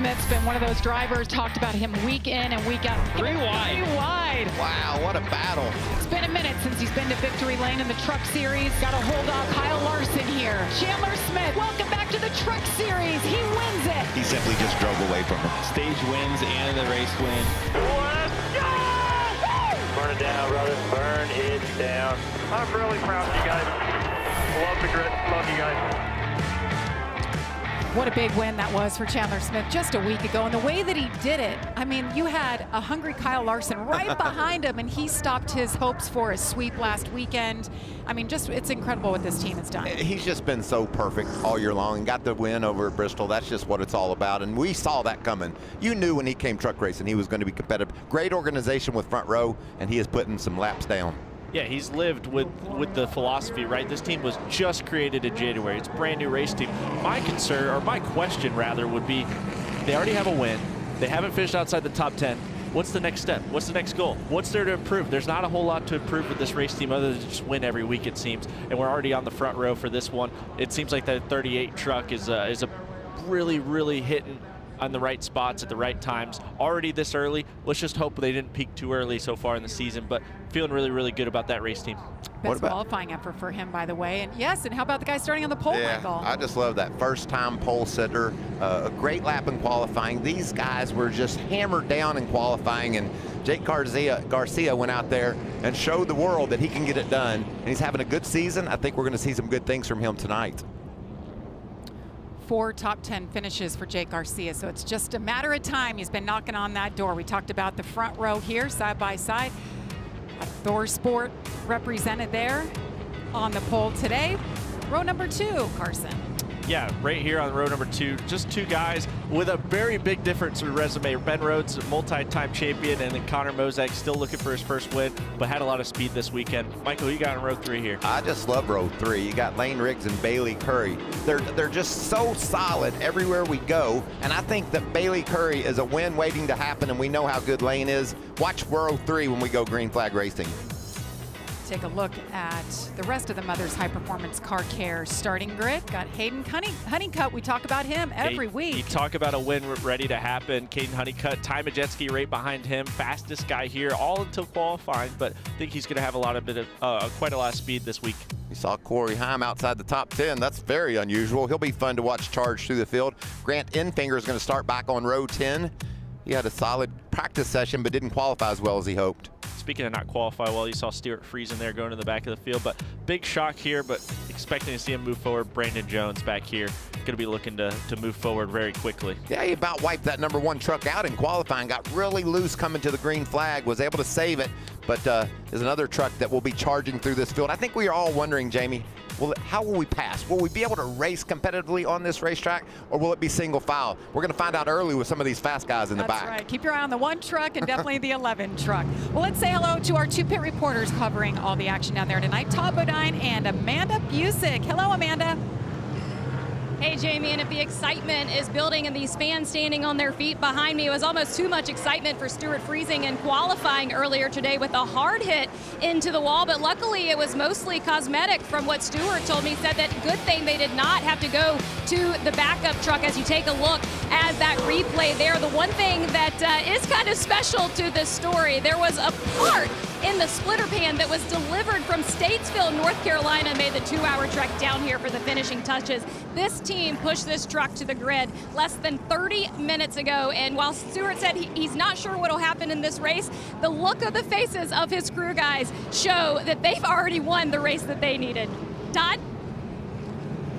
Smith's been one of those drivers, talked about him week in and week out. Three wide. Wow, what a battle. It's been a minute since he's been to victory lane in the Truck Series. Got a hold off Kyle Larson here. Chandler Smith, welcome back to the Truck Series. He wins it. He simply just drove away from him. Stage wins and the race win. Let's go! Burn it down, brother. Burn it down. I'm really proud of you guys. Love the grit. Love you guys. What a big win that was for Chandler Smith just a week ago. And the way that he did it, I mean, you had a hungry Kyle Larson right behind him, and he stopped his hopes for a sweep last weekend. I mean, just it's incredible what this team has done. He's just been so perfect all year long and got the win over at Bristol. That's just what it's all about. And we saw that coming. You knew when he came truck racing he was going to be competitive. Great organization with Front Row, and he is putting some laps down. Yeah, he's lived with the philosophy, right? This team was just created in January. It's a brand new race team. My concern, or my question rather, would be they already have a win. They haven't finished outside the top 10. What's the next step? What's the next goal? What's there to improve? There's not a whole lot to improve with this race team other than just win every week, it seems. And we're already on the front row for this one. It seems like that 38 truck is a really, really hitting on the right spots at the right times already this early. Let's just hope they didn't peak too early so far in the season, but feeling really, really good about that race team. Best qualifying effort for him, by the way. And yes, and how about the guy starting on the pole, Michael? I just love that first-time pole sitter, a great lap in qualifying. These guys were just hammered down in qualifying, and Jake Garcia went out there and showed the world that he can get it done, and he's having a good season. I think we're going to see some good things from him tonight. 4 top 10 finishes for Jake Garcia, so it's just a matter of time. He's been knocking on that door. We talked about the front row here, side by side. A Thor Sport represented there on the pole today. Row number 2, Carson. Yeah, right here on row number 2, just 2 guys with a very big difference in resume. Ben Rhodes, multi-time champion, and then Connor Mozak still looking for his first win, but had a lot of speed this weekend. Michael, who you got in row 3 here? I just love row 3. You got Lane Riggs and Bailey Curry. They're just so solid everywhere we go, and I think that Bailey Curry is a win waiting to happen, and we know how good Lane is. Watch row 3 when we go green flag racing. Take a look at the rest of the Mother's High Performance Car Care starting grid. Got Hayden Honeycutt. We talk about him every week. You talk about a win ready to happen. Caden Honeycutt, Ty Majeski right behind him. Fastest guy here, all until qualifying, but I think he's going to have quite a lot of speed this week. You saw Corey Heim outside the top 10. That's very unusual. He'll be fun to watch charge through the field. Grant Enfinger is going to start back on row 10. He had a solid practice session, but didn't qualify as well as he hoped. Speaking of not qualify well, you saw Stuart Friesen there going to the back of the field, but big shock here, but expecting to see him move forward. Brandon Jones back here, going to be looking to move forward very quickly. Yeah, he about wiped that number 1 truck out in qualifying, got really loose coming to the green flag, was able to save it, but there's another truck that will be charging through this field. I think we are all wondering, Jamie, how will we pass? Will we be able to race competitively on this racetrack, or will it be single file? We're going to find out early with some of these fast guys in the back. That's right. Keep your eye on the 1 truck and definitely the 11 truck. Well, let's say hello to our 2 pit reporters covering all the action down there tonight, Todd Bodine and Amanda Busick. Hello, Amanda. Hey, Jamie, and if the excitement is building and these fans standing on their feet behind me, it was almost too much excitement for Stuart Friesen in qualifying earlier today with a hard hit into the wall, but luckily it was mostly cosmetic from what Stuart told me. He said that good thing they did not have to go to the backup truck. As you take a look at that replay there, the one thing that is kind of special to this story, there was a part in the splitter pan that was delivered from Statesville, North Carolina, made the 2-hour trek down here for the finishing touches. This team pushed this truck to the grid less than 30 minutes ago, and while Stuart said he's not sure what will happen in this race, the look of the faces of his crew guys show that they've already won the race that they needed. Todd?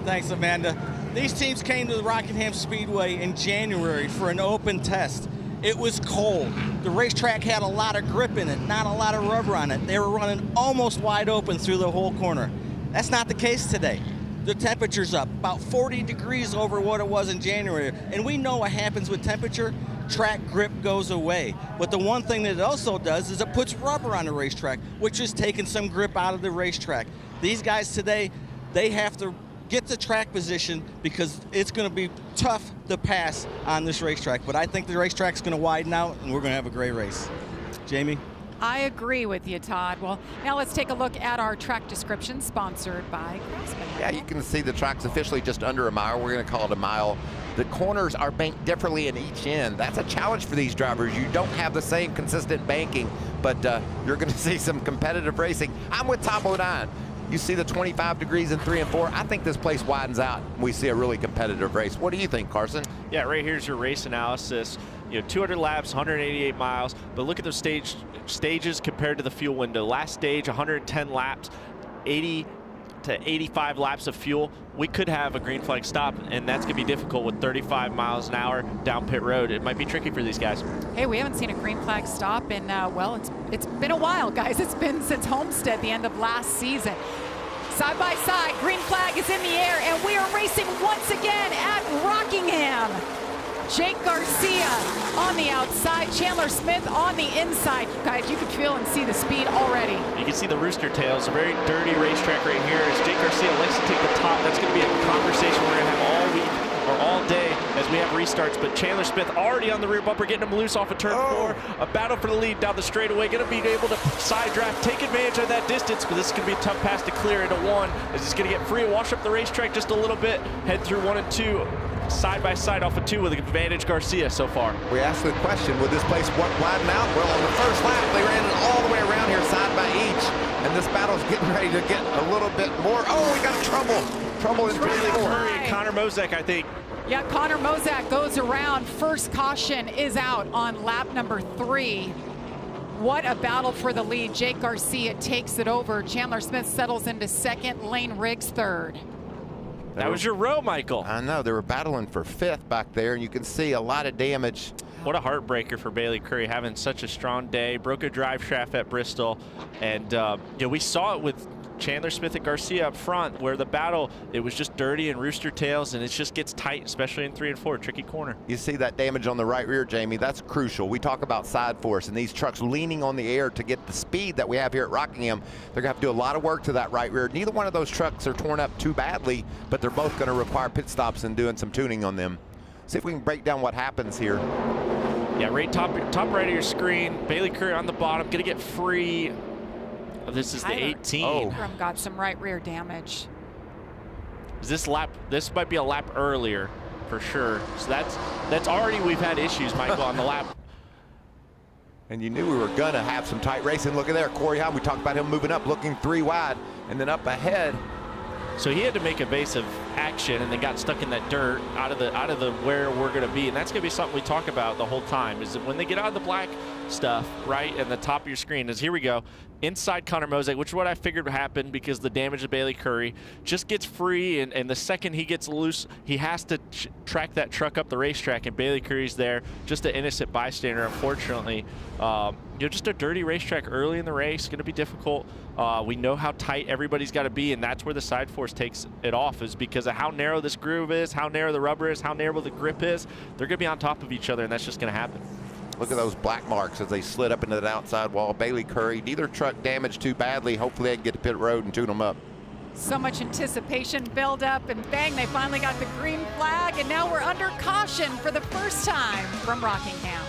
Thanks, Amanda. These teams came to the Rockingham Speedway in January for an open test. It was cold. The racetrack had a lot of grip in it, not a lot of rubber on it. They were running almost wide open through the whole corner. That's not the case today. The temperature's up, about 40 degrees over what it was in January. And we know what happens with temperature. Track grip goes away. But the one thing that it also does is it puts rubber on the racetrack, which is taking some grip out of the racetrack. These guys today, they have to get the track position because it's going to be tough to pass on this racetrack. But I think the racetrack's going to widen out, and we're going to have a great race. Jamie? I agree with you, Todd. Well, now let's take a look at our track description sponsored by Craftsman. Yeah, you can see the track's officially just under a mile. We're going to call it a mile The corners are banked differently in each end. That's a challenge for these drivers. You don't have the same consistent banking, but you're going to see some competitive racing. I'm with Top 09. You see the 25 degrees in 3 and 4. I think this place widens out and we see a really competitive race. What do you think, Carson? Yeah, right here's your race analysis. 200 laps, 188 miles, but look at those stages compared to the fuel window. Last stage, 110 laps, 80 to 85 laps of fuel. We could have a green flag stop, and that's going to be difficult with 35 miles an hour down pit road. It might be tricky for these guys. Hey, we haven't seen a green flag stop in, well, it's been a while, guys. It's been since Homestead, the end of last season. Side by side, green flag is in the air, and we are racing once again at Rockingham. Jake Garcia on the outside, Chandler Smith on the inside. Guys, you can feel and see the speed already. You can see the rooster tails, a very dirty racetrack right here. As Jake Garcia likes to take the top, that's going to be a conversation we're going to have all week or all day as we have restarts. But Chandler Smith already on the rear bumper, getting him loose off of turn 4. A battle for the lead down the straightaway. Going to be able to side draft, take advantage of that distance, but this is going to be a tough pass to clear into 1. As it's going to get free, wash up the racetrack just a little bit, head through 1 and 2. Side by side off of 2 with advantage Garcia so far. We asked the question, would this place widen out? Well, on the first lap, they ran it all the way around here side by each. And this battle's getting ready to get a little bit more. Oh, we got a trouble in 3 and 4. Curry, Connor Mozek, I think. Yeah, Connor Mozek goes around. First caution is out on lap number 3. What a battle for the lead. Jake Garcia takes it over. Chandler Smith settles into second. Lane Riggs third. That was your row, Michael. I know, they were battling for 5th back there, and you can see a lot of damage. What a heartbreaker for Bailey Curry, having such a strong day. Broke a drive shaft at Bristol, and we saw it with Chandler Smith and Garcia up front, where the battle, it was just dirty and rooster tails, and it just gets tight, especially in 3 and 4, tricky corner. You see that damage on the right rear, Jamie. That's crucial. We talk about side force, and these trucks leaning on the air to get the speed that we have here at Rockingham. They're going to have to do a lot of work to that right rear. Neither one of those trucks are torn up too badly, but they're both going to require pit stops and doing some tuning on them. See if we can break down what happens here. Yeah, right top right of your screen. Bailey Curry on the bottom, going to get free. This is the 18. Ingram got some right rear damage. This might be a lap earlier for sure. So that's already, we've had issues, Michael, on the lap. And you knew we were going to have some tight racing. Look at there, Corey Hahn. We talked about him moving up, looking 3 wide, and then up ahead. So he had to make evasive action and then got stuck in that dirt out of the where we're going to be. And that's going to be something we talk about the whole time, is that when they get out of the black stuff, right, and the top of your screen is, here we go, inside Connor Mozek, which is what I figured would happen because the damage to Bailey Curry, just gets free, and the second he gets loose, he has to track that truck up the racetrack, and Bailey Curry's there, just an innocent bystander, unfortunately. Just a dirty racetrack early in the race, going to be difficult. We know how tight everybody's got to be, and that's where the side force takes it off, is because of how narrow this groove is, how narrow the rubber is, how narrow the grip is. They're going to be on top of each other, and that's just going to happen. Look at those black marks as they slid up into that outside wall. Bailey Curry, neither truck damaged too badly. Hopefully they can get to pit road and tune them up. So much anticipation, build up, and bang, they finally got the green flag, and now we're under caution for the first time from Rockingham.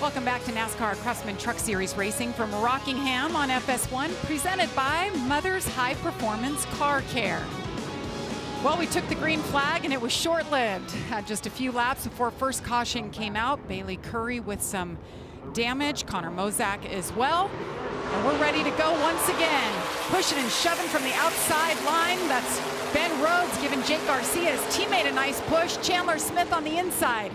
Welcome back to NASCAR Craftsman Truck Series Racing from Rockingham on FS1, presented by Mother's High Performance Car Care. Well, we took the green flag and it was short-lived. Had just a few laps before first caution came out. Bailey Curry with some damage, Connor Mozak as well. And we're ready to go once again. Pushing and shoving from the outside line. That's Ben Rhodes giving Jake Garcia, his teammate, a nice push. Chandler Smith on the inside.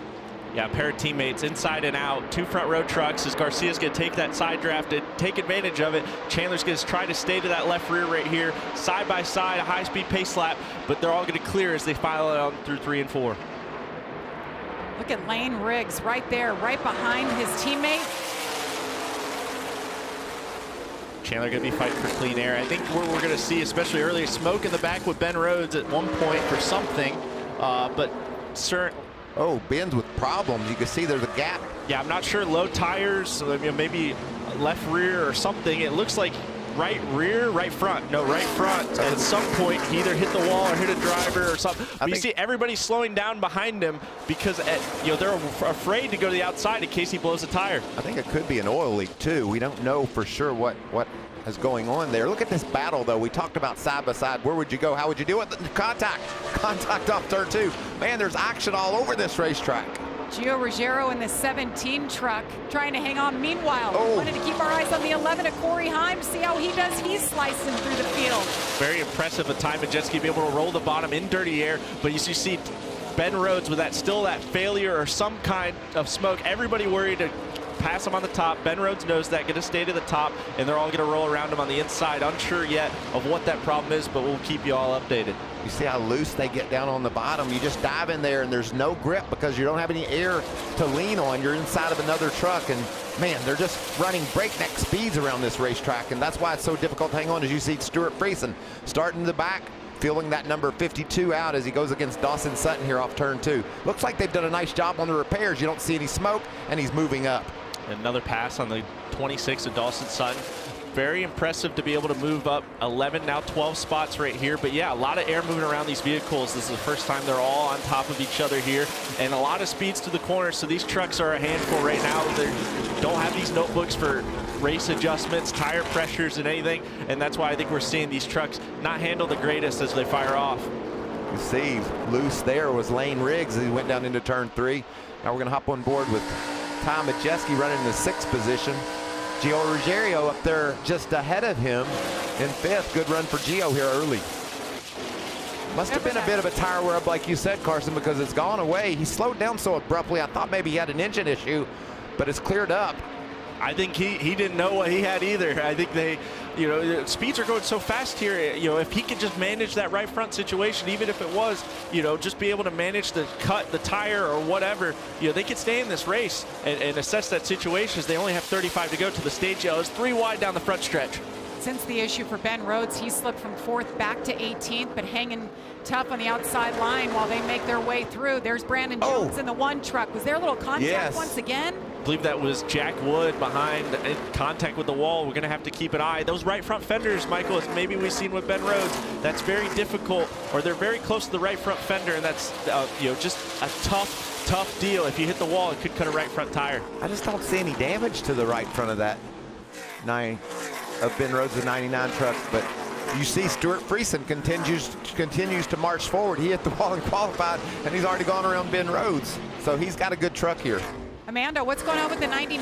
Yeah, a pair of teammates inside and out, 2 front row trucks as Garcia's going to take that side draft and take advantage of it. Chandler's going to try to stay to that left rear right here, side by side, a high-speed pace lap, but they're all going to clear as they file it on through 3 and 4. Look at Lane Riggs right there, right behind his teammate. Chandler going to be fighting for clean air. I think we're going to see, especially early, smoke in the back with Ben Rhodes at one point for something, but certain. Oh, Ben's with problems. You can see there's a gap. Yeah, I'm not sure. Low tires, maybe left rear or something. It looks like right rear, right front. No, right front. At some point, he either hit the wall or hit a driver or something. But you see everybody slowing down behind him because they're afraid to go to the outside in case he blows a tire. I think it could be an oil leak too. We don't know for sure what is going on there. Look at this battle though. We talked about side by side. Where would you go? How would you do it? Contact off turn 2. Man, there's action all over this racetrack. Gio Ruggiero in the 17 truck trying to hang on. Meanwhile, wanted to keep our eyes on the 11 of Corey Heim, see how he does. He's slicing through the field. Very impressive a time and jet ski be able to roll the bottom in dirty air. But you see Ben Rhodes with that failure or some kind of smoke. Everybody worried to pass him on the top. Ben Rhodes knows that, going to stay to the top, and they're all going to roll around him on the inside. Unsure yet of what that problem is, but we'll keep you all updated. You see how loose they get down on the bottom. You just dive in there and there's no grip because you don't have any air to lean on. You're inside of another truck, and man, they're just running breakneck speeds around this racetrack, and that's why it's so difficult to hang on. As you see Stuart Friesen starting in the back, feeling that number 52 out as he goes against Dawson Sutton here off turn 2. Looks like they've done a nice job on the repairs. You don't see any smoke, and he's moving up. Another pass on the 26 of Dawson Sutton. Very impressive to be able to move up 11, now 12 spots right here. But yeah, a lot of air moving around these vehicles. This is the first time they're all on top of each other here, and a lot of speeds to the corners. So these trucks are a handful right now. They don't have these notebooks for race adjustments, tire pressures, and anything. And that's why I think we're seeing these trucks not handle the greatest as they fire off. You see, loose there was Lane Riggs as he went down into turn 3. Now we're going to hop on board with Tom Majeski running in the 6th position. Gio Ruggiero up there just ahead of him in 5th. Good run for Gio here early. Must have been a bit of a tire wear up, like you said, Carson, because it's gone away. He slowed down so abruptly. I thought maybe he had an engine issue, but it's cleared up. I think he didn't know what he had either. I think they, speeds are going so fast here. If he could just manage that right front situation, even if it was, just be able to manage the cut, the tire, or whatever, they could stay in this race and assess that situation as they only have 35 to go to the stage yellow. It's 3 wide down the front stretch. Since the issue for Ben Rhodes, he slipped from 4th back to 18th, but hanging tough on the outside line while they make their way through. There's Brandon Jones in the 1 truck. Was there a little contact once again? I believe that was Jack Wood behind in contact with the wall. We're going to have to keep an eye. Those right front fenders, Michael, as maybe we've seen with Ben Rhodes, that's very difficult, or they're very close to the right front fender, and that's just a tough deal. If you hit the wall, it could cut a right front tire. I just don't see any damage to the right front of that of Ben Rhodes' 99 truck, but you see Stuart Friesen continues to march forward. He hit the wall and qualified, and he's already gone around Ben Rhodes, so he's got a good truck here. Amanda, what's going on with the 99?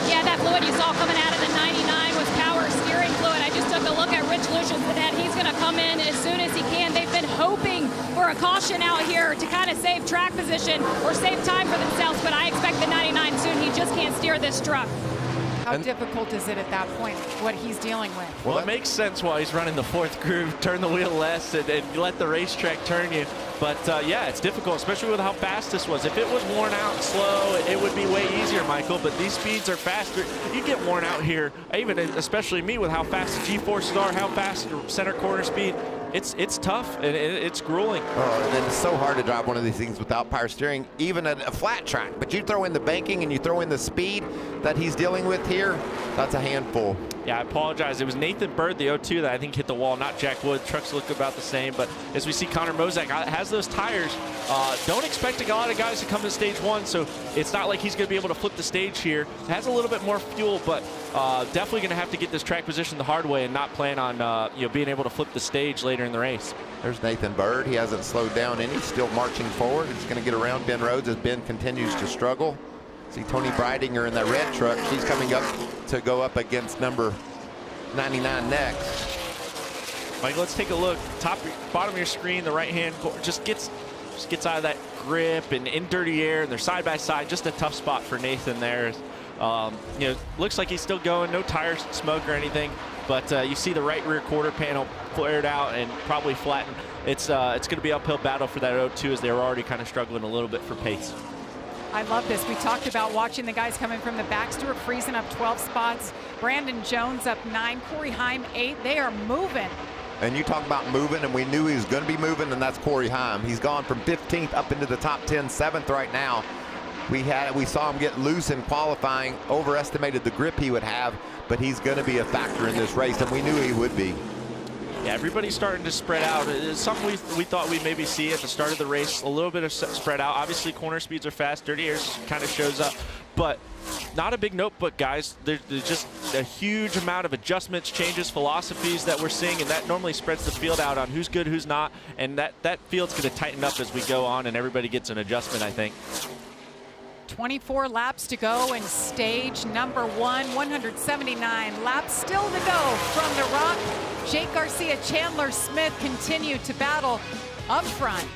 Yeah, that fluid you saw coming out of the 99 was power steering fluid. I just took a look at Rich Lucian's and he's going to come in as soon as he can. They've been hoping for a caution out here to kind of save track position or save time for themselves, but I expect the 99 soon. He just can't steer this truck. How difficult is it at that point, what he's dealing with? Well, it makes sense while he's running the 4th groove, turn the wheel less and let the racetrack turn you. But yeah, it's difficult, especially with how fast this was. If it was worn out and slow, it would be way easier, Michael, but these speeds are faster. You get worn out here, even especially me with how fast the G-forces are, how fast center corner speed. It's tough and it's grueling. Oh, and it's so hard to drive one of these things without power steering, even at a flat track. But you throw in the banking and you throw in the speed that he's dealing with here, That's a handful. Yeah, I apologize. It was Nathan Bird, the 02, that I think hit the wall, not Jack Wood. Trucks look about the same, but as we see, Connor Mozak has those tires. Don't expect a lot of guys to come to stage 1, so it's not like he's going to be able to flip the stage here. Has a little bit more fuel, but definitely going to have to get this track position the hard way and not plan on being able to flip the stage later in the race. There's Nathan Bird. He hasn't slowed down any. Still marching forward. He's going to get around Ben Rhodes as Ben continues to struggle. See Tony Breidinger in that red truck. She's coming up to go up against number 99 next. Mike, let's take a look. Bottom of your screen, the right-hand just gets out of that grip and in dirty air, and they're side by side. Just a tough spot for Nathan there. Looks like he's still going. No tire smoke or anything, but you see the right rear quarter panel flared out and probably flattened. It's going to be an uphill battle for that 02 as they were already kind of struggling a little bit for pace. I love this. We talked about watching the guys coming from the back. Stuart Friesen up 12 spots. Brandon Jones up 9. Corey Heim 8. They are moving. And you talk about moving, and we knew he was going to be moving, and that's Corey Heim. He's gone from 15th up into the top 10, 7th right now. We saw him get loose in qualifying, overestimated the grip he would have, but he's going to be a factor in this race, and we knew he would be. Yeah, everybody's starting to spread out. It's something we thought we'd maybe see at the start of the race, a little bit of spread out. Obviously, corner speeds are fast. Dirty air kind of shows up, but not a big notebook, guys. There's just a huge amount of adjustments, changes, philosophies that we're seeing, and that normally spreads the field out on who's good, who's not, and that field's going to tighten up as we go on, and everybody gets an adjustment, I think. 24 laps to go in stage number 1, 179 laps still to go from the Rock. Jake Garcia, Chandler Smith continue to battle up front.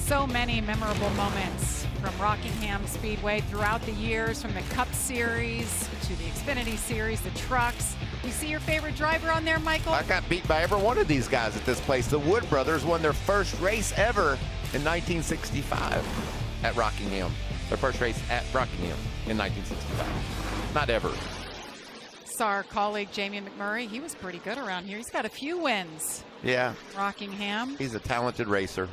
So many memorable moments from Rockingham Speedway throughout the years, from the Cup Series to the Xfinity Series, the trucks. You see your favorite driver on there, Michael? I got beat by every one of these guys at this place. The Wood brothers won their first race ever in 1965. at Rockingham. Their first race at Rockingham in 1965. Not ever. Saw our colleague Jamie McMurray. He was pretty good around here. He's got a few wins. Yeah. Rockingham. He's a talented racer.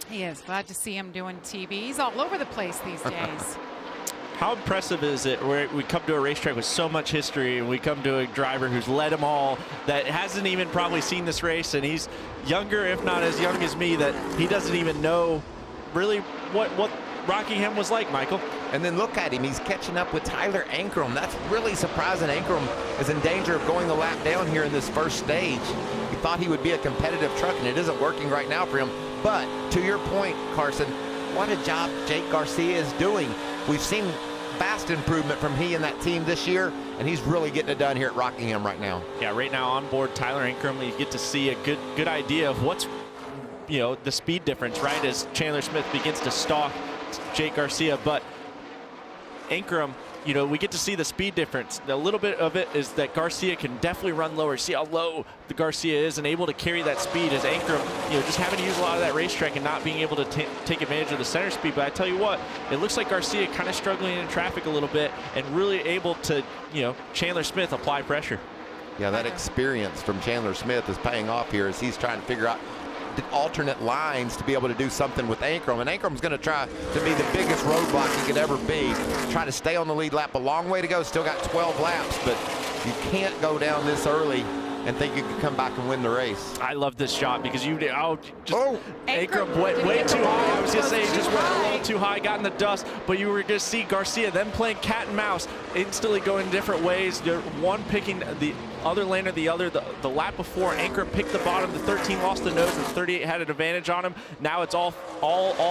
He is. Glad to see him doing TV. He's all over the place these days. How impressive is it where we come to a racetrack with so much history and we come to a driver who's led them all that hasn't even probably seen this race, and he's younger, if not as young as me, that he doesn't even know really what Rockingham was like, Michael. And then look at him. He's catching up with Tyler Ankrum. That's really surprising. Ankrum is in danger of going the lap down here in this first stage. He thought he would be a competitive truck, and it isn't working right now for him. But to your point, Carson, what a job Jake Garcia is doing. We've seen vast improvement from he and that team this year, and he's really getting it done here at Rockingham right now. Yeah, right now on board Tyler Ankrum, you get to see a good idea of what's, you know, the speed difference, right, as Chandler Smith begins to stalk Jake Garcia. But Ankrum, you know, we get to see the speed difference. A little bit of it is that Garcia can definitely run lower. See how low the Garcia is and able to carry that speed, as Ankrum, you know, just having to use a lot of that racetrack and not being able to take advantage of the center speed. But I tell you what, it looks like Garcia kind of struggling in traffic a little bit and really able to, you know, Chandler Smith apply pressure. Yeah, that experience from Chandler Smith is paying off here as he's trying to figure out alternate lines to be able to do something with Ankrum. And Ankrum's going to try to be the biggest roadblock he could ever be. Try to stay on the lead lap. A long way to go. Still got 12 laps, but you can't go down this early and think you can come back and win the race. I love this shot because you Ankrum went way too high. I was going to say, too just went a high. little too high, got in the dust, but you were going to see Garcia then playing cat and mouse, instantly going different ways. One picking the other lane or the other. The lap before, Ankrum picked the bottom, the 13 lost the nose, and the 38 had an advantage on him. Now it's all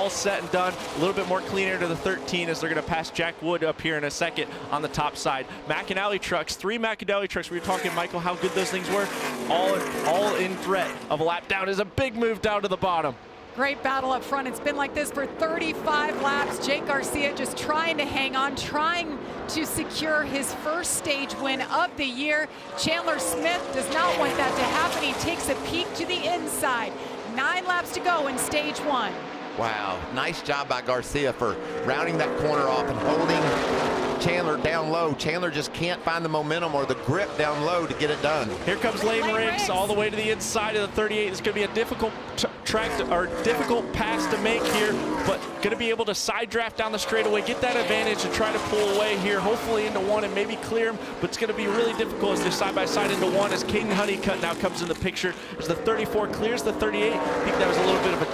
set and done. A little bit more clean air to the 13 as they're going to pass Jack Wood up here in a second on the top side. McAnally trucks, 3 McAnally trucks. We were talking, Michael, how good those things were. All in threat of a lap down is a big move down to the bottom. Great battle up front. It's been like this for 35 laps. Jake Garcia just trying to hang on, trying to secure his first stage win of the year. Chandler Smith does not want that to happen. He takes a peek to the inside. 9 laps to go in stage 1. Wow, nice job by Garcia for rounding that corner off and holding Chandler down low. Chandler just can't find the momentum or the grip down low to get it done. Here comes Lane Riggs all the way to the inside of the 38. It's going to be a difficult difficult pass to make here, but going to be able to side draft down the straightaway, get that advantage and try to pull away here, hopefully into 1 and maybe clear him, but it's going to be really difficult as they're side by side into 1 as Caden Honeycutt now comes in the picture as the 34 clears the 38. I think that was a little bit of a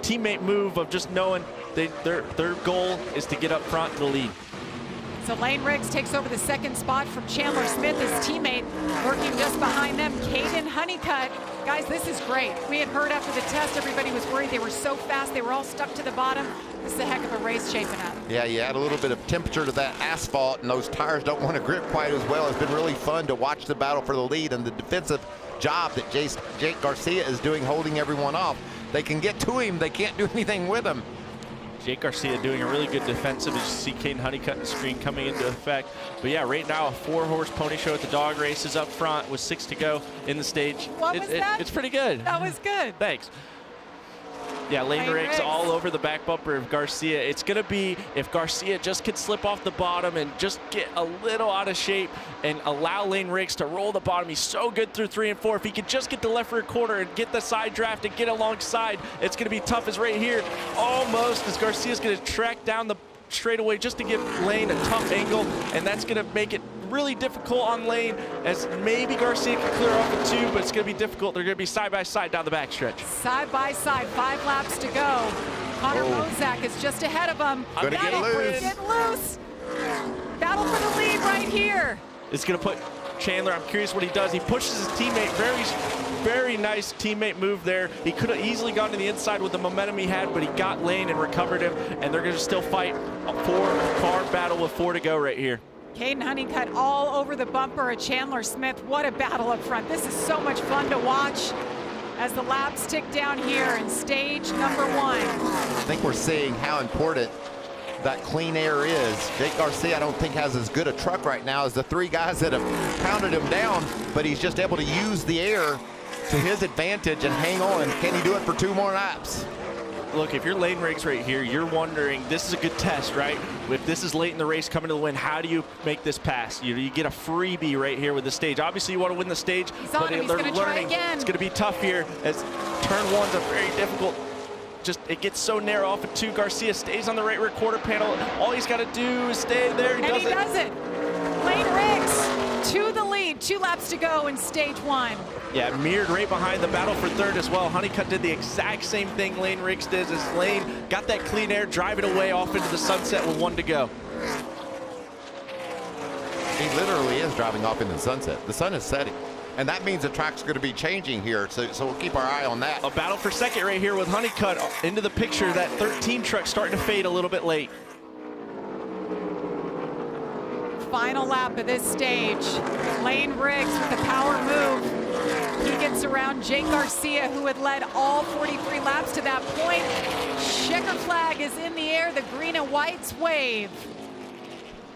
teammate move of just knowing their goal is to get up front to the lead. So Lane Riggs takes over the 2nd spot from Chandler Smith, his teammate, working just behind them, Caden Honeycutt. Guys, this is great. We had heard after the test, everybody was worried they were so fast, they were all stuck to the bottom. This is a heck of a race shaping up. Yeah, you add a little bit of temperature to that asphalt, and those tires don't want to grip quite as well. It's been really fun to watch the battle for the lead and the defensive job that Jake Garcia is doing, holding everyone off. They can get to him, they can't do anything with him. Jake Garcia doing a really good defensive, as you see Caden Honeycutt in the screen coming into effect. But yeah, right now a 4-horse pony show at the dog races up front with 6 to go in the stage. What was that? It's pretty good. That was good. Thanks. Yeah, Lane Riggs all over the back bumper of Garcia. It's going to be if Garcia just could slip off the bottom and just get a little out of shape and allow Lane Riggs to roll the bottom. He's so good through 3 and 4. If he could just get the left rear quarter and get the side draft and get alongside, it's going to be tough as right here. Almost as Garcia's going to track down the straightaway just to give Lane a tough angle, and that's going to make it really difficult on Lane as maybe Garcia can clear off the 2, but it's going to be difficult. They're going to be side by side down the backstretch. Side by side, 5 laps to go. Connor Mozak is just ahead of him. Gonna get loose. Get loose. Battle for the lead right here. It's going to put Chandler, I'm curious what he does. He pushes his teammate, very nice teammate move there. He could have easily gone to the inside with the momentum he had, but he got Lane and recovered him, and they're going to still fight a 4-car battle with 4 to go right here. Caden Honeycutt all over the bumper of Chandler Smith. What a battle up front. This is so much fun to watch as the laps tick down here in stage number 1. I think we're seeing how important that clean air is. Jake Garcia, I don't think, has as good a truck right now as the 3 guys that have pounded him down, but he's just able to use the air to his advantage and hang on. Can he do it for 2 more laps? look, if you're Lane Riggs right here, you're wondering, this is a good test, right? If this is late in the race coming to the win, how do you make this pass? You get a freebie right here with the stage. Obviously, you want to win the stage, but they're learning it's going to be tough here as turn one's a very difficult. Just it gets so narrow off of 2. Garcia stays on the right rear quarter panel. All he's got to do is stay there. He does it. Lane Riggs to the lead. 2 laps to go in stage 1. Yeah, mirrored right behind the battle for third as well. Honeycutt did the exact same thing Lane Riggs did as Lane got that clean air, driving away off into the sunset with 1 to go. He literally is driving off into the sunset. The sun is setting. And that means the track's going to be changing here, so we'll keep our eye on that. A battle for second right here with Honeycutt into the picture. That 13 truck starting to fade a little bit late. Final lap of this stage. Lane Riggs with the power move. He gets around Jake Garcia, who had led all 43 laps to that point. Checker flag is in the air. The green and whites wave.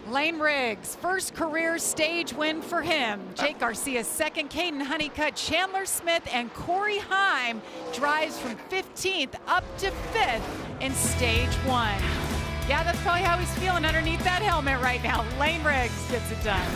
Lane Riggs, first career stage win for him. Jake Garcia second, Caden Honeycutt, Chandler Smith, and Corey Heim drives from 15th up to 5th in stage 1. Yeah, that's probably how he's feeling underneath that helmet right now. Lane Riggs gets it done.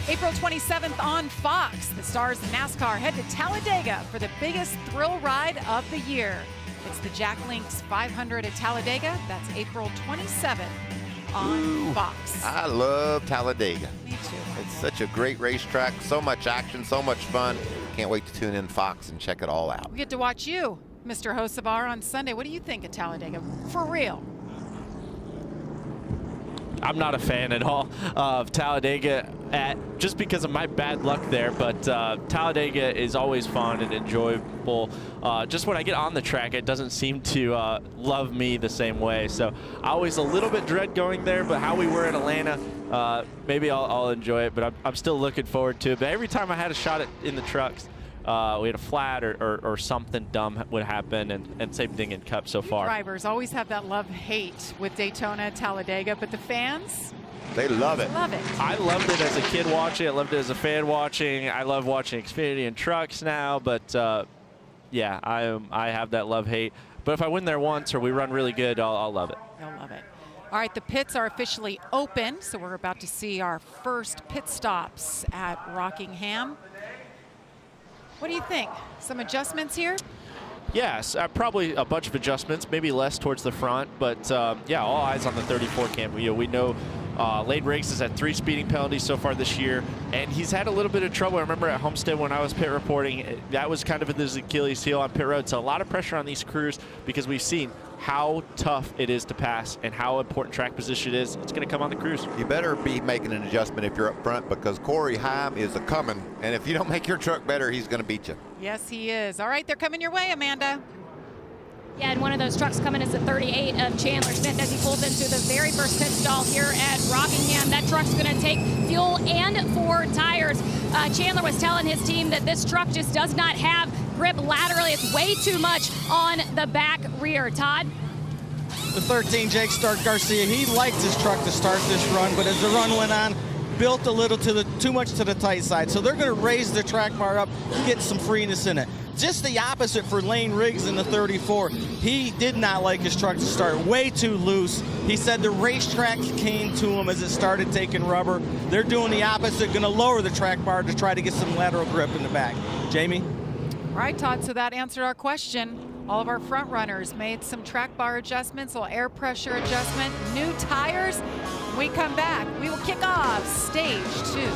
April 27th on Fox, the stars of NASCAR head to Talladega for the biggest thrill ride of the year. It's the Jack Links 500 at Talladega. That's April 27th on Fox. I love Talladega. Me too. It's such a great racetrack, so much action, so much fun. Can't wait to tune in Fox and check it all out. We get to watch you, Mr. Hocevar, on Sunday. What do you think of Talladega? For real. I'm not a fan at all of Talladega just because of my bad luck there, but Talladega is always fun and enjoyable. Just when I get on the track, it doesn't seem to love me the same way. So I always a little bit dread going there, but how we were in Atlanta, maybe I'll enjoy it, but I'm still looking forward to it. But every time I had a shot in the trucks, we had a flat or something dumb would happen, and same thing in Cup so far. Drivers always have that love-hate with Daytona, Talladega, but the fans, they love it. Love it. I loved it as a kid watching. I loved it as a fan watching. I love watching Xfinity and trucks now, but yeah, I have that love-hate. But if I win there once or we run really good, I'll love it. You'll love it. All right, the pits are officially open, so we're about to see our first pit stops at Rockingham. What do you think? Some adjustments here? Yes, probably a bunch of adjustments, maybe less towards the front, but yeah, all eyes on the 34 cam. We know Lane Riggs has had 3 speeding penalties so far this year, and he's had a little bit of trouble. I remember at Homestead when I was pit reporting, that was kind of his Achilles heel on pit road. So a lot of pressure on these crews because we've seen how tough it is to pass and how important track position is. It's going to come on the crews. You better be making an adjustment if you're up front, because Corey Heim is a-coming, and if you don't make your truck better, he's going to beat you. Yes, he is. All right, they're coming your way, Amanda. Yeah, and one of those trucks coming is the 38 of Chandler Smith as he pulls into the very first pit stall here at Rockingham. That truck's going to take fuel and 4 tires. Chandler was telling his team that this truck just does not have grip laterally. It's way too much on the back rear. Todd? The 13, Jake Stark Garcia, he liked his truck to start this run, but as the run went on, built a little too much to the tight side. So they're going to raise the track bar up and get some freeness in it. Just the opposite for Lane Riggs in the 34. He did not like his truck to start, way too loose. He said the racetrack came to him as it started taking rubber. They're doing the opposite, going to lower the track bar to try to get some lateral grip in the back. Jamie? All right, Todd, so that answered our question. All of our front runners made some track bar adjustments, a little air pressure adjustment, new tires. When we come back, we will kick off stage 2.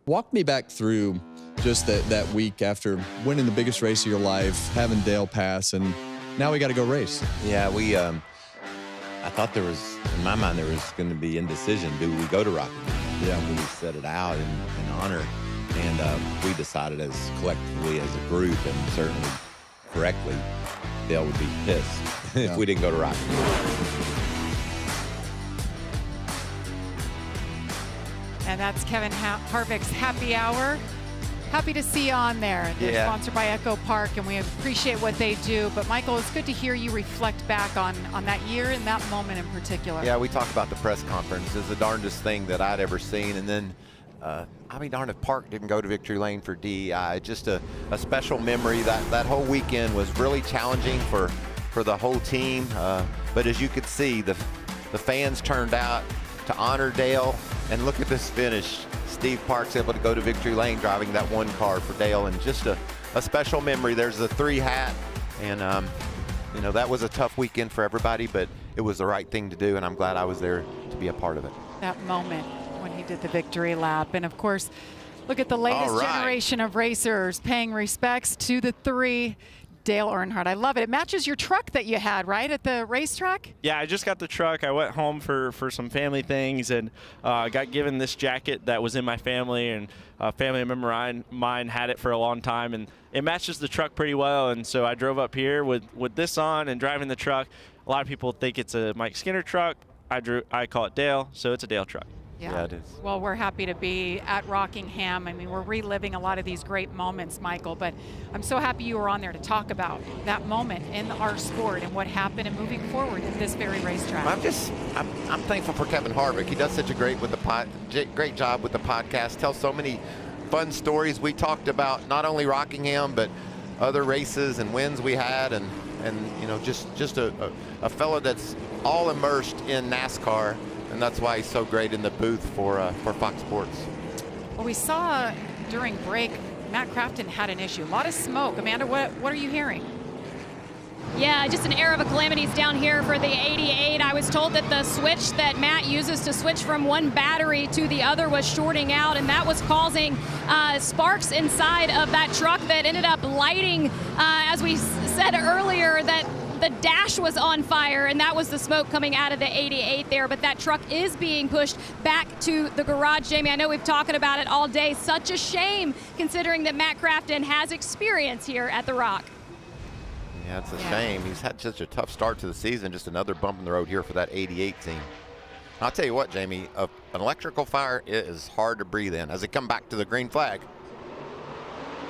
Walk me back through just that week after winning the biggest race of your life, having Dale pass, and Now we got to go race. Yeah, we. I thought there was, in my mind, there was going to be indecision. Do we go to Rockingham? Yeah. Do we set it out in honor? And we decided as collectively as a group, and certainly correctly, Dale would be pissed if we didn't go to Rockingham. And that's Kevin Harvick's Happy Hour. Happy to see you on there. They're sponsored by Echo Park, and we appreciate what they do. But Michael, it's good to hear you reflect back on that year and that moment in particular. Yeah, we talked about the press conference. It's the darndest thing that I'd ever seen. And then, I'll be darned if Park didn't go to victory lane for DEI. Just a special memory. That whole weekend was really challenging for the whole team. But as you could see, the fans turned out to honor Dale. And look at this finish. Steve Park's able to go to victory lane driving that one car for Dale, and just a special memory. There's the 3 hat, and you know, that was a tough weekend for everybody, but it was the right thing to do, and I'm glad I was there to be a part of it. That moment when he did the victory lap. And of course, look at the latest generation of racers paying respects to the 3. Dale Earnhardt. I love it. It matches your truck that you had, right, at the racetrack? Yeah, I just got the truck. I went home for some family things, and got given this jacket that was in my family, and a family member of mine had it for a long time, and it matches the truck pretty well. And so I drove up here with this on and driving the truck. A lot of people think it's a Mike Skinner truck. I call it Dale, so it's a Dale truck. Yeah, it is. Well, we're happy to be at Rockingham. I mean, we're reliving a lot of these great moments, Michael, but I'm so happy you were on there to talk about that moment in our sport and what happened and moving forward at this very racetrack. I'm thankful for Kevin Harvick. He does such a great job with the podcast, tells so many fun stories. We talked about not only Rockingham, but other races and wins we had, and you know, just a fellow that's all immersed in NASCAR. And that's why he's so great in the booth for Fox Sports. Well, we saw during break, Matt Crafton had an issue. A lot of smoke. Amanda, what are you hearing? Yeah, just an air of a calamities down here for the 88. I was told that the switch that Matt uses to switch from one battery to the other was shorting out, and that was causing sparks inside of that truck that ended up lighting, as we said earlier, that the dash was on fire, and that was the smoke coming out of the 88 there. But that truck is being pushed back to the garage. Jamie, I know we've talked about it all day. Such a shame, considering that Matt Crafton has experience here at the Rock. Yeah, it's a shame. He's had such a tough start to the season. Just another bump in the road here for that 88 team. I'll tell you what, Jamie, an electrical fire is hard to breathe in. As they come back to the green flag,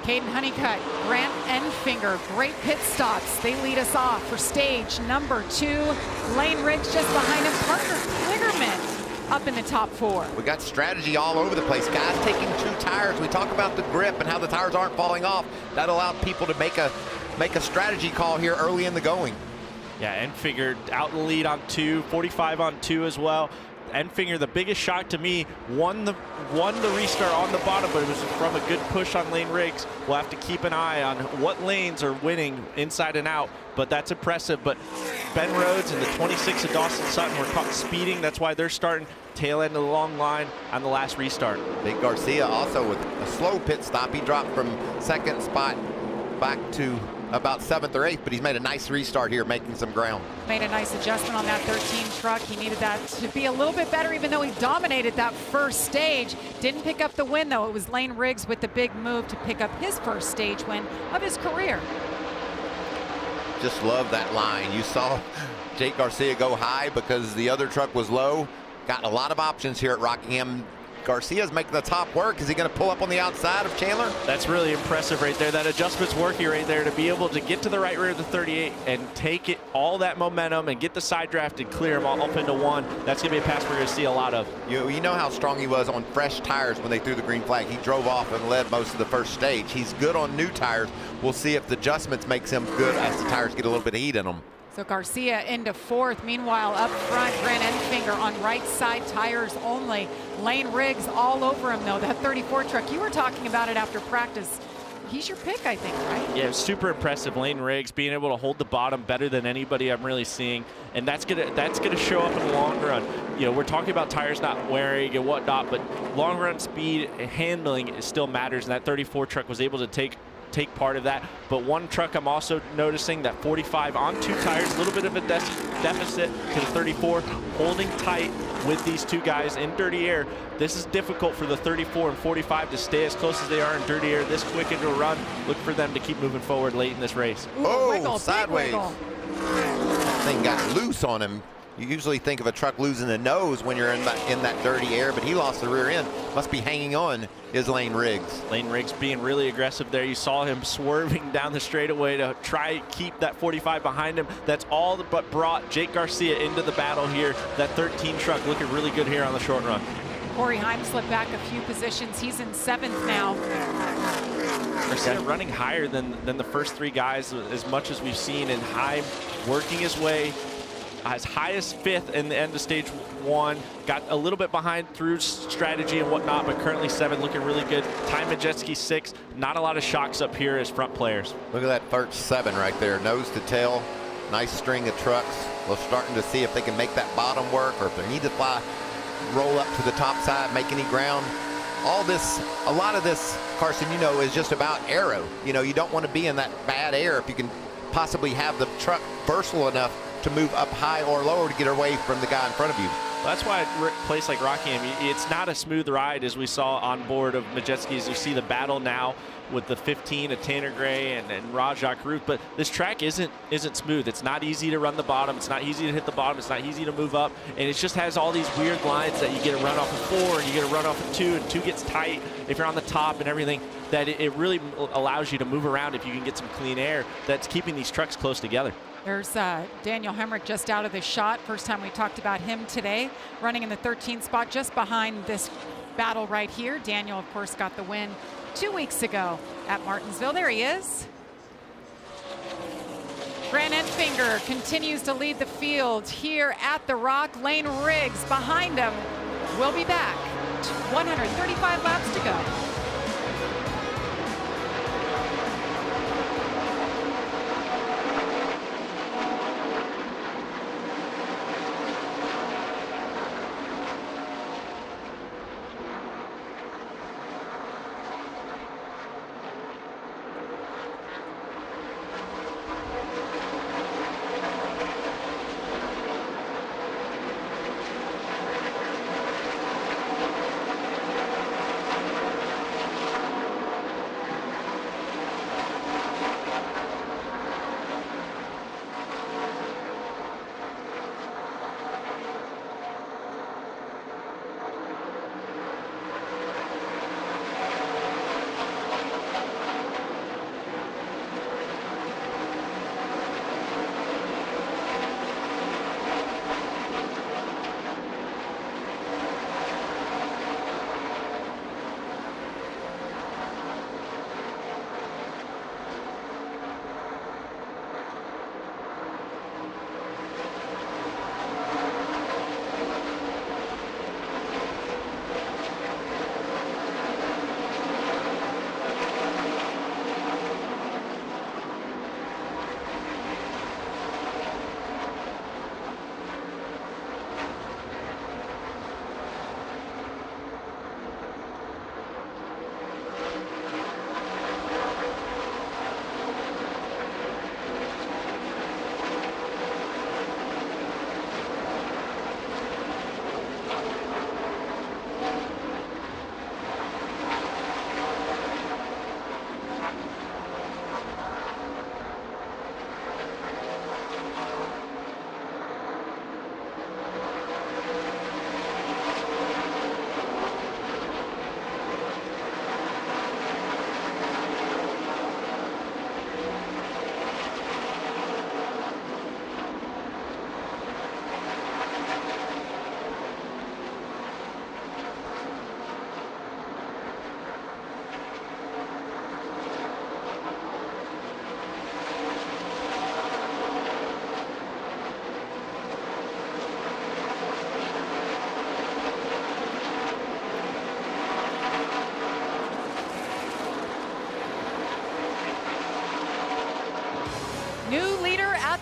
Caden Honeycutt, Grant Enfinger, great pit stops. They lead us off for stage number 2. Lane Riggs just behind him. Parker Kligerman up in the top 4. we got strategy all over the place. Guys taking 2 tires. We talk about the grip and how the tires aren't falling off. That allowed people to make a strategy call here early in the going. Yeah, Enfinger out in the lead on 2, 45 on 2 as well. Enfinger, the biggest shock to me, won the restart on the bottom, but it was from a good push on Lane Riggs. We'll have to keep an eye on what lanes are winning inside and out, but that's impressive. But Ben Rhodes and the 26 of Dawson Sutton were caught speeding. That's why they're starting tail end of the long line on the last restart. Big Garcia also with a slow pit stop. He dropped from 2nd spot back to about 7th or 8th, but he's made a nice restart here, making some ground. Made a nice adjustment on that 13 truck. He needed that to be a little bit better, even though he dominated that first stage. Didn't pick up the win, though. It was Lane Riggs with the big move to pick up his first stage win of his career. Just love that line. You saw Jake Garcia go high because the other truck was low. Got a lot of options here at Rockingham. Garcia's making the top work. Is he going to pull up on the outside of Chandler? That's really impressive right there. That adjustment's working right there to be able to get to the right rear of the 38 and take it all that momentum and get the side draft and clear them all up into 1. That's going to be a pass we're going to see a lot of. You know how strong he was on fresh tires when they threw the green flag. He drove off and led most of the first stage. He's good on new tires. We'll see if the adjustments makes him good as the tires get a little bit of heat in them. So Garcia into 4th. Meanwhile, up front, Grant Enfinger on right side tires only. Lane Riggs all over him, though. That 34 truck, you were talking about it after practice. He's your pick, I think, right? Yeah, super impressive. Lane Riggs being able to hold the bottom better than anybody I'm really seeing, and that's gonna show up in the long run. You know, we're talking about tires not wearing and whatnot, but long run speed and handling, it still matters. And that 34 truck was able to take take part of that. But one truck I'm also noticing, that 45 on 2 tires, a little bit of a deficit to the 34, holding tight with these 2 guys in dirty air. This is difficult for the 34 and 45 to stay as close as they are in dirty air this quick into a run. Look for them to keep moving forward late in this race. Ooh, wiggle, sideways. wiggle. That thing got loose on him. You usually think of a truck losing the nose when you're in that dirty air, but he lost the rear end. Must be hanging on is Lane Riggs. Lane Riggs being really aggressive there. You saw him swerving down the straightaway to try and keep that 45 behind him. That's all but brought Jake Garcia into the battle here. That 13 truck looking really good here on the short run. Corey Heim slipped back a few positions. He's in 7th now. Garcia running higher than the first 3 guys as much as we've seen, and Heim working his way as high as 5th in the end of stage 1. Got a little bit behind through strategy and whatnot, but currently 7th, looking really good. Ty Majeski 6th. Not a lot of shocks up here as front players. Look at that first 7 right there, nose to tail. Nice string of trucks. We're starting to see if they can make that bottom work, or if they need to fly, roll up to the top side, make any ground. All this, a lot of this, Carson, you know, is just about aero. You know, you don't want to be in that bad air if you can possibly have the truck versatile enough to move up high or lower to get away from the guy in front of you. That's why a place like Rockingham, it's not a smooth ride, as we saw on board of Majeski's. You see the battle now with the 15 of Tanner Gray and Rajak Ruth, but this track isn't smooth. It's not easy to run the bottom. It's not easy to hit the bottom. It's not easy to move up, and it just has all these weird lines that you get a run off of 4 and you get a run off of 2, and 2 gets tight if you're on the top and everything. That it really allows you to move around if you can get some clean air. That's keeping these trucks close together. There's Daniel Hemrick just out of the shot. First time we talked about him today, running in the 13th spot just behind this battle right here. Daniel, of course, got the win 2 weeks ago at Martinsville. There he is. Grant Enfinger continues to lead the field here at the Rock. Lane Riggs behind him. We'll be back. 135 laps to go.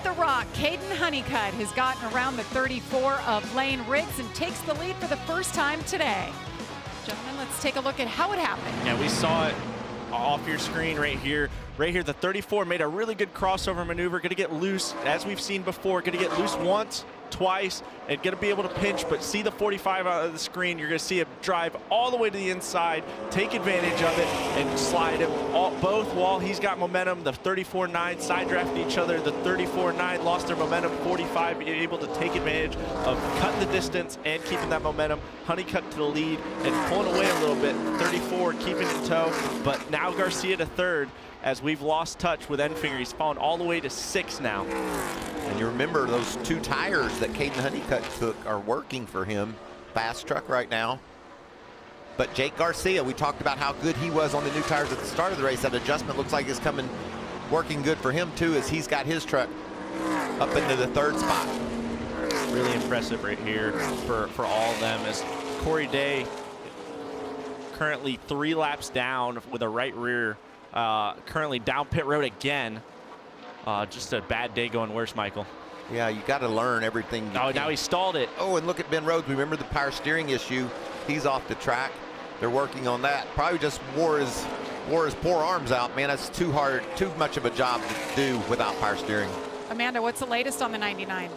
The Rock, Caden Honeycutt has gotten around the 34 of Lane Riggs and takes the lead for the first time today. Gentlemen, let's take a look at how it happened. Yeah, we saw it off your screen right here. Right here, the 34 made a really good crossover maneuver. Going to get loose, as we've seen before. Going to get loose once, twice, and going to be able to pinch. But see the 45 out of the screen. You're going to see it drive all the way to the inside, take advantage of it, and slide it both while he's got momentum. The 34-9 side drafted each other. The 34-9 lost their momentum. 45 able to take advantage of cutting the distance and keeping that momentum. Honeycutt to the lead and pulling away a little bit. 34 keeping in tow, but now Garcia to third as we've lost touch with Enfinger. He's fallen all the way to 6 now. And you remember those 2 tires that Caden Honeycutt took are working for him. Fast truck right now. But Jake Garcia, we talked about how good he was on the new tires at the start of the race. That adjustment looks like it's working good for him too, as he's got his truck up into the 3rd spot. Really impressive right here for all of them, as Corey Day currently 3 laps down with a right rear. Currently down pit road again. Just a bad day going worse, Michael. Yeah, you got to learn everything. Oh, now he stalled it. Oh, and look at Ben Rhodes. Remember the power steering issue? He's off the track. They're working on that. Probably just wore his poor arms out. Man, that's too much of a job to do without power steering. Amanda, what's the latest on the 99?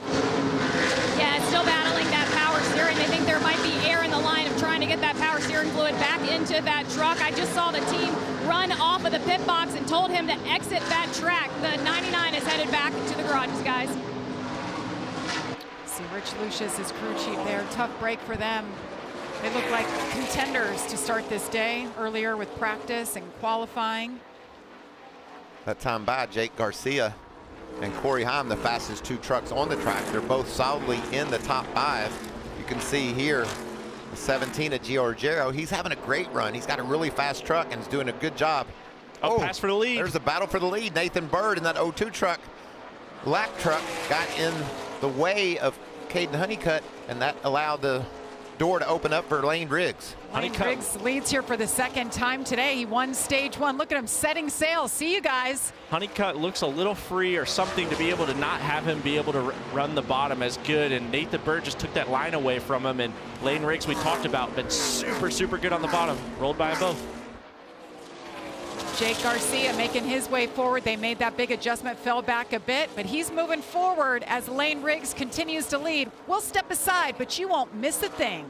Yeah, it's still battling that power steering. They think there might be air in the line of trying to get that power steering fluid back into that truck. I just saw the team run off of the pit box and told him to exit that track. The 99 is headed back to the garages, guys. See Rich Lucius, his crew chief there. Tough break for them. They look like contenders to start this day, earlier with practice and qualifying. That time by Jake Garcia and Corey Heim, the fastest 2 trucks on the track. They're both solidly in the top 5. You can see here, the 17 at Giorgio. He's having a great run. He's got a really fast truck and is doing a good job. Oh, pass for the lead. There's a battle for the lead. Nathan Bird in that 02 truck, black truck, got in the way of Caden Honeycutt, and that allowed the door to open up for Lane Riggs. Lane Riggs leads here for the 2nd time today. He won stage 1. Look at him setting sail. See you guys. Honeycutt looks a little free or something to be able to not have him be able to run the bottom as good. And Nathan Bird just took that line away from him. And Lane Riggs, we talked about, been super, super good on the bottom. Rolled by them both. Jake Garcia making his way forward. They made that big adjustment, fell back a bit, but he's moving forward as Lane Riggs continues to lead. We'll step aside, but you won't miss a thing.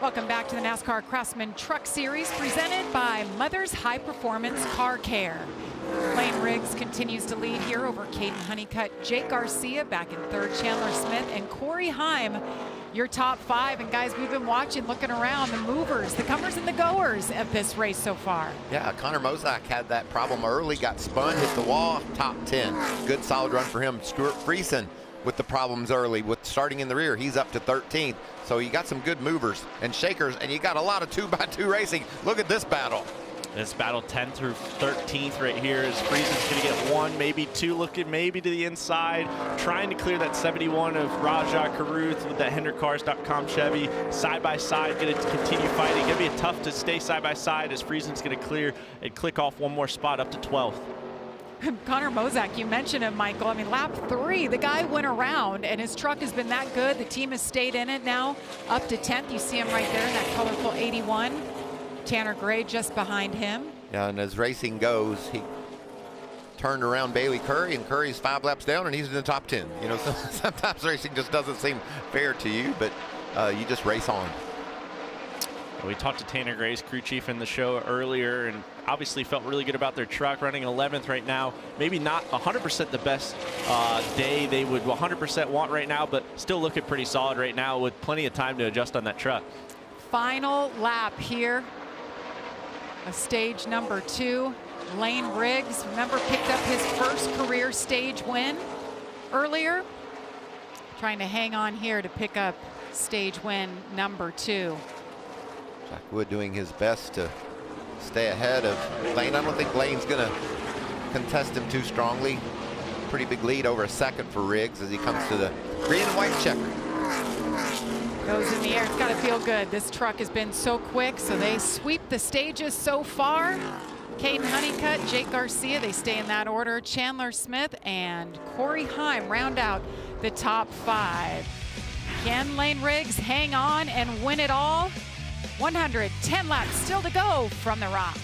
Welcome back to the NASCAR Craftsman Truck Series presented by Mother's High Performance Car Care. Lane Riggs continues to lead here over Caden Honeycutt, Jake Garcia back in 3rd, Chandler Smith, and Corey Heim your top 5. And guys, we've been watching, looking around, the movers, the comers and the goers of this race so far. Yeah, Connor Mozak had that problem early, got spun, hit the wall, top 10. Good solid run for him. Stuart Friesen with the problems early with starting in the rear. He's up to 13th. So you got some good movers and shakers, and you got a lot of 2x2 racing. Look at this battle. This battle 10 through 13th right here is Friesen's going to get 1, maybe 2, looking maybe to the inside, trying to clear that 71 of Raja Caruth with that HenderCars.com Chevy. Side by side, going to continue fighting. Going to be tough to stay side by side as Friesen's going to clear and click off one more spot up to 12th. Connor Mozak, you mentioned him, Michael. I mean, lap 3, the guy went around, and his truck has been that good. The team has stayed in it now, up to 10th. You see him right there in that colorful 81. Tanner Gray just behind him. Yeah, and as racing goes, he turned around Bailey Curry, and Curry's 5 laps down, and he's in the top 10. You know, sometimes racing just doesn't seem fair to you, but you just race on. We talked to Tanner Gray's crew chief in the show earlier, and obviously felt really good about their truck running 11th right now. Maybe not 100% the best day they would 100% want right now, but still looking pretty solid right now with plenty of time to adjust on that truck. Final lap here of stage number 2. Lane Riggs, remember, picked up his first career stage win earlier. Trying to hang on here to pick up stage win number 2. Jack Wood doing his best to stay ahead of Lane. I don't think Lane's going to contest him too strongly. Pretty big lead, over a second for Riggs as he comes to the green and white checker. Goes in the air. It's got to feel good. This truck has been so quick, so they sweep the stages so far. Caden Honeycutt, Jake Garcia, they stay in that order. Chandler Smith and Corey Heim round out the top 5. Can Lane Riggs hang on and win it all? 110 laps still to go from the Rock.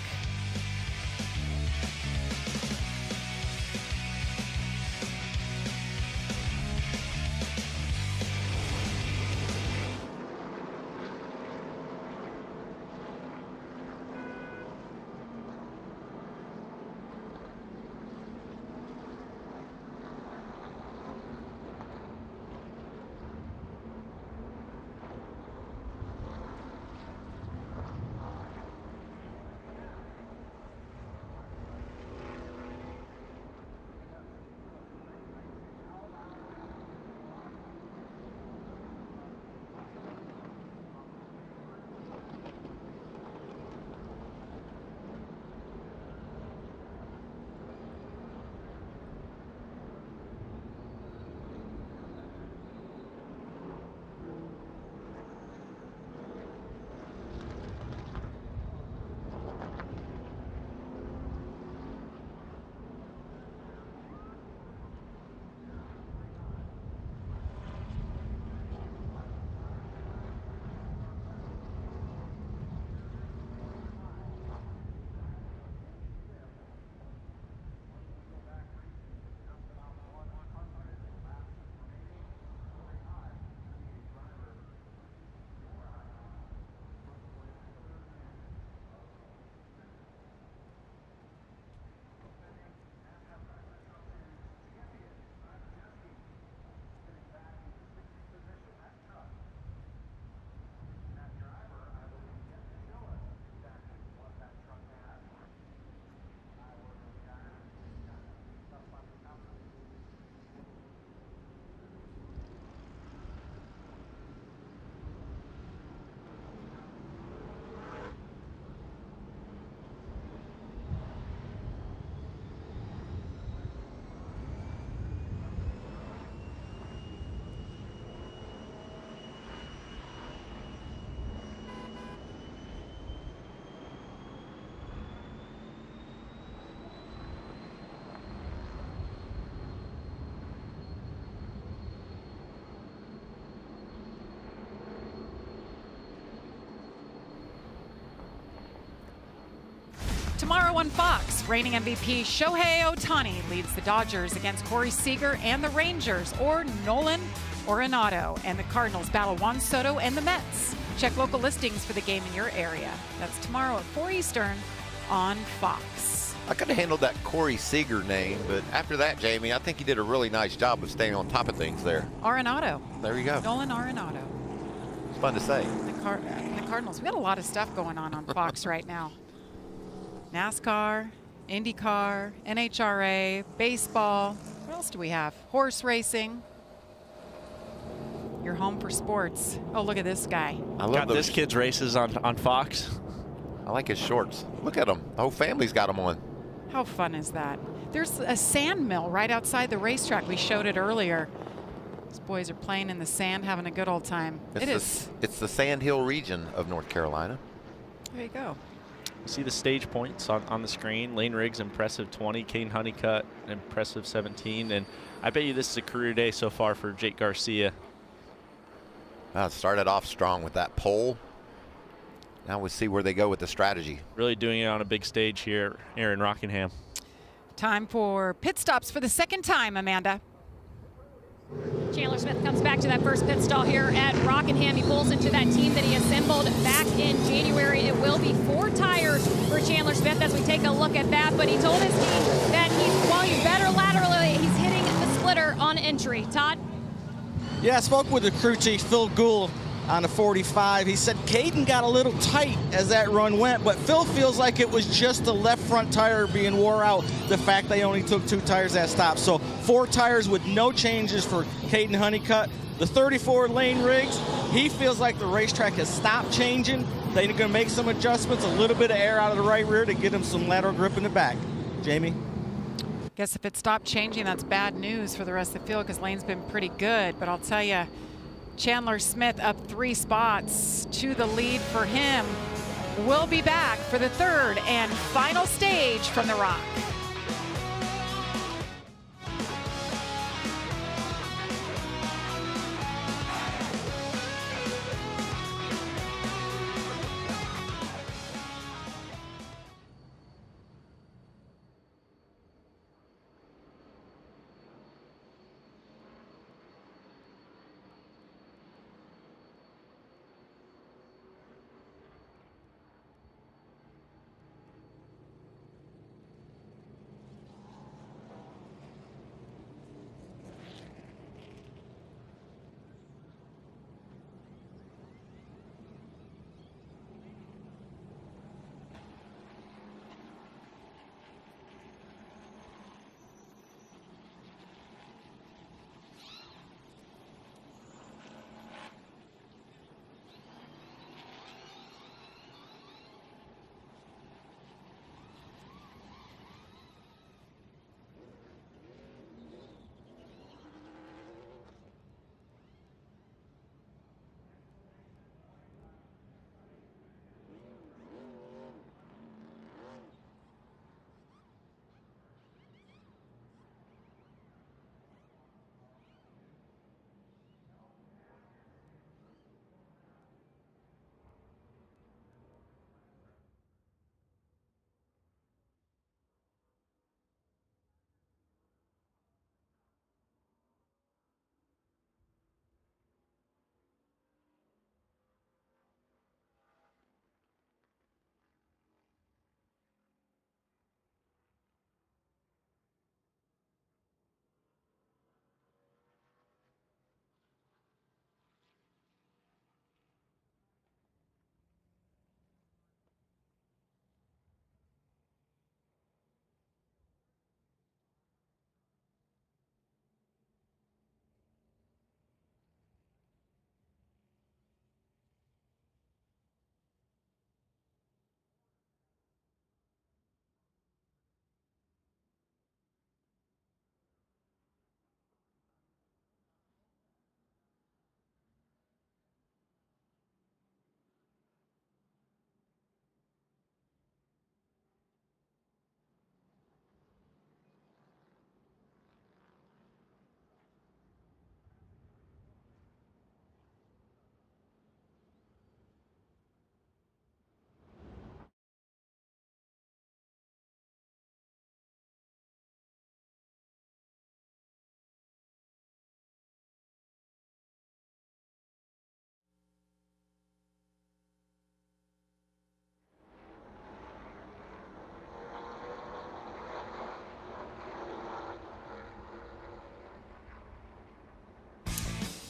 Tomorrow on Fox, reigning MVP Shohei Ohtani leads the Dodgers against Corey Seager and the Rangers, or Nolan Arenado, and the Cardinals battle Juan Soto and the Mets. Check local listings for the game in your area. That's tomorrow at 4 Eastern on Fox. I could have handled that Corey Seager name, but after that, Jamie, I think he did a really nice job of staying on top of things there. Arenado. There you go. Nolan Arenado. It's fun to say. The Cardinals. We got a lot of stuff going on Fox right now. NASCAR, IndyCar, NHRA, baseball. What else do we have? Horse racing. Your home for sports. Oh, look at this guy. I love Got this kid's races on Fox. I like his shorts. Look at them. The whole family's got them on. How fun is that? There's a sand mill right outside the racetrack. We showed it earlier. These boys are playing in the sand, having a good old time. It's the Sand Hill region of North Carolina. There you go. See the stage points on the screen. Lane Riggs, impressive 20. Kane Honeycutt, impressive 17. And I bet you this is a career day so far for Jake Garcia. Started off strong with that pole. Now we'll see where they go with the strategy. Really doing it on a big stage here in Rockingham. Time for pit stops for the second time, Amanda. Chandler Smith comes back to that first pit stall here at Rockingham. He pulls into that team that he assembled back in January. It will be 4 tires for Chandler Smith as we take a look at that. But he told his team that he's going better laterally. He's hitting the splitter on entry. Todd? Yeah, I spoke with the crew chief, Phil Gould, on the 45. He said Caden got a little tight as that run went, but Phil feels like it was just the left front tire being wore out, the fact they only took 2 tires that stop. So 4 tires with no changes for Caden Honeycutt. The 34 Lane Riggs, he feels like the racetrack has stopped changing. They're going to make some adjustments, a little bit of air out of the right rear to get him some lateral grip in the back. Jamie? Guess if it stopped changing, that's bad news for the rest of the field because Lane's been pretty good. But I'll tell you, Chandler Smith up 3 spots to the lead for him. We'll be back for the third and final stage from the Rock.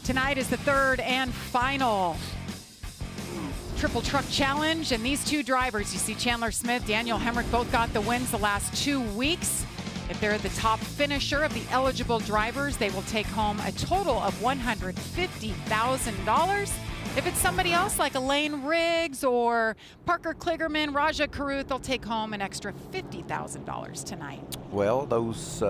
Tonight is the third and final Triple Truck Challenge, and these two drivers, you see Chandler Smith, Daniel Hemrick, both got the wins the last 2 weeks. If they're the top finisher of the eligible drivers, they will take home a total of $150,000. If it's somebody else like Elaine Riggs or Parker Kligerman, Raja Karuth, they'll take home an extra $50,000 tonight. Well, those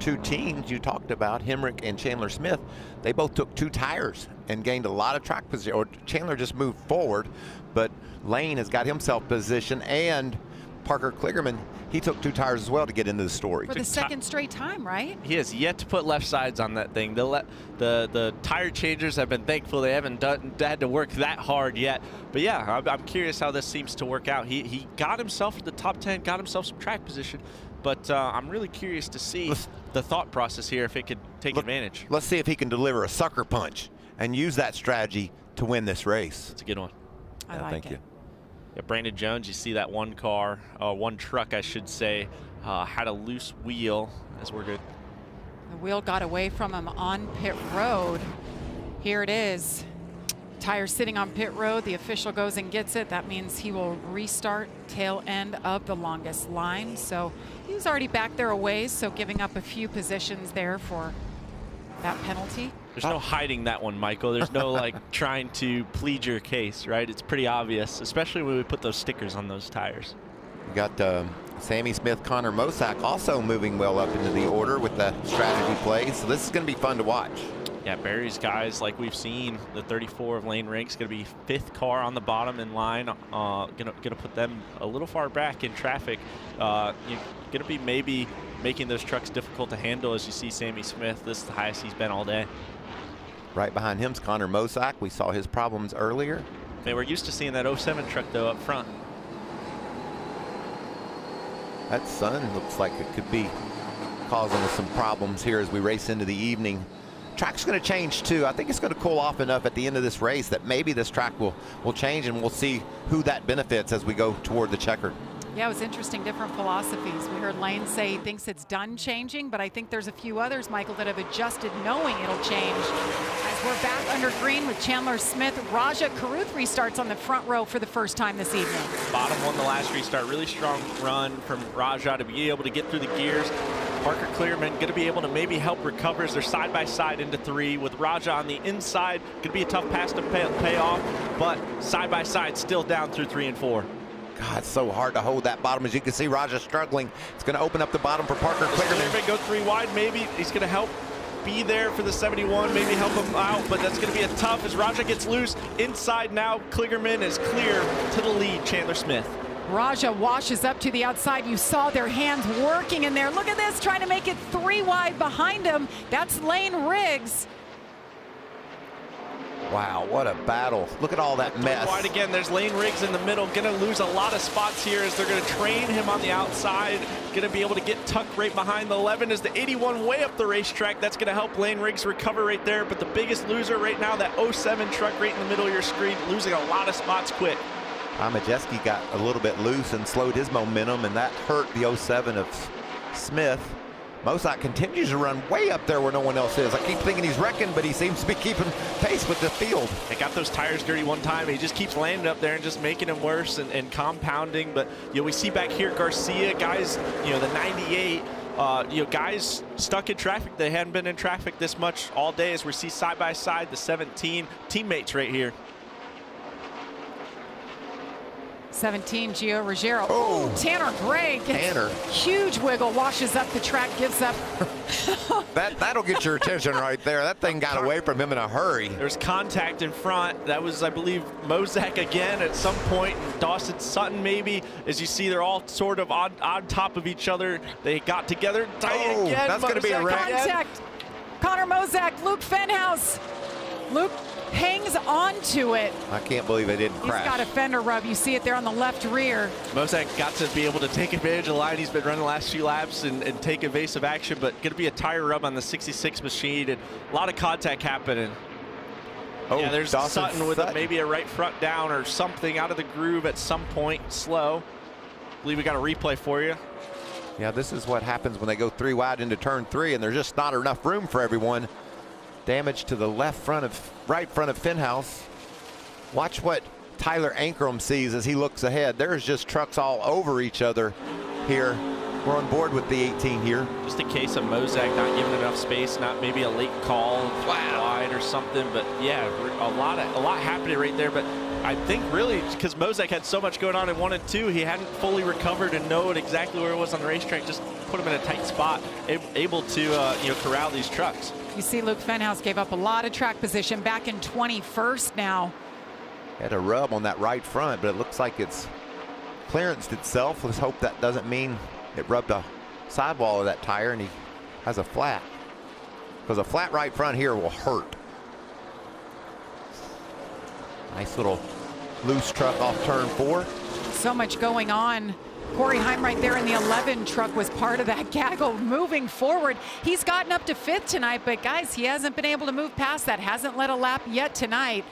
two teams you talked about, Hemrick and Chandler Smith, they both took 2 tires and gained a lot of track position. Or Chandler just moved forward, but Lane has got himself positioned, and Parker Kligerman, he took 2 tires as well to get into the story. For the second straight time, right? He has yet to put left sides on that thing. The tire changers have been thankful they haven't had to work that hard yet. But yeah, I'm curious how this seems to work out. He got himself to the top 10, got himself some track position. But I'm really curious to see the thought process here, if it could take advantage. Let's see if he can deliver a sucker punch and use that strategy to win this race. It's a good one. I like thank it. you. Yeah, Brandon Jones, you see that one truck, I should say, had a loose wheel as we're good. The wheel got away from him on pit road. Here it is. Tire sitting on pit road. The official goes and gets it. That means he will restart tail end of the longest line. So he was already back there a ways, so giving up a few positions there for that penalty. There's no hiding that one, Michael. There's no like trying to plead your case, right? It's pretty obvious, especially when we put those stickers on those tires. We got Sammy Smith, Connor Mosack also moving well up into the order with the strategy plays. So this is going to be fun to watch. Yeah, Barry's guys, like we've seen, the 34 of Lane Riggs, going to be 5th car on the bottom in line. Gonna put them a little far back in traffic. You're going to be maybe making those trucks difficult to handle as you see Sammy Smith. This is the highest he's been all day. Right behind him's Connor Mosack. We saw his problems earlier. They were used to seeing that 07 truck, though, up front. That sun looks like it could be causing us some problems here as we race into the evening. Track's going to change, too. I think it's going to cool off enough at the end of this race that maybe this track will change, and we'll see who that benefits as we go toward the checker. Yeah, it was interesting, different philosophies. We heard Lane say he thinks it's done changing, but I think there's a few others, Michael, that have adjusted knowing it'll change. As we're back under green with Chandler Smith, Raja Karuth restarts on the front row for the first time this evening. Bottom won the last restart. Really strong run from Raja to be able to get through the gears. Parker Kligerman going to be able to maybe help recover as they're side by side into 3 with Raja on the inside. Going to be a tough pass to pay off, but side by side still down through 3 and 4. God, it's so hard to hold that bottom. As you can see, Raja struggling. It's going to open up the bottom for Parker Kligerman. Go 3 wide. Maybe he's going to help be there for the 71, maybe help him out, but that's going to be a tough as Raja gets loose. Inside now, Kligerman is clear to the lead, Chandler Smith. Raja washes up to the outside. You saw their hands working in there. Look at this, trying to make it 3 wide behind him. That's Lane Riggs. Wow, what a battle. Look at all that mess. Wide again, there's Lane Riggs in the middle. Going to lose a lot of spots here as they're going to train him on the outside. Going to be able to get tucked right behind the 11 as the 81 way up the racetrack. That's going to help Lane Riggs recover right there. But the biggest loser right now, that 07 truck right in the middle of your screen, losing a lot of spots quick. Majeski got a little bit loose and slowed his momentum, and that hurt the 07 of Smith. Mosack continues to run way up there where no one else is. I keep thinking he's wrecking, but he seems to be keeping pace with the field. They got those tires dirty one time. He just keeps landing up there and just making them worse and compounding. But we see back here Garcia, guys, the 98. Guys stuck in traffic. They hadn't been in traffic this much all day as we see side by side the 17 teammates right here. 17, Gio Ruggiero. Oh, Tanner Gray gets huge wiggle, washes up the track, gives up. That'll get your attention right there. That thing got away from him in a hurry. There's contact in front. That was, I believe, Mosack again at some point. Dawson Sutton maybe. As you see, they're all sort of on top of each other. They got together. Oh, again. that's going to be a wreck. Contact. Connor Mosack, Luke Fenhouse. Luke hangs on to it. I can't believe they didn't crash. He's got a fender rub. You see it there on the left rear. Mosack got to be able to take advantage of the line. He's been running the last few laps and take evasive action, but going to be a tire rub on the 66 machine and a lot of contact happening. Oh, yeah, there's Dawson Sutton with maybe a right front down or something out of the groove at some point, slow. I believe we got a replay for you. Yeah, this is what happens when they go 3 wide into turn 3 and there's just not enough room for everyone. Damage to the right front of Fenhouse. Watch what Tyler Ankrum sees as he looks ahead. There's just trucks all over each other here. We're on board with the 18 here. Just in case of Mozak not giving enough space, not maybe a late call wide or something. But yeah, a lot happening right there. But I think really because Mozak had so much going on in 1 and 2, he hadn't fully recovered and known exactly where it was on the racetrack. Just put him in a tight spot, able to corral these trucks. You see Luke Fenhouse gave up a lot of track position back in 21st now. Had a rub on that right front, but it looks like it's clearanced itself. Let's hope that doesn't mean it rubbed the sidewall of that tire and he has a flat. Because a flat right front here will hurt. Nice little loose truck off turn 4. So much going on. Corey Heim right there in the 11 truck was part of that gaggle moving forward. He's gotten up to 5th tonight, but guys, he hasn't been able to move past that. Hasn't led a lap yet tonight.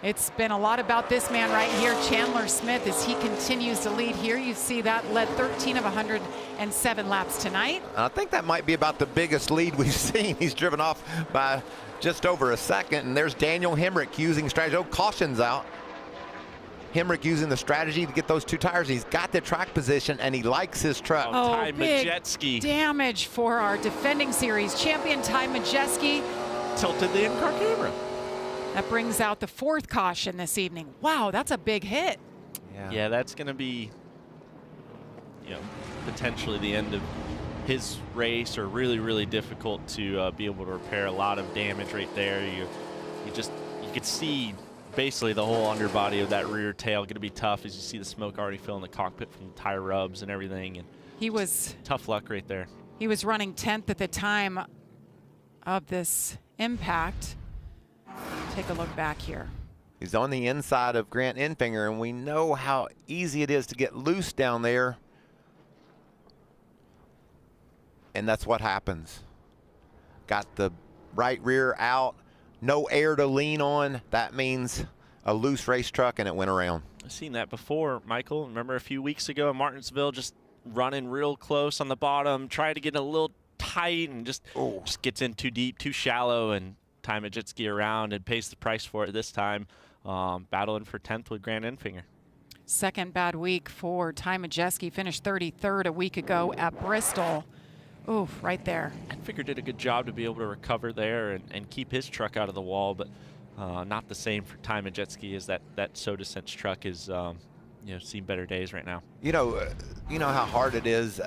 It's been a lot about this man right here, Chandler Smith, as he continues to lead here. You see that led 13 of 107 laps tonight. I think that might be about the biggest lead we've seen. He's driven off by just over a second, and there's Daniel Hemrick using strategy. Oh, caution's out. Hemrick using the strategy to get those 2 tires. He's got the track position, and he likes his truck. Oh, Ty big Majeski damage for our defending series champion, Ty Majeski. Tilted the in-car camera. That brings out the 4th caution this evening. Wow, that's a big hit. Yeah, that's going to be, potentially the end of his race, or really, really difficult to be able to repair. A lot of damage right there. You could see basically the whole underbody of that rear tail. Going to be tough as you see the smoke already filling the cockpit from the tire rubs and everything. And he was tough luck right there. He was running 10th at the time of this impact. Take a look back here. He's on the inside of Grant Enfinger, and we know how easy it is to get loose down there. And that's what happens. Got the right rear out, no air to lean on. That means a loose race truck, and it went around. I've seen that before, Michael. Remember a few weeks ago in Martinsville, just running real close on the bottom, trying to get a little tight, and just gets in too deep, too shallow, and time a jet ski around and pays the price for it this time, battling for 10th with Grant Enfinger. Second bad week for Ty Majeski. Finished 33rd a week ago at Bristol. Oof, right there. Enfinger did a good job to be able to recover there and keep his truck out of the wall, but not the same for Ty Majeski, as that Soda Sense truck is seen better days right now. You know how hard it is,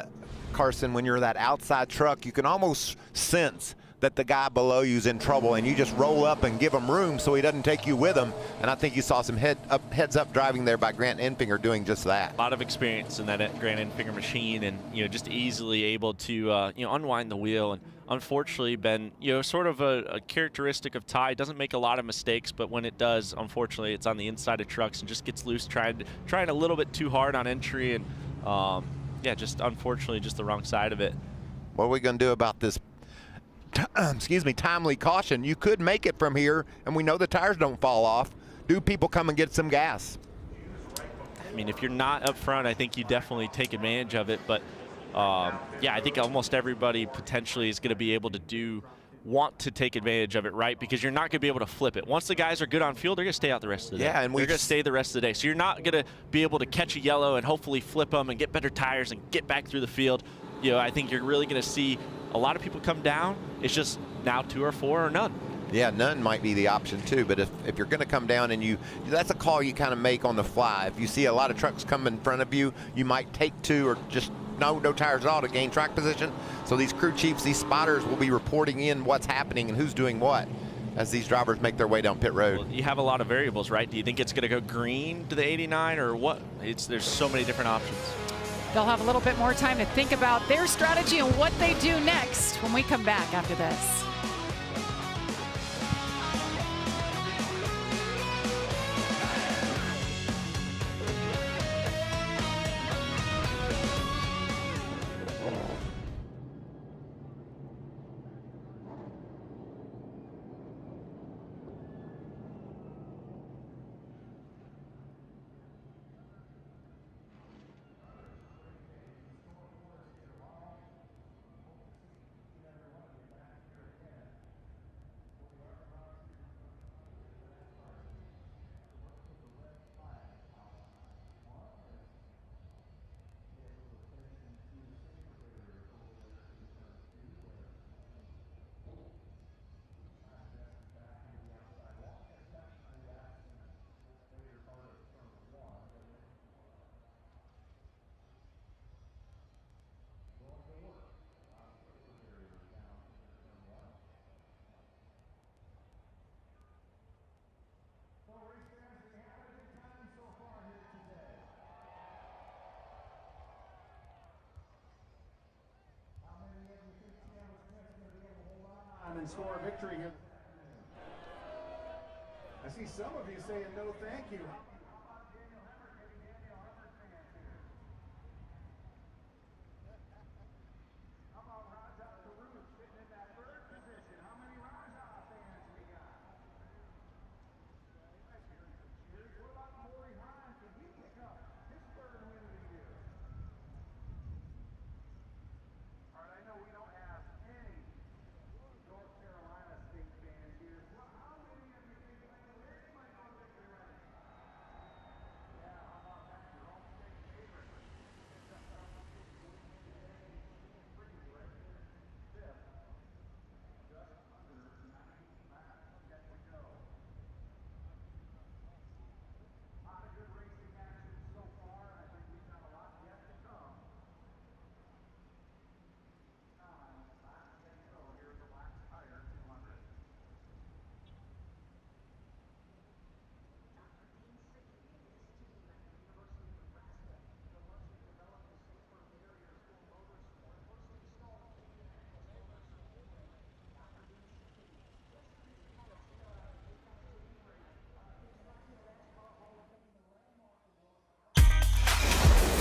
Carson, when you're that outside truck. You can almost sense that the guy below you's in trouble, and you just roll up and give him room so he doesn't take you with him. And I think you saw some heads up driving there by Grant Enfinger doing just that. A lot of experience in that Grant Enfinger machine, and just easily able to unwind the wheel. And unfortunately been sort of a characteristic of Ty. Doesn't make a lot of mistakes, but when it does, unfortunately, it's on the inside of trucks and just gets loose, trying a little bit too hard on entry, and just unfortunately just the wrong side of it. What are we going to do about this timely caution? You could make it from here, and we know the tires don't fall off. Do people come and get some gas? I mean, if you're not up front, I think you definitely take advantage of it. But I think almost everybody potentially is going to be able to want to take advantage of it, right? Because you're not going to be able to flip it. Once the guys are good on fuel, they're going to stay out the rest of the day. Yeah, and they're going to stay the rest of the day. So you're not going to be able to catch a yellow and hopefully flip them and get better tires and get back through the field. I think you're really going to see a lot of people come down. It's just now 2 or 4 or none. Yeah, none might be the option too, but if you're going to come down and that's a call you kind of make on the fly. If you see a lot of trucks come in front of you, you might take 2 or just no tires at all to gain track position. So these crew chiefs, these spotters will be reporting in what's happening and who's doing what as these drivers make their way down pit road. Well, you have a lot of variables, right? Do you think it's going to go green to the 89 or what? There's so many different options. They'll have a little bit more time to think about their strategy and what they do next when we come back after this. run and score a victory here. I see some of you saying no thank you.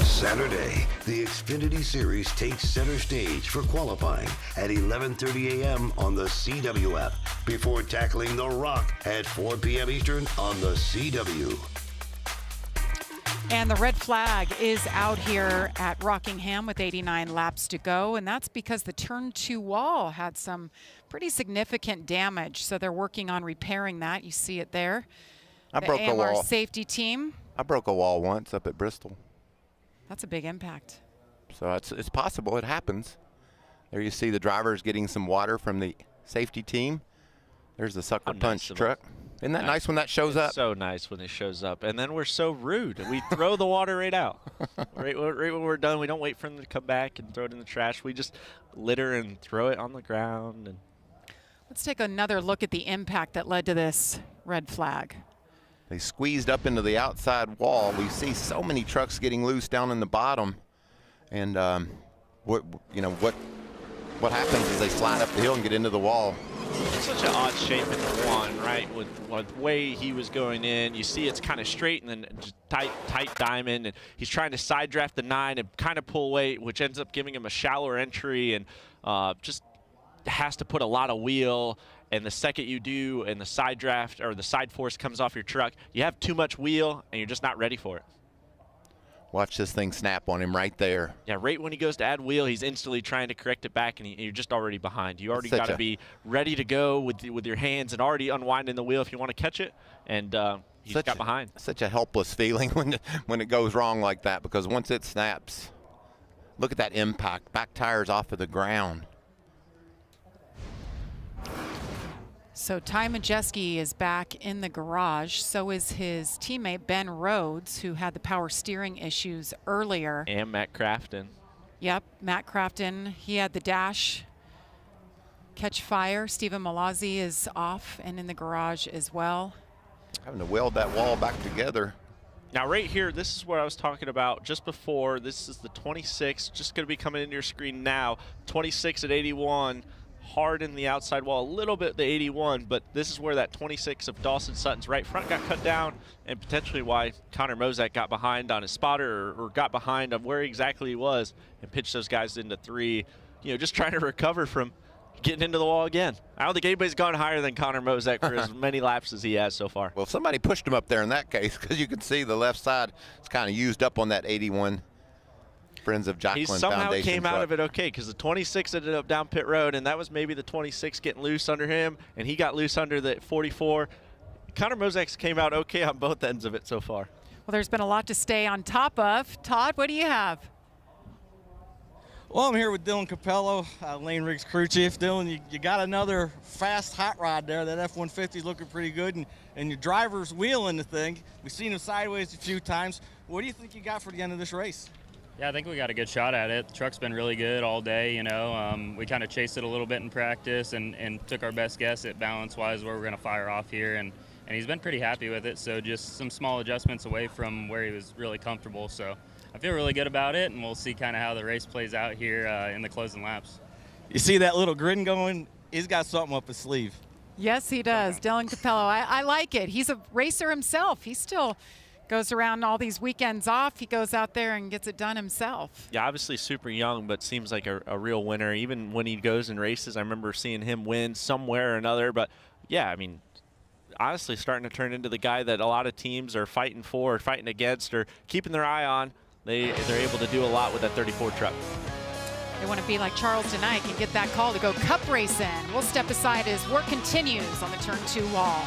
Saturday, the Xfinity Series takes center stage for qualifying at 11:30 a.m. on the CW app before tackling The Rock at 4 p.m. Eastern on the CW. And the red flag is out here at Rockingham with 89 laps to go, and that's because the turn 2 wall had some pretty significant damage, so they're working on repairing that. You see it there. I broke a wall. Safety team. I broke a wall once up at Bristol. That's a big impact. So it's possible. It happens. There you see the drivers getting some water from the safety team. There's the sucker punch truck. Isn't that nice when that shows up? So nice when it shows up. And then we're so rude. We throw the water right out. right when we're done, we don't wait for them to come back and throw it in the trash. We just litter and throw it on the ground. And let's take another look at the impact that led to this red flag. They squeezed up into the outside wall. We see so many trucks getting loose down in the bottom. And what happens is they slide up the hill and get into the wall. It's such an odd shape in the one, right? With the way he was going in, you see it's kind of straight and then just tight diamond, and he's trying to side draft the 9 and kind of pull weight, which ends up giving him a shallower entry, and just has to put a lot of wheel. And the second you do, and the side draft or the side force comes off your truck, you have too much wheel, and you're just not ready for it. Watch this thing snap on him right there. Yeah, right when he goes to add wheel, he's instantly trying to correct it back, and you're just already behind. You already got to be ready to go with your hands and already unwinding the wheel if you want to catch it, and he's got behind. Such a helpless feeling when it goes wrong like that, because once it snaps, look at that impact. Back tires off of the ground. So Ty Majeski is back in the garage. So is his teammate Ben Rhodes, who had the power steering issues earlier. And Matt Crafton. Yep, Matt Crafton. He had the dash catch fire. Stephen Malazzi is off and in the garage as well. Having to weld that wall back together. Now right here, this is what I was talking about just before. This is the 26, just going to be coming into your screen now. 26 at 81. Hard in the outside wall, a little bit the 81, but this is where that 26 of Dawson Sutton's right front got cut down, and potentially why Connor Mozak got behind on his spotter or got behind on where exactly he was and pitched those guys into 3, just trying to recover from getting into the wall again. I don't think anybody's gone higher than Connor Mozak for as many laps as he has so far. Well, somebody pushed him up there in that case, because you can see the left side is kind of used up on that 81. Friends of Jacqueline He somehow Foundation came truck. out of it okay, because the 26 ended up down pit road, and that was maybe the 26 getting loose under him, and he got loose under the 44. Connor Mozak came out okay on both ends of it so far. Well, there's been a lot to stay on top of. Todd, what do you have? Well, I'm here with Dylan Capello, Lane Riggs crew chief. Dylan, you got another fast hot rod there. That F-150 is looking pretty good, and your driver's wheeling the thing. We've seen him sideways a few times. What do you think you got for the end of this race? Yeah, I think we got a good shot at it. The truck's been really good all day, we kind of chased it a little bit in practice and took our best guess at balance-wise where we're going to fire off here, and he's been pretty happy with it, so just some small adjustments away from where he was really comfortable. So I feel really good about it, and we'll see kind of how the race plays out here in the closing laps. You see that little grin going he's got something up his sleeve. Yes, he does. Dylan Capello. I like it. He's a racer himself. He still goes around all these weekends off. He goes out there and gets it done himself. Yeah, obviously super young, but seems like a real winner. Even when he goes and races, I remember seeing him win somewhere or another. But, yeah, I mean, honestly starting to turn into the guy that a lot of teams are fighting for or fighting against or keeping their eye on. They're able to do a lot with that 34 truck. They want to be like Charles tonight and get that call to go cup racing. We'll step aside as work continues on the turn 2 wall.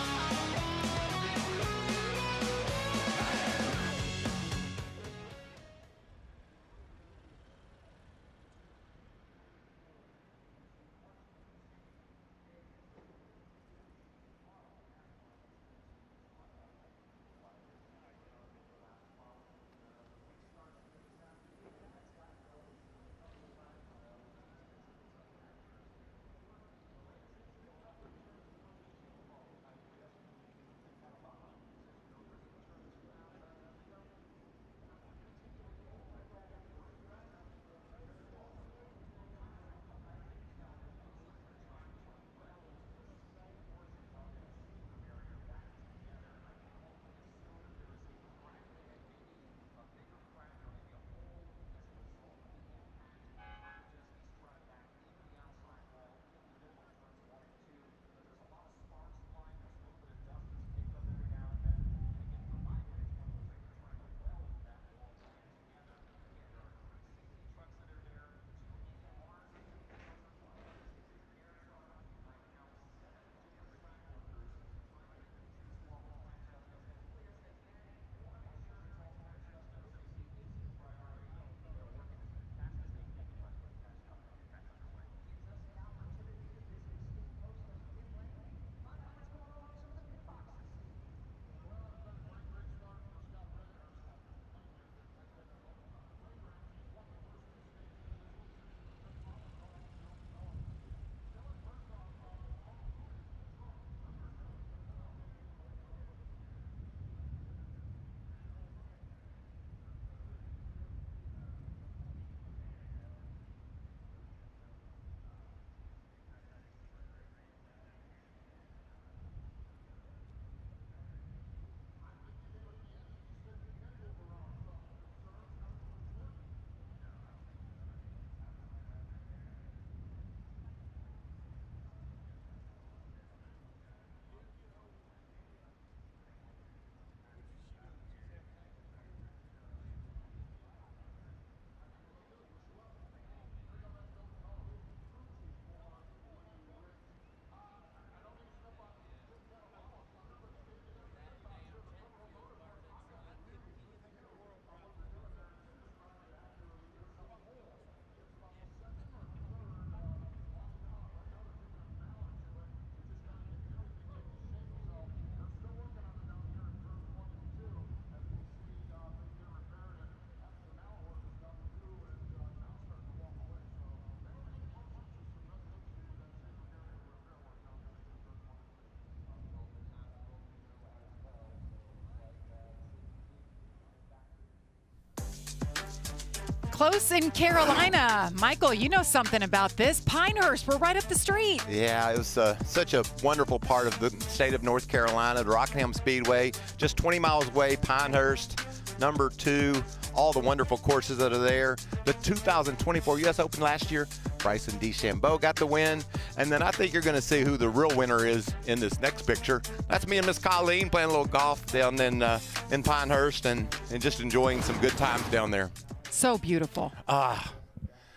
Close in Carolina. Michael, you know something about this. Pinehurst, we're right up the street. Yeah, it was such a wonderful part of the state of North Carolina. The Rockingham Speedway, just 20 miles away, Pinehurst, number 2, all the wonderful courses that are there. The 2024 U.S. Open last year, Bryson DeChambeau got the win. And then I think you're going to see who the real winner is in this next picture. That's me and Miss Colleen playing a little golf down in Pinehurst and just enjoying some good times down there. So beautiful.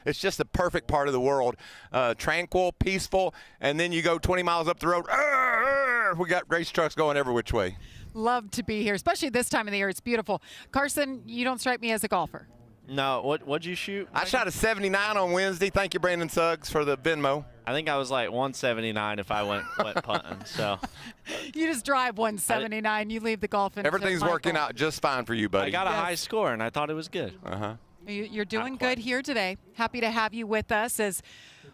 It's just the perfect part of the world. Tranquil, peaceful, and then you go 20 miles up the road. We got race trucks going every which way. Love to be here, especially this time of the year. It's beautiful. Carson, you don't strike me as a golfer. No, what'd you shoot? I shot a 79 on Wednesday. Thank you, Brandon Suggs, for the Venmo. I think I was like 179 if I went punting. So you just drive 179. You leave the golf in. Everything's working out just fine for you, buddy. I got a high score, and I thought it was good. You're doing good here today. Happy to have you with us as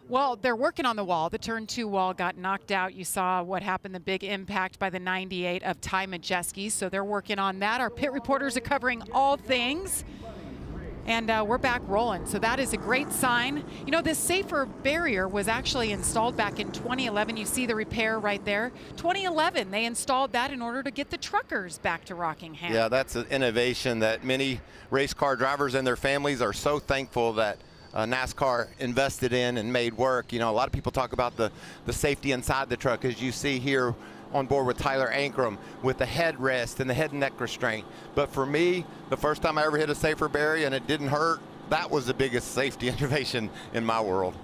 well. They're working on the wall. The turn 2 wall got knocked out. You saw what happened, the big impact by the 98 of Ty Majeski. So they're working on that. Our pit reporters are covering all things. And we're back rolling, so that is a great sign. You know, this safer barrier was actually installed back in 2011. You see the repair right there. 2011, they installed that in order to get the truckers back to Rockingham. Yeah, that's an innovation that many race car drivers and their families are so thankful that NASCAR invested in and made work. You know, a lot of people talk about the safety inside the truck, as you see here on board with Tyler Ankrum with the headrest and the head and neck restraint. But for me, the first time I ever hit a safer barrier and it didn't hurt, that was the biggest safety innovation in my world.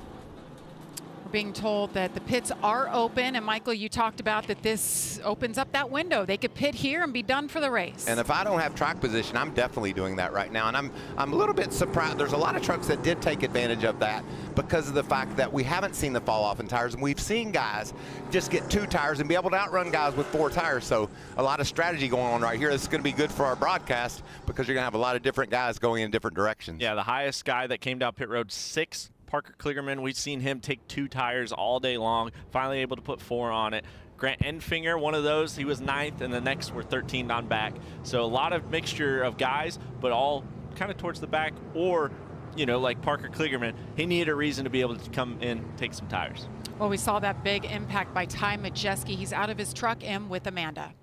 We're being told that the pits are open, and Michael, you talked about that this opens up that window. They could pit here and be done for the race. And if I don't have track position, I'm definitely doing that right now. And I'm a little bit surprised. There's a lot of trucks that did take advantage of that because of the fact that we haven't seen the fall off in tires, and we've seen guys just get 2 tires and be able to outrun guys with 4 tires. So a lot of strategy going on right here. This is going to be good for our broadcast because you're going to have a lot of different guys going in different directions. Yeah, the highest guy that came down pit road, 6, Parker Kligerman. We've seen him take 2 tires all day long, finally able to put 4 on it. Grant Enfinger, one of those, he was 9th, and the next were 13th on back. So a lot of mixture of guys, but all kind of towards the back, or, you know, like Parker Kligerman, he needed a reason to be able to come in, take some tires. Well, we saw that big impact by Ty Majeski. He's out of his truck and with Amanda.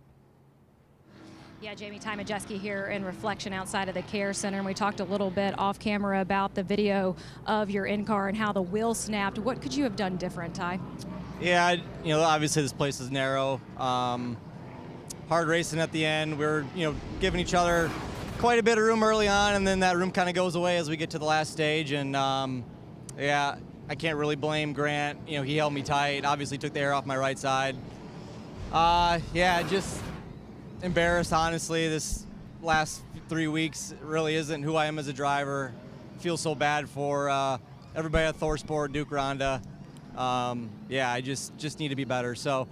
Yeah, Jamie, Ty Majeski here in reflection outside of the care center. And we talked a little bit off camera about the video of your in-car and how the wheel snapped. What could you have done different, Ty? Yeah, you know, obviously this place is narrow. Hard racing at the end. We were, you know, giving each other quite a bit of room early on, and then that room kind of goes away as we get to the last stage. And yeah, I can't really blame Grant. You know, he held me tight, obviously took the air off my right side. Yeah, just embarrassed, honestly. This last 3 weeks really isn't who I am as a driver. Feel so bad for everybody at ThorSport, Duke Ronda. Yeah, I just need to be better. So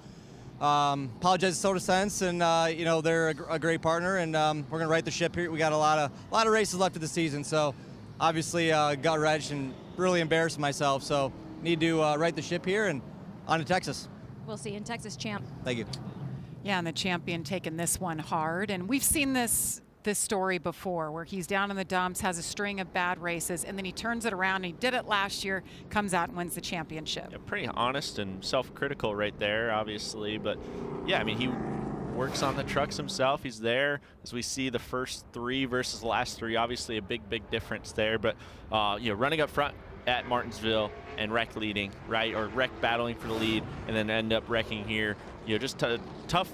apologize to Soda Sense, and you know, they're a great partner, and we're gonna right the ship here. We got a lot of races left of the season, so obviously gut wrenched and really embarrassed myself. So need to right the ship here and on to Texas. We'll see you in Texas, champ. Thank you. Yeah, and the champion taking this one hard. And we've seen this story before where he's down in the dumps, has a string of bad races, and then he turns it around. And he did it last year, comes out and wins the championship. Yeah, pretty honest and self-critical right there, obviously. But, yeah, I mean, he works on the trucks himself. He's there. As we see the first 3 versus the last 3, obviously a big difference there. But, you know, running up front at Martinsville and wreck leading, right, or wreck battling for the lead, and then end up wrecking here. You know, just a tough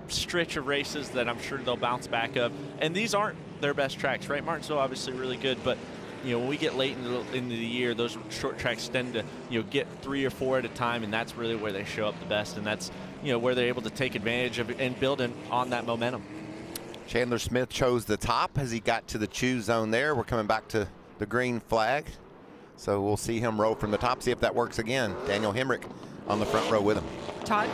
stretch of races that I'm sure they'll bounce back up. And these aren't their best tracks, right? Martinsville obviously really good, but you know, when we get late into the year, those short tracks tend to, you know, get 3 or 4 at a time, and that's really where they show up the best, and that's, you know, where they're able to take advantage of and build on that momentum. Chandler Smith chose the top as he got to the choose zone there. We're coming back to the green flag, so we'll see him roll from the top, see if that works again. Daniel Hemrick on the front row with him. Todd?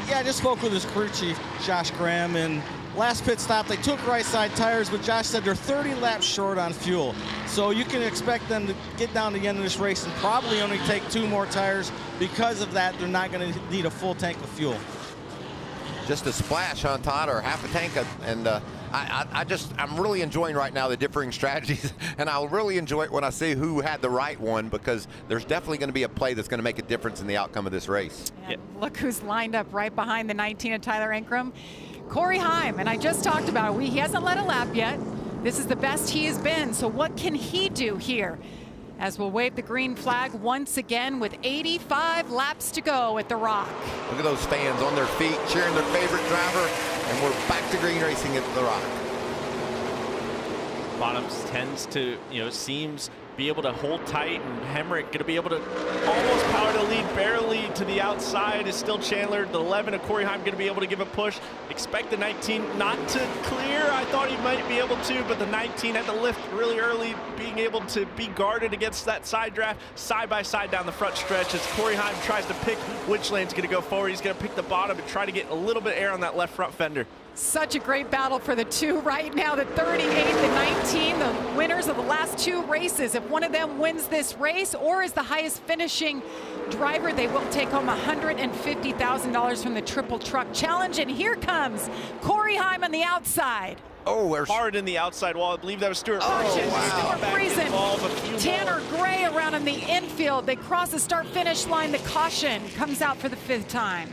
Yeah, I just spoke with his crew chief, Josh Graham, and last pit stop, they took right side tires, but Josh said they're 30 laps short on fuel. So you can expect them to get down to the end of this race and probably only take 2 more tires. Because of that, they're not going to need a full tank of fuel. Just a splash, huh, Todd, or half a tank, and I'm really enjoying right now the differing strategies, and I'll really enjoy it when I see who had the right one, because there's definitely going to be a play that's going to make a difference in the outcome of this race. And look who's lined up right behind the 19 of Tyler Ankrum. Corey Heim, and I just talked about it. He hasn't led a lap yet. This is the best he has been, so what can he do here? As we'll wave the green flag once again with 85 laps to go at the Rock. Look at those fans on their feet cheering their favorite driver, and we're back to green racing at the Rock. Bottoms tends to, you know, seems be able to hold tight, and Hemrick going to be able to almost power to lead, barely to the outside is still Chandler. The 11 of Corey Heim going to be able to give a push. Expect the 19 not to clear. I thought he might be able to, but the 19 had to lift really early, being able to be guarded against that side draft, side by side down the front stretch as Corey Heim tries to pick which lane's going to go forward. He's going to pick the bottom and try to get a little bit of air on that left front fender. Such a great battle for the 2 right now, the 38, the 19, the winners of the last 2 races. If one of them wins this race or is the highest finishing driver, they will take home $150,000 from the Triple Truck Challenge. And here comes Corey Heim on the outside. Oh, we're Hard in the outside wall. I believe that was Stuart. Stuart Back Friesen. involved, a few Tanner more. Gray around on the infield. They cross the start-finish line. The caution comes out for the 5th time.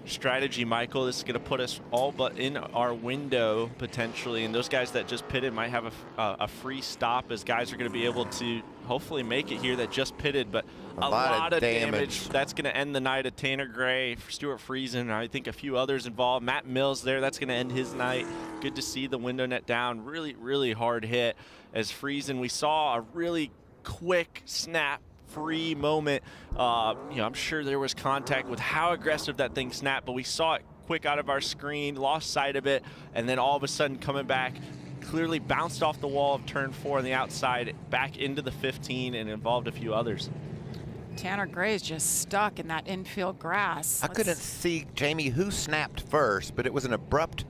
Strategy, Michael. This is going to put us all but in our window potentially, and those guys that just pitted might have a free stop, as guys are going to be able to hopefully make it here that just pitted. But a lot of damage. That's going to end the night of Tanner Gray, Stuart Friesen, and I think a few others involved. Matt Mills there, that's going to end his night. Good to see the window net down. Really, really hard hit as Friesen. We saw a really quick snap free moment. I'm sure there was contact with how aggressive that thing snapped, but we saw it quick out of our screen, lost sight of it, and then all of a sudden coming back, clearly bounced off the wall of turn 4 on the outside, back into the 15, and involved a few others. Tanner Gray is just stuck in that infield grass. I couldn't see, Jamie, who snapped first, but it was an abrupt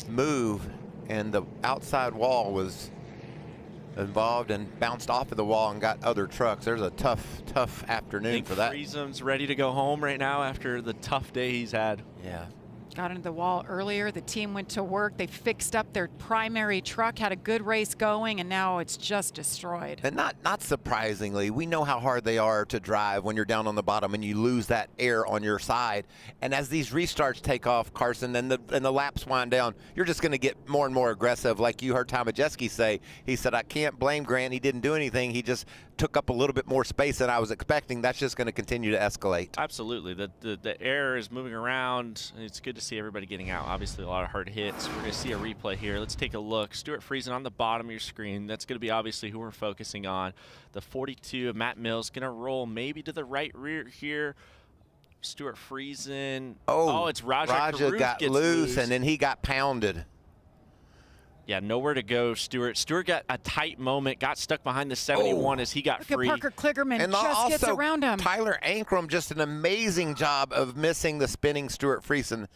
move, and the outside wall was involved and bounced off of the wall and got other trucks. There's a tough afternoon for that. Friesen's ready to go home right now after the tough day he's had. Yeah. Got into the wall earlier. The team went to work. They fixed up their primary truck, had a good race going, and now it's just destroyed. And not surprisingly, we know how hard they are to drive when you're down on the bottom and you lose that air on your side. And as these restarts take off, Carson, and the laps wind down, you're just going to get more and more aggressive. Like you heard Tom Majeski say, he said, I can't blame Grant. He didn't do anything. He just took up a little bit more space than I was expecting. That's just going to continue to escalate. Absolutely. The air is moving around. It's good to see everybody getting out. Obviously, a lot of hard hits. We're going to see a replay here. Let's take a look. Stuart Friesen on the bottom of your screen. That's going to be obviously who we're focusing on. The 42 of Matt Mills going to roll maybe to the right rear here. Stuart Friesen. Oh, it's Raja got loose, and then he got pounded. Yeah, nowhere to go, Stuart. Stuart got a tight moment, got stuck behind the 71 as he got free. Look at Parker Kligerman and just also, gets around him. Tyler Ankrum, just an amazing job of missing the spinning Stuart Friesen.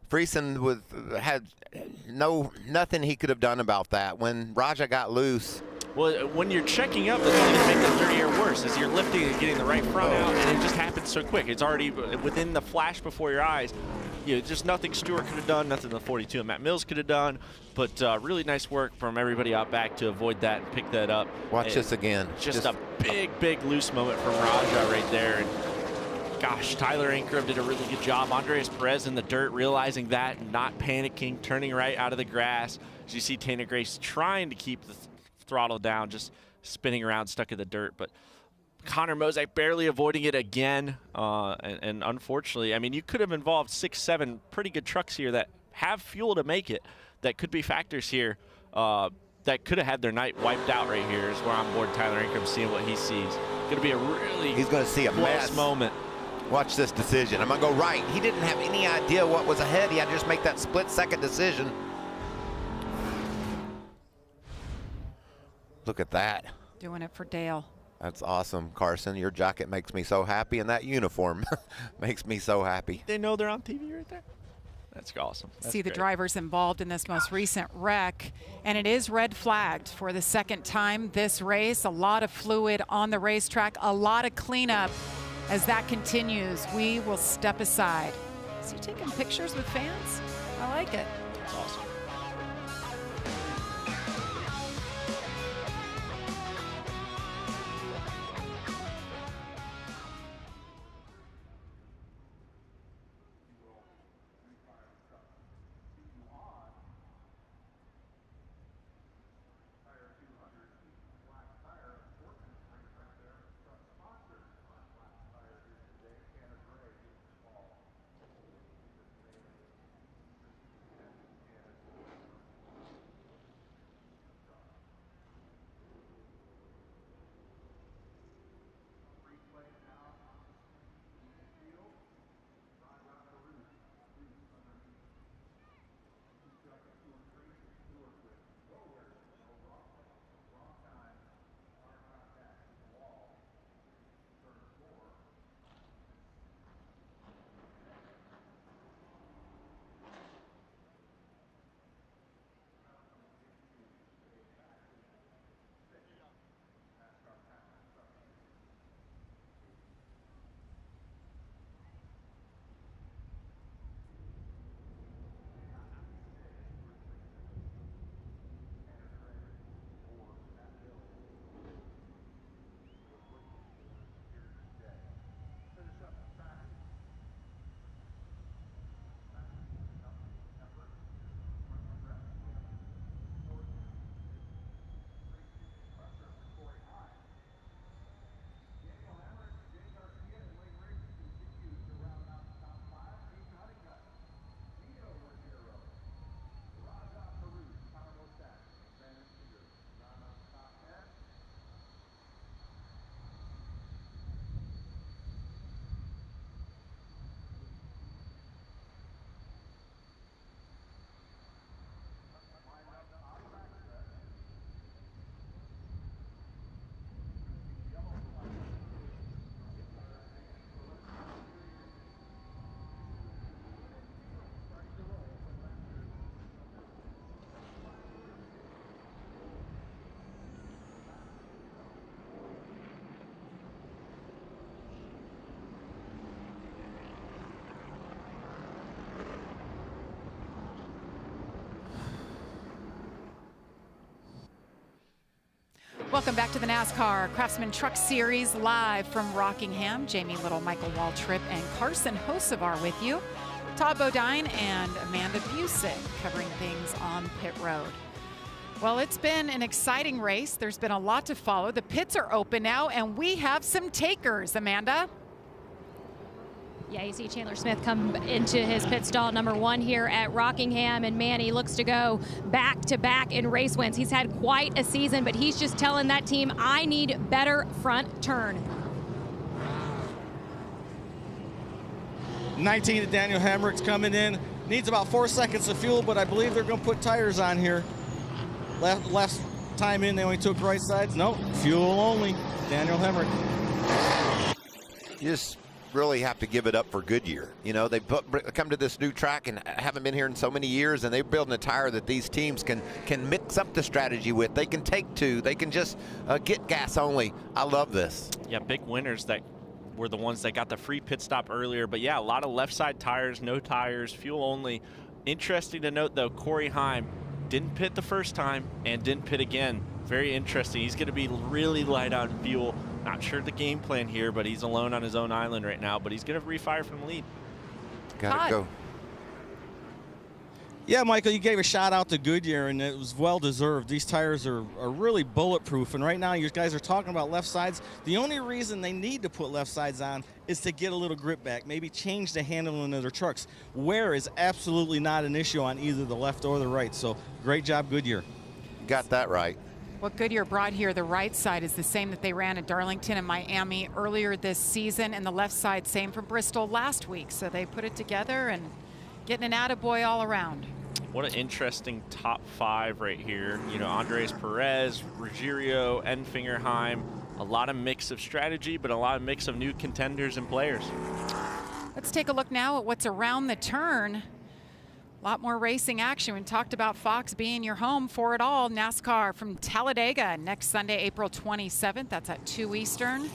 Friesen had nothing he could have done about that. When Raja got loose. Well, when you're checking up, that's going to make the dirty air worse as you're lifting and getting the right front out, and it just happens so quick. It's already within the flash before your eyes. Just nothing Stuart could have done, nothing the 42 and Matt Mills could have done, but really nice work from everybody out back to avoid that and pick that up. Watch this again. Just a big loose moment from Raja right there. And gosh, Tyler Ankrum did a really good job. Andres Perez in the dirt, realizing that, not panicking, turning right out of the grass. As you see Tanner Grace trying to keep the throttle down, just spinning around, stuck in the dirt. But Connor Mosaic barely avoiding it again. And unfortunately, I mean, you could have involved 6-7 pretty good trucks here that have fuel to make it, that could be factors here, that could have had their night wiped out right here. Is where I'm board Tyler Ankrum, seeing what he sees. Going to be a really He's going to see a close moment. Watch this decision. I'm going to go right. He didn't have any idea what was ahead. He had to just make that split-second decision. Look at that. Doing it for Dale. That's awesome, Carson. Your jacket makes me so happy, and that uniform makes me so happy. They know they're on TV right there. That's awesome. That's See the great. drivers involved in this most recent wreck, and it is red flagged for the second time this race. A lot of fluid on the racetrack, a lot of cleanup. As that continues, we will step aside. Is he taking pictures with fans? I like it. That's awesome. Welcome back to the NASCAR Craftsman Truck Series live from Rockingham. Jamie Little, Michael Waltrip, and Carson Hocevar with you. Todd Bodine and Amanda Busick covering things on pit road. Well, it's been an exciting race. There's been a lot to follow. The pits are open now, and we have some takers, Amanda. Yeah, you see Chandler Smith come into his pit stall number 1 here at Rockingham, and man, he looks to go back-to-back in race wins. He's had quite a season, but he's just telling that team, I need better front turn. 19 to Daniel Hamrick's coming in. Needs about 4 seconds of fuel, but I believe they're going to put tires on here. Last time in, they only took right sides. No, fuel only. Daniel Hamrick. You just really have to give it up for Goodyear. You know, they come to this new track and haven't been here in so many years, and they're building a tire that these teams can mix up the strategy with. They can take two. They can just get gas only. I love this. Yeah, big winners that were the ones that got the free pit stop earlier. But yeah, a lot of left side tires, no tires, fuel only. Interesting to note though, Corey Heim didn't pit the first time and didn't pit again. Very interesting. He's going to be really light on fuel. Not sure the game plan here, but he's alone on his own island right now. But he's going to refire from the lead. Gotta go. Yeah, Michael, you gave a shout out to Goodyear, and it was well deserved. These tires are really bulletproof, and right now you guys are talking about left sides. The only reason they need to put left sides on is to get a little grip back, maybe change the handling of their trucks. Wear is absolutely not an issue on either the left or the right, so great job, Goodyear. Got that right. What Goodyear brought here, the right side is the same that they ran at Darlington and Miami earlier this season, and the left side same for Bristol last week. So they put it together and getting an attaboy all around. What an interesting top 5 right here. You know, Andres Perez, Ruggiero, Enfinger, Heim. A lot of mix of strategy, but a lot of mix of new contenders and players. Let's take a look now at what's around the turn. A lot more racing action. We talked about Fox being your home for it all. NASCAR from Talladega next Sunday, April 27th. That's at 2 Eastern.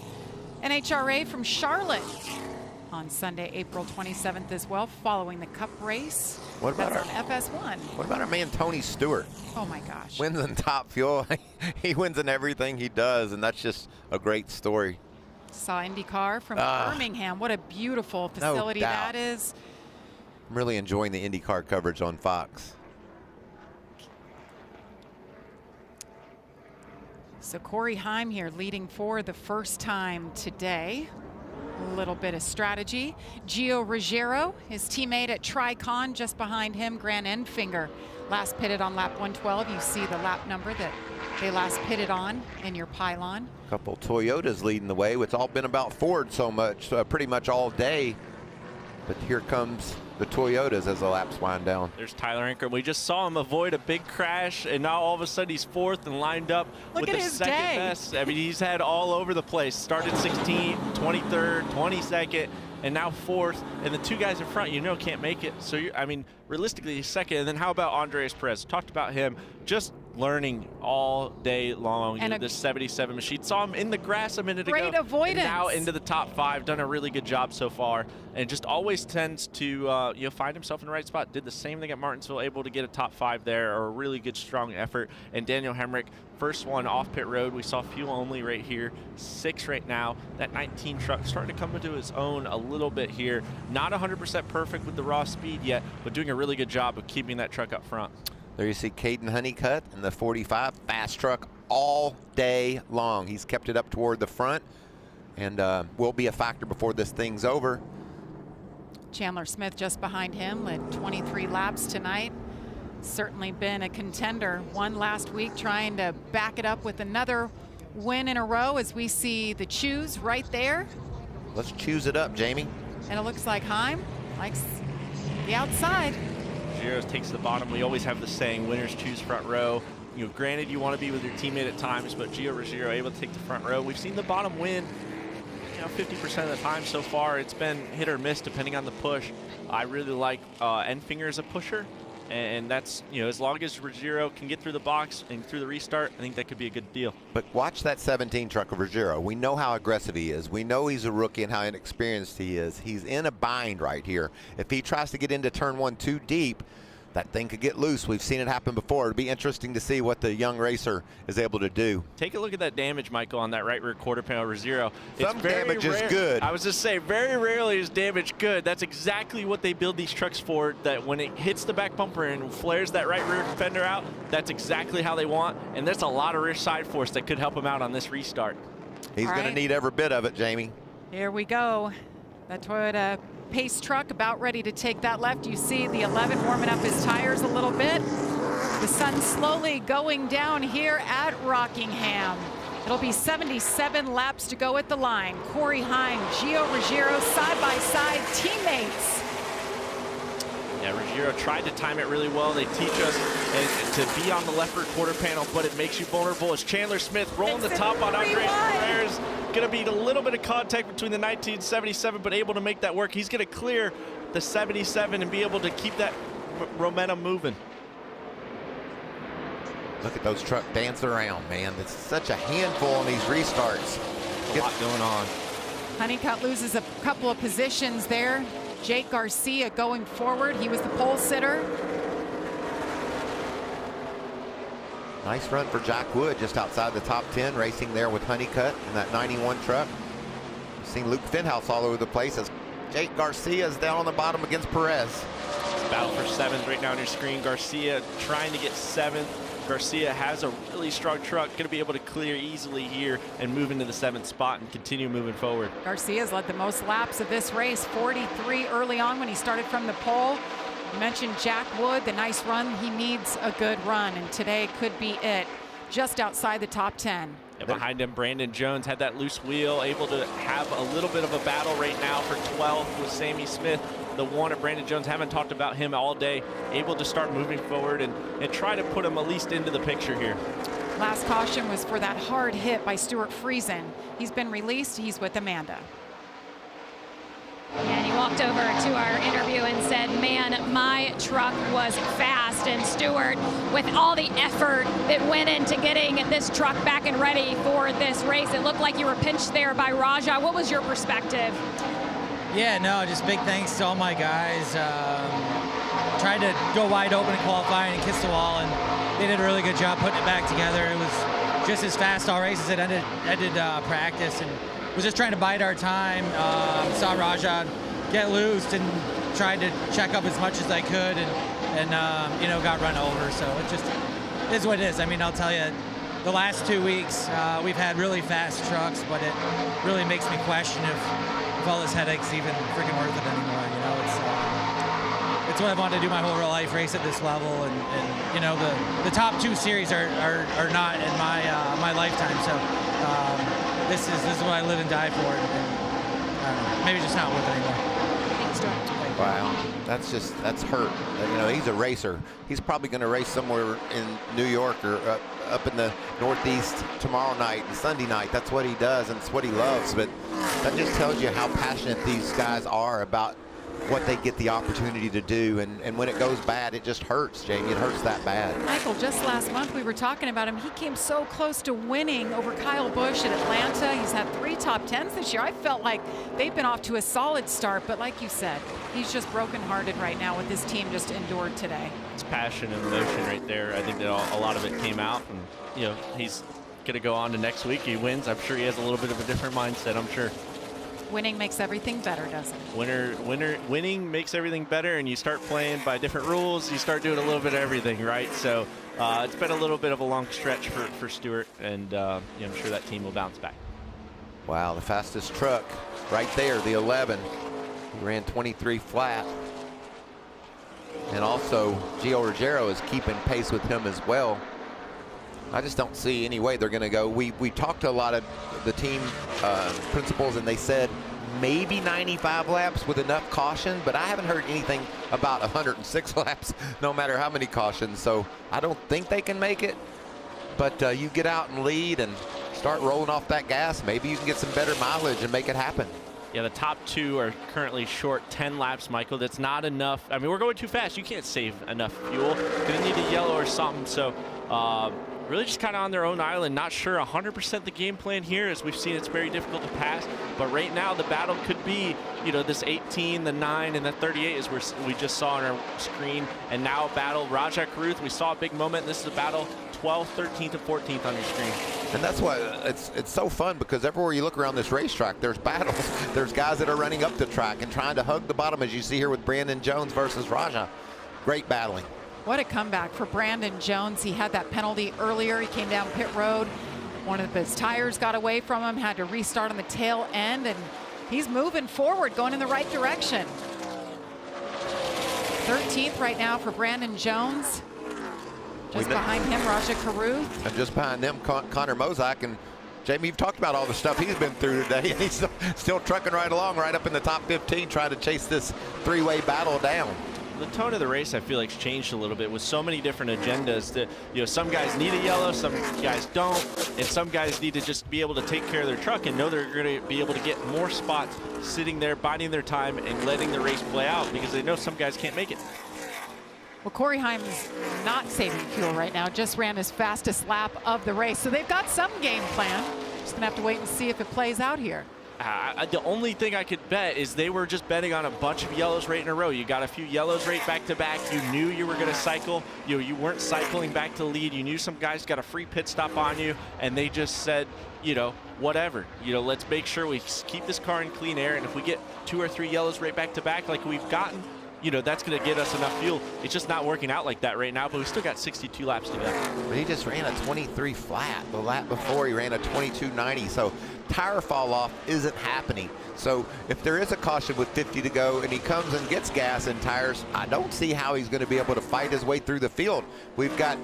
NHRA from Charlotte on Sunday, April 27th as well, following the Cup race. What about That's on FS1. What about our man Tony Stewart? Oh my gosh. Wins in top fuel. He wins in everything he does, and that's just a great story. Saw IndyCar from Birmingham. What a beautiful facility that is. I'm really enjoying the IndyCar coverage on Fox. So Corey Heim here leading for the first time today. A little bit of strategy. Gio Ruggiero, his teammate at Tricon, just behind him. Grant Enfinger last pitted on lap 112. You see the lap number that they last pitted on in your pylon. A couple Toyotas leading the way. It's all been about Ford so much, pretty much all day. But here comes the Toyotas as the laps wind down. There's Tyler Anker. We just saw him avoid a big crash, and now all of a sudden he's 4th and lined up with the second best. I mean, he's had all over the place. Started 16th, 23rd, 22nd, and now 4th. And the 2 guys in front, you know, can't make it. So, I mean, realistically, he's 2nd. And then how about Andres Perez? Talked about him just learning all day long. And this 77 machine. Saw him in the grass a minute ago. Great avoidance. And now into the top 5. Done a really good job so far. And just always tends to you know, find himself in the right spot. Did the same thing at Martinsville, able to get a top 5 there, or a really good strong effort. And Daniel Hemrick, first one off pit road. We saw fuel only right here, 6 right now. That 19 truck starting to come into his own a little bit here. Not 100% perfect with the raw speed yet, but doing a really good job of keeping that truck up front. There you see Caden Honeycutt in the 45, fast truck all day long. He's kept it up toward the front, and will be a factor before this thing's over. Chandler Smith just behind him, led 23 laps tonight. Certainly been a contender. One last week, trying to back it up with another win in a row, as we see the choose right there. Let's choose it up, Jamie. And it looks like Heim likes the outside. Ruggiero takes the bottom. We always have the saying, winners choose front row. You know, granted, you want to be with your teammate at times, but Gio Ruggiero able to take the front row. We've seen the bottom win, you know, 50% of the time so far. It's been hit or miss depending on the push. I really like Enfinger as a pusher, and that's, you know, as long as Ruggiero can get through the box and through the restart, I think that could be a good deal. But watch that 17 truck of Ruggiero. We know how aggressive he is. We know he's a rookie and how inexperienced he is. He's in a bind right here. If he tries to get into turn 1 too deep, that thing could get loose. We've seen it happen before. It'd be interesting to see what the young racer is able to do. Take a look at that damage, Michael, on that right rear quarter panel rear zero. Some damage is good. I was just saying, very rarely is damage good. That's exactly what they build these trucks for, that when it hits the back bumper and flares that right rear fender out, that's exactly how they want. And there's a lot of rear side force that could help him out on this restart. He's going to need every bit of it, Jamie. Here we go. That Toyota Pace truck about ready to take that left. You see the 11 warming up his tires a little bit. The sun slowly going down here at Rockingham. It'll be 77 laps to go at the line. Corey Hine, Gio Ruggiero, side-by-side teammates. Yeah, Ruggiero tried to time it really well. They teach us to be on the left rear quarter panel, but it makes you vulnerable. As Chandler Smith rolling the top on Andres Perez. Going to be a little bit of contact between the 1977, but able to make that work. He's going to clear the 77 and be able to keep that momentum moving. Look at those trucks dancing around, man. It's such a handful on these restarts. A lot going on. Honeycutt loses a couple of positions there. Jake Garcia going forward. He was the pole sitter. Nice run for Jack Wood, just outside the top 10, racing there with Honeycutt in that 91 truck. We've seen Luke Fenhouse all over the place as Jake Garcia is down on the bottom against Perez. It's battle for 7th right now on your screen. Garcia trying to get 7th. Garcia has a really strong truck, going to be able to clear easily here and move into the 7th spot and continue moving forward. Garcia's led the most laps of this race, 43 early on when he started from the pole. You mentioned Jack Wood, the nice run. He needs a good run, and today could be it. Just outside the top 10. Yeah, behind him, Brandon Jones had that loose wheel, able to have a little bit of a battle right now for 12th with Sammy Smith. The one at Brandon Jones, haven't talked about him all day, able to start moving forward and try to put him at least into the picture here. Last caution was for that hard hit by Stuart Friesen. He's been released. He's with Amanda. And he walked over to our interview and said, man, my truck was fast. And Stuart, with all the effort that went into getting this truck back and ready for this race, it looked like you were pinched there by Raja. What was your perspective? Yeah, no, just big thanks to all my guys. Tried to go wide open in qualifying and kiss the wall, and they did a really good job putting it back together. It was just as fast all race as it ended practice, and was just trying to bide our time. Saw Raja get loosed and tried to check up as much as I could, and you know, got run over. So it just is what it is. I mean, I'll tell you, the last 2 weeks we've had really fast trucks, but it really makes me question if all this headache's even freaking worth it anymore. You know, it's what I wanted to do my whole real life, race at this level, and you know, the top 2 series are not in my lifetime. So this is what I live and die for, and I don't know, maybe just not worth it anymore. Wow, that's hurt. You know, he's a racer. He's probably going to race somewhere in New York or up in the Northeast tomorrow night and Sunday night. That's what he does, and it's what he loves. But that just tells you how passionate these guys are about what they get the opportunity to do. And when it goes bad, it just hurts, Jamie. It hurts that bad. Michael, just last month we were talking about him. He came so close to winning over Kyle Busch at Atlanta. He's had 3 top 10s this year. I felt like they've been off to a solid start, but like you said, he's just brokenhearted right now with this team just endured today. It's passion and emotion right there. I think that a lot of it came out, and you know, he's going to go on to next week. He wins. I'm sure he has a little bit of a different mindset, I'm sure. Winning makes everything better, doesn't it? Winning makes everything better, and you start playing by different rules. You start doing a little bit of everything, right? So it's been a little bit of a long stretch for Stuart, and you know, I'm sure that team will bounce back. Wow, the fastest truck right there, the 11. He ran 23 flat. And also, Gio Ruggiero is keeping pace with him as well. I just don't see any way they're going to go. We talked to a lot of the team principals, and they said maybe 95 laps with enough caution, but I haven't heard anything about 106 laps, no matter how many cautions. So I don't think they can make it. But you get out and lead and start rolling off that gas, maybe you can get some better mileage and make it happen. Yeah, the top 2 are currently short 10 laps, Michael. That's not enough. I mean, we're going too fast. You can't save enough fuel. Gonna need a yellow or something. So really just kind of on their own island, not sure 100% the game plan here. As we've seen, it's very difficult to pass. But right now, the battle could be, this 18, the 9, and the 38 is where we just saw on our screen. And now battle Rajah Caruth. We saw a big moment. This is a battle 12th, 13th, and 14th on your screen. And that's why it's so fun, because everywhere you look around this racetrack, there's battles. There's guys that are running up the track and trying to hug the bottom, as you see here with Brandon Jones versus Rajah. Great battling. What a comeback for Brandon Jones. He had that penalty earlier. He came down pit road. One of his tires got away from him, had to restart on the tail end, and he's moving forward, going in the right direction. 13th right now for Brandon Jones. Just behind him, Rajah Caruth. And just behind them, Connor Mozak. And Jamie, you've talked about all the stuff he's been through today, and he's still trucking right along, right up in the top 15, trying to chase this three-way battle down. The tone of the race, I feel like, has changed a little bit with so many different agendas that, some guys need a yellow, some guys don't, and some guys need to just be able to take care of their truck and know they're going to be able to get more spots sitting there, biding their time, and letting the race play out, because they know some guys can't make it. Well, Corey Heim's not saving fuel right now, just ran his fastest lap of the race. So they've got some game plan. Just gonna have to wait and see if it plays out here. The only thing I could bet is they were just betting on a bunch of yellows right in a row. You got a few yellows right back to back. You knew you were gonna cycle. You weren't cycling back to lead. You knew some guys got a free pit stop on you, and they just said, whatever. Let's make sure we keep this car in clean air, and if we get 2 or 3 yellows right back to back like we've gotten, that's going to get us enough fuel. It's just not working out like that right now, but we still got 62 laps to go. But he just ran a 23 flat. The lap before, he ran a 22.90. So tire fall off isn't happening. So if there is a caution with 50 to go and he comes and gets gas and tires, I don't see how he's going to be able to fight his way through the field. We've got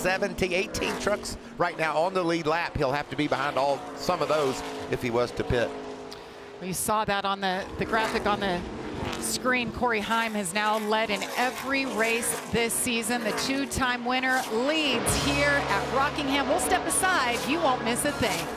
18 trucks right now on the lead lap. He'll have to be behind some of those if he was to pit. We saw that on the graphic on the screen. Corey Heim has now led in every race this season. The 2-time winner leads here at Rockingham. We'll step aside. You won't miss a thing.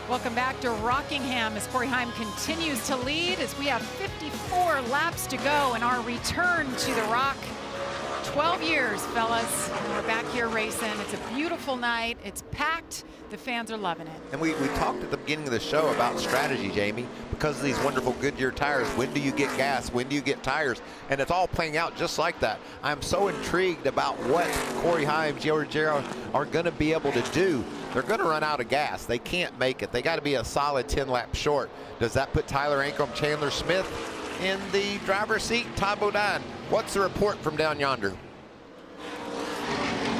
Welcome back to Rockingham as Corey Heim continues to lead as we have 54 laps to go in our return to the Rock. 12 years, fellas. We're back here racing. It's a beautiful night. It's packed. The fans are loving it. And we talked at the beginning of the show about strategy, Jamie, because of these wonderful Goodyear tires. When do you get gas? When do you get tires? And it's all playing out just like that. I'm so intrigued about what Corey Himes, Gio Ruggiero are going to be able to do. They're going to run out of gas. They can't make it. They got to be a solid 10 laps short. Does that put Tyler Ankrum, Chandler Smith in the driver's seat? Todd Bodine, what's the report from down yonder?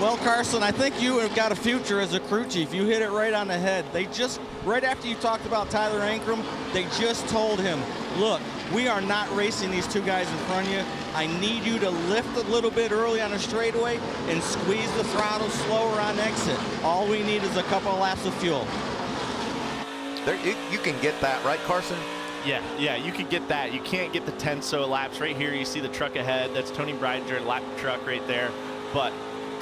Well, Carson, I think you have got a future as a crew chief. You hit it right on the head. They just, right after you talked about Tyler Ankrum, they just told him, look, we are not racing these two guys in front of you. I need you to lift a little bit early on a straightaway and squeeze the throttle slower on exit. All we need is a couple of laps of fuel. There, you can get that, right, Carson? Yeah, you can get that. You can't get the 10 so laps. Right here, you see the truck ahead. That's Tony Breidinger, lap truck right there. But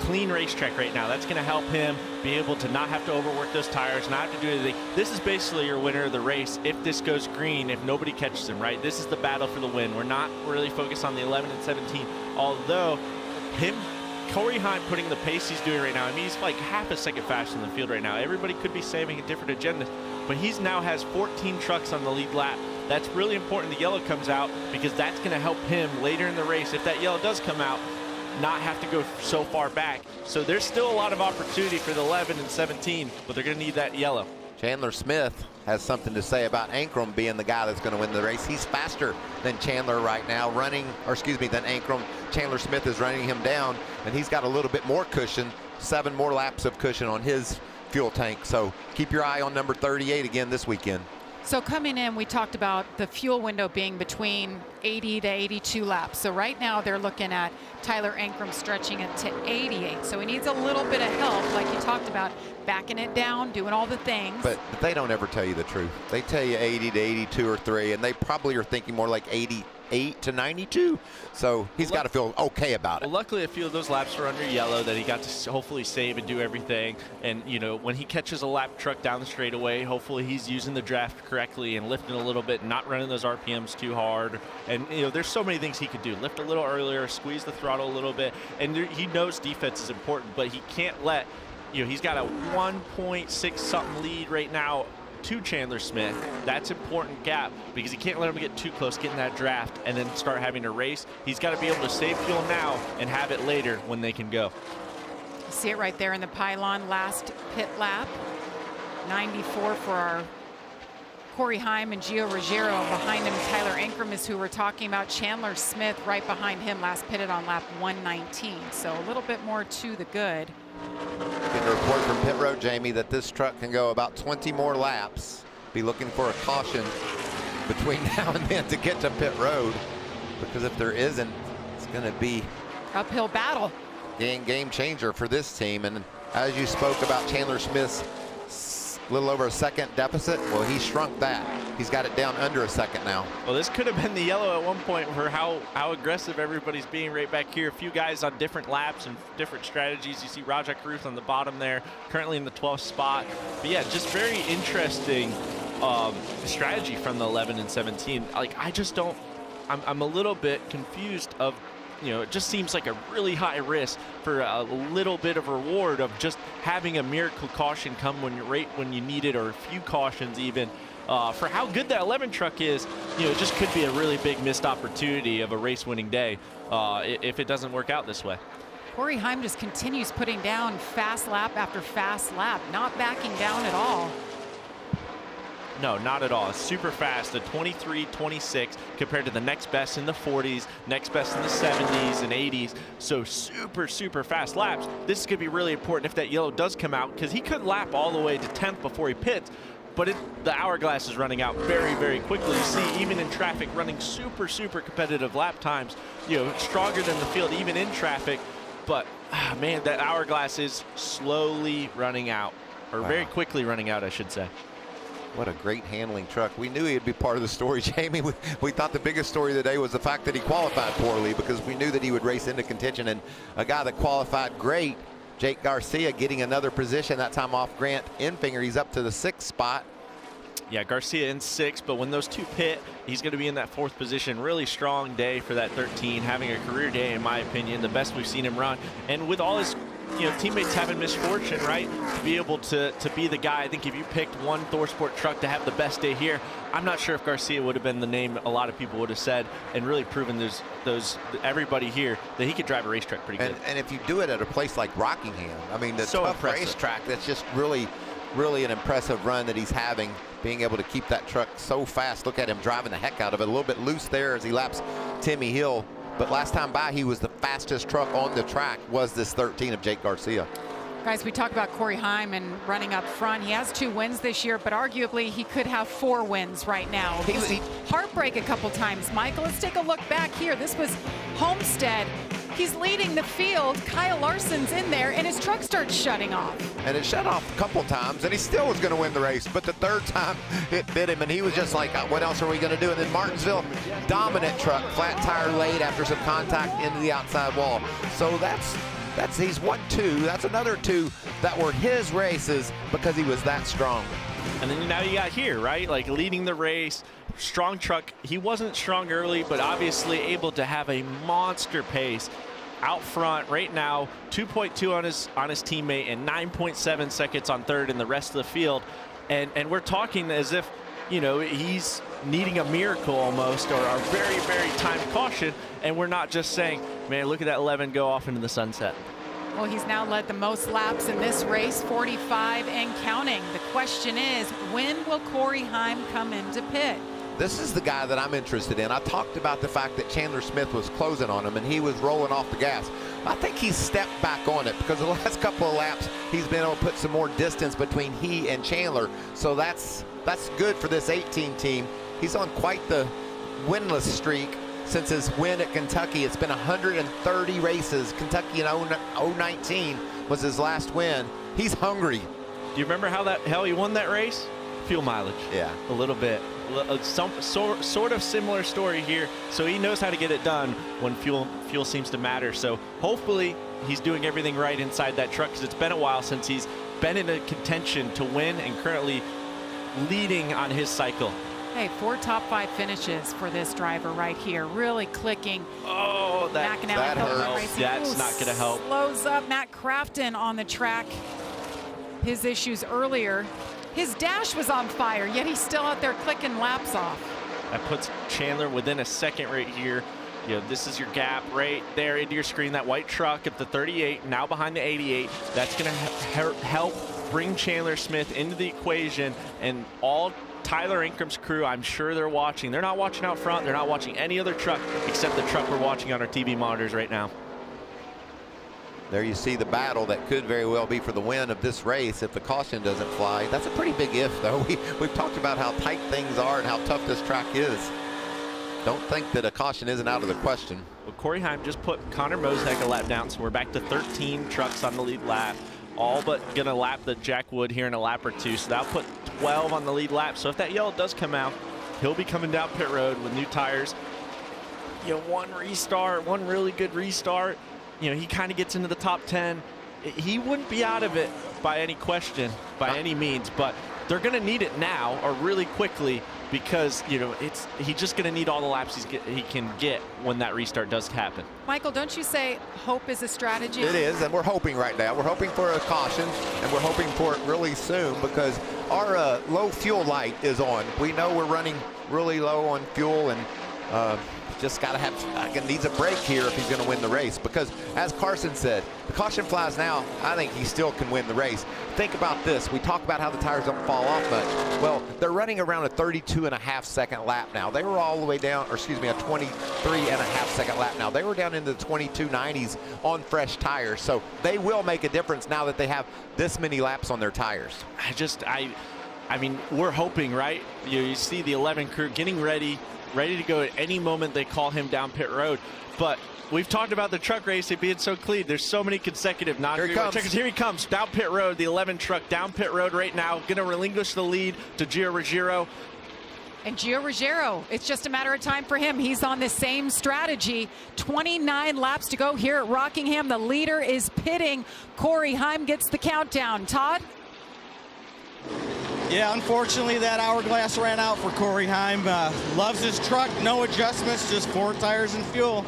clean racetrack right now. That's going to help him be able to not have to overwork those tires, not have to do anything. This is basically your winner of the race if this goes green, if nobody catches him, right? This is the battle for the win. We're not really focused on the 11 and 17, although Corey Heim putting the pace he's doing right now, I mean, he's like half a second faster in the field right now. Everybody could be saving a different agenda, but he's now has 14 trucks on the lead lap. That's really important the yellow comes out because that's going to help him later in the race. If that yellow does come out, not have to go so far back. So there's still a lot of opportunity for the 11 and 17, but they're going to need that yellow. Chandler Smith has something to say about Ankrum being the guy that's going to win the race. He's faster than Chandler right now, than Ankrum. Chandler Smith is running him down, and he's got a little bit more cushion, 7 more laps of cushion on his fuel tank. So keep your eye on number 38 again this weekend. So coming in, we talked about the fuel window being between 80 to 82 laps. So right now they're looking at Tyler Ankrum stretching it to 88. So he needs a little bit of help, like you talked about, backing it down, doing all the things. But they don't ever tell you the truth. They tell you 80 to 82 or 3, and they probably are thinking more like 88 to 92. So he's got to feel okay about it. Well, luckily a few of those laps were under yellow that he got to hopefully save and do everything. And, you know, when he catches a lap truck down the straightaway, hopefully he's using the draft correctly and lifting a little bit, and not running those RPMs too hard. And, you know, there's so many things he could do. Lift a little earlier, squeeze the throttle a little bit. And he knows defense is important, but he can't let, you know, he's got a 1.6 something lead right now to Chandler Smith. That's important gap because he can't let him get too close, get in that draft, and then start having to race. He's got to be able to save fuel now and have it later when they can go. You see it right there in the pylon, last pit lap. 94 for our Corey Heim and Gio Ruggiero. Behind him, Tyler Ankrum is who we're talking about. Chandler Smith right behind him, last pitted on lap 119. So a little bit more to the good. Getting a report from pit road, Jamie, that this truck can go about 20 more laps. Be looking for a caution between now and then to get to pit road, because if there isn't, it's going to be uphill battle. Game changer for this team. And as you spoke about Chandler Smith's little over a second deficit, well, he shrunk that. He's got it down under a second now. Well, this could have been the yellow at one point for how aggressive everybody's being right back here. A few guys on different laps and different strategies. You see Rajah Caruth on the bottom there, currently in the 12th spot. But yeah, just very interesting strategy from the 11 and 17. Like, I just don't, I'm a little bit confused of, you know, it just seems like a really high risk for a little bit of reward of just having a miracle caution come right when you need it, or a few cautions even. For how good that 11 truck is, you know, it just could be a really big missed opportunity of a race-winning day if it doesn't work out this way. Corey Heim just continues putting down fast lap after fast lap, not backing down at all. No, not at all. It's super fast, the 23-26 compared to the next best in the 40s, next best in the 70s and 80s. So super, super fast laps. This is going to be really important if that yellow does come out, because he could lap all the way to 10th before he pits. But the hourglass is running out very, very quickly. You see, even in traffic, running super, super competitive lap times, you know, stronger than the field, even in traffic. But, man, that hourglass is slowly running out, or very quickly running out, I should say. What a great handling truck. We knew he'd be part of the story, Jamie. We thought the biggest story of the day was the fact that he qualified poorly, because we knew that he would race into contention. And a guy that qualified great, Jake Garcia, getting another position, that time off Grant Enfinger. He's up to the 6th spot. Yeah, Garcia in 6th, but when those two pit, he's going to be in that 4th position. Really strong day for that 13, having a career day, in my opinion, the best we've seen him run. And with all his teammates having misfortune, right, to be able to be the guy. I think if you picked one ThorSport truck to have the best day here, I'm not sure if Garcia would have been the name a lot of people would have said, and really proven everybody here that he could drive a racetrack pretty good. And if you do it at a place like Rockingham, I mean, the so tough impressive racetrack, that's just really an impressive run that he's having, being able to keep that truck so fast. Look at him driving the heck out of it. A little bit loose there as he laps Timmy Hill. But last time by, he was the fastest truck on the track, was this 13 of Jake Garcia. Guys, we talk about Corey Heim and running up front. He has 2 wins this year, but arguably he could have 4 wins right now. Heartbreak a couple times. Michael, let's take a look back here. This was Homestead. He's leading the field. Kyle Larson's in there, and his truck starts shutting off. And it shut off a couple times, and he still was going to win the race. But the 3rd time, it bit him, and he was just like, what else are we going to do? And then Martinsville, dominant truck, flat tire late after some contact into the outside wall. So he's won 2. That's another 2 that were his races because he was that strong. And then now you got here, right? Like leading the race, strong truck. He wasn't strong early, but obviously able to have a monster pace out front right now. 2.2 on his teammate and 9.7 seconds on 3rd in the rest of the field. And we're talking as if, he's needing a miracle almost, or a very, very timed caution. And we're not just saying, man, look at that 11 go off into the sunset. Well, he's now led the most laps in this race, 45 and counting. The question is, when will Corey Heim come into pit? This is the guy that I'm interested in. I talked about the fact that Chandler Smith was closing on him and he was rolling off the gas. I think he's stepped back on it because the last couple of laps he's been able to put some more distance between he and Chandler. So that's good for this 18 team. He's on quite the winless streak since his win at Kentucky. It's been 130 races. Kentucky in 2019 was his last win. He's hungry. Do you remember how he won that race? Fuel mileage. Yeah. A little bit. Some sort of similar story here. So he knows how to get it done when fuel seems to matter. So hopefully he's doing everything right inside that truck, because it's been a while since he's been in a contention to win and currently leading on his cycle. Hey, 4 top 5 finishes for this driver right here. Really clicking. Oh, that hurts. That's not going to help. Slows up Matt Crafton on the track. His issues earlier. His dash was on fire, yet he's still out there clicking laps off. That puts Chandler within a second right here. This is your gap right there into your screen. That white truck at the 38, now behind the 88. That's going to help bring Chandler Smith into the equation, and all Tyler Inkrum's crew, I'm sure they're watching. They're not watching out front. They're not watching any other truck except the truck we're watching on our TV monitors right now. There you see the battle that could very well be for the win of this race if the caution doesn't fly. That's a pretty big if, though. We've talked about how tight things are and how tough this track is. Don't think that a caution isn't out of the question. Well, Corey Heim just put Connor Mosheck a lap down, so we're back to 13 trucks on the lead lap. All but going to lap the Jack Wood here in a lap or 2, so that'll put 12 on the lead lap. So if that yellow does come out, he'll be coming down pit road with new tires. One restart, one really good restart. He kind of gets into the top 10. He wouldn't be out of it by any question, by any means, but they're going to need it now or really quickly, because he's just going to need all the laps he can get when that restart does happen. Michael, don't you say hope is a strategy? It is, and we're hoping right now. We're hoping for a caution, and we're hoping for it really soon, because our low fuel light is on. We know we're running really low on fuel, and just got to have, needs a break here if he's going to win the race, because as Carson said, the caution flies now. I think he still can win the race. Think about this. We talk about how the tires don't fall off much. Well, they're running around a 32.5 second lap now. They were all the way down, or excuse me, a 23.5 second lap now. They were down into the 2290s on fresh tires. So they will make a difference now that they have this many laps on their tires. I mean, we're hoping, right? You see the 11 crew getting ready to go at any moment they call him down pit road. But we've talked about the truck racing being so clean. There's so many consecutive non-checkers. Here he comes, down pit road, the 11 truck down pit road right now. Going to relinquish the lead to Gio Ruggiero. And Gio Ruggiero, it's just a matter of time for him. He's on the same strategy. 29 laps to go here at Rockingham. The leader is pitting. Corey Heim gets the countdown. Todd? Yeah, unfortunately, that hourglass ran out for Corey Heim. Loves his truck, no adjustments, just 4 tires and fuel.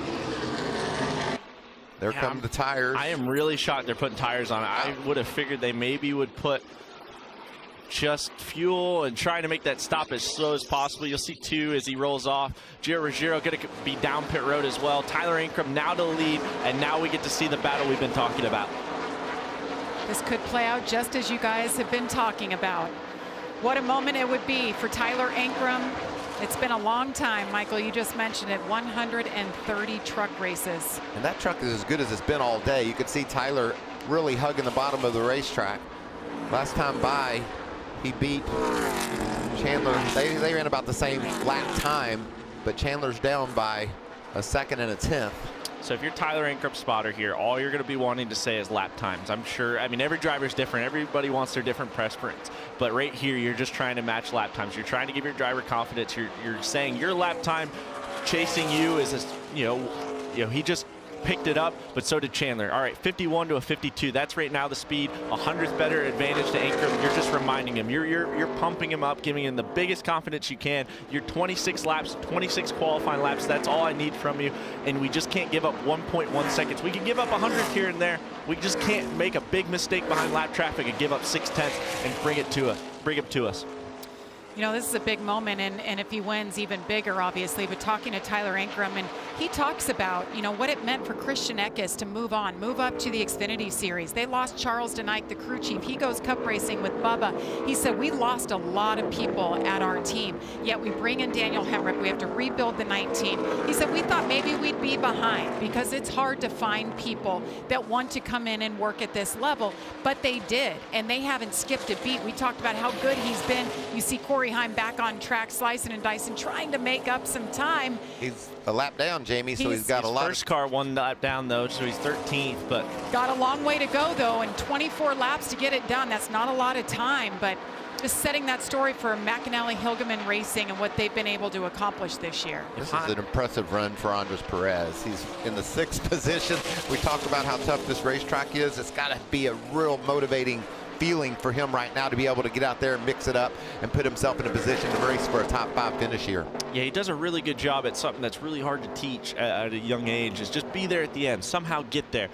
There come the tires. I am really shocked they're putting tires on it. I would have figured they maybe would put just fuel and trying to make that stop as slow as possible. You'll see 2 as he rolls off. Gio Ruggiero going to be down pit road as well. Tyler Ankrum now to lead, and now we get to see the battle we've been talking about. This could play out just as you guys have been talking about. What a moment it would be for Tyler Ankrum. It's been a long time, Michael. You just mentioned it, 130 truck races. And that truck is as good as it's been all day. You could see Tyler really hugging the bottom of the racetrack. Last time by, he beat Chandler. They ran about the same lap time, but Chandler's down by a 2nd and a 10th. So if you're Tyler Ankrum spotter here, all you're going to be wanting to say is lap times. I'm sure, I mean, every driver's different. Everybody wants their different preference. But right here, you're just trying to match lap times. You're trying to give your driver confidence. You're saying your lap time chasing you is, you know, he just picked it up, but so did Chandler. All right, 51 to a 52. That's right now the speed. 100th better advantage to Ankrum. You're just reminding him. You're pumping him up, giving him the biggest confidence you can. You're 26 laps, 26 qualifying laps. That's all I need from you. And we just can't give up 1.1 seconds. We can give up 100 here and there. We just can't make a big mistake behind lap traffic and give up 6/10 and bring it to us. You know, this is a big moment, and if he wins, even bigger, obviously. But talking to Tyler Ankrum, and he talks about, you know, what it meant for Christian Eckes to move up to the Xfinity Series. They lost Charles DeNike, the crew chief. He goes cup racing with Bubba. He said, we lost a lot of people at our team, yet we bring in Daniel Hemrick. We have to rebuild the 19. He said, we thought maybe we'd be behind because it's hard to find people that want to come in and work at this level, but they did, and they haven't skipped a beat. We talked about how good he's been. You see Corey Heim back on track, slicing and dicing, trying to make up some time. He's a lap down, Jamie, so he's got a lot. First car 1 lap down, though, so he's 13th, but got a long way to go, though, and 24 laps to get it done. That's not a lot of time, but just setting that story for McAnally Hilgeman Racing and what they've been able to accomplish this year. This is an impressive run for Andres Perez. He's in the 6th position. We talked about how tough this racetrack is. It's got to be a real motivating feeling for him right now to be able to get out there and mix it up and put himself in a position to race for a top 5 finish here. Yeah, he does a really good job at something that's really hard to teach at a young age, is just be there at the end, somehow get there.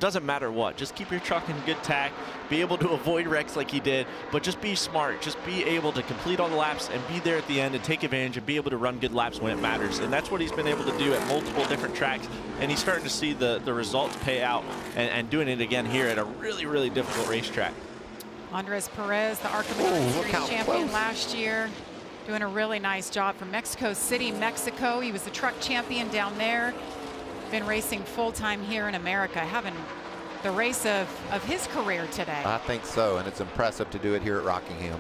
Doesn't matter what, just keep your truck in good tack, be able to avoid wrecks like he did, but just be smart, just be able to complete all the laps and be there at the end and take advantage and be able to run good laps when it matters. And that's what he's been able to do at multiple different tracks, and he's starting to see the results pay out and doing it again here at a really, really difficult racetrack. Andres Perez, the ARCA Series champion last year, doing a really nice job from Mexico City, Mexico. He was the truck champion down there. Been racing full-time here in America, having the race of his career today. I think so, and it's impressive to do it here at Rockingham.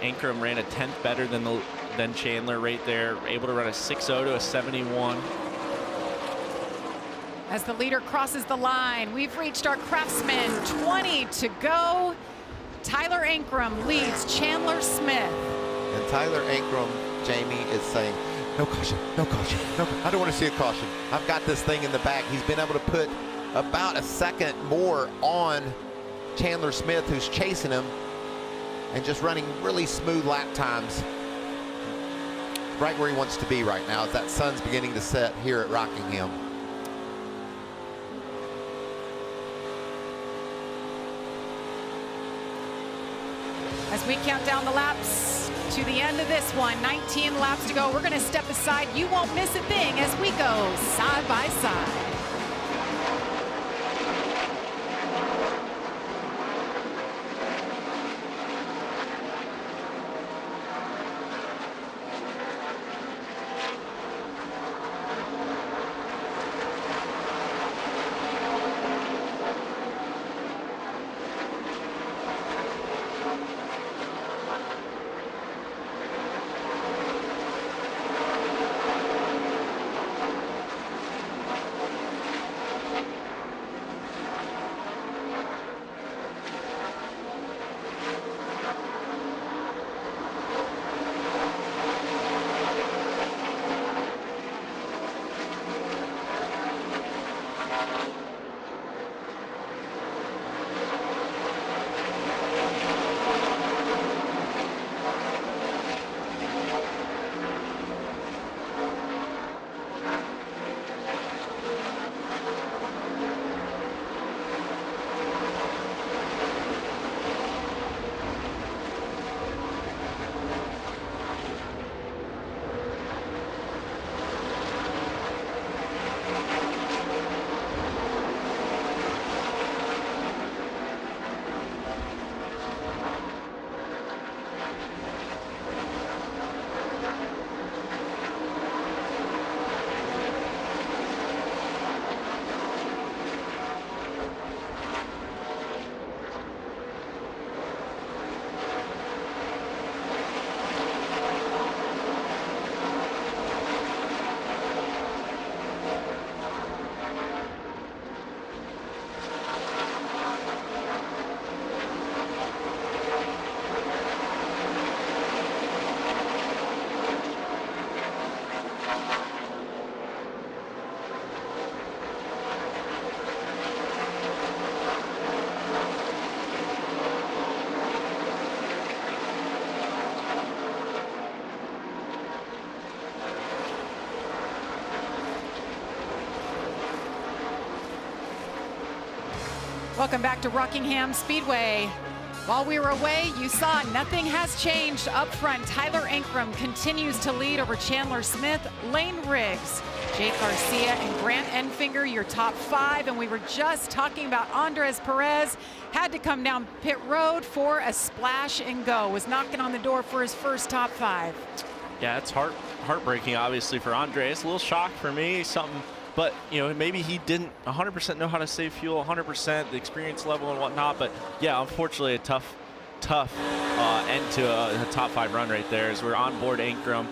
Ankrum ran a 10th better than Chandler right there, able to run a 6.0 to a 71. As the leader crosses the line, we've reached our Craftsman, 20 to go. Tyler Ankrum leads Chandler Smith. And Tyler Ankrum, Jamie, is saying, no caution, no caution, no, I don't want to see a caution. I've got this thing in the bag. He's been able to put about a second more on Chandler Smith, who's chasing him, and just running really smooth lap times. Right where he wants to be right now as that sun's beginning to set here at Rockingham. As we count down the laps to the end of this one, 19 laps to go. We're going to step aside. You won't miss a thing as we go side by side. Welcome back to Rockingham Speedway. While we were away, you saw nothing has changed up front. Tyler Ankrum continues to lead over Chandler Smith, Lane Riggs, Jake Garcia, and Grant Enfinger, your top 5. And we were just talking about Andres Perez. Had to come down pit road for a splash and go. Was knocking on the door for his first top 5. Yeah, it's heartbreaking, obviously, for Andres. A little shock for me, something. But, you know, maybe he didn't 100% know how to save fuel, 100%, the experience level and whatnot. But, yeah, unfortunately, a tough end to a top 5 run right there as we're on board Ankrum.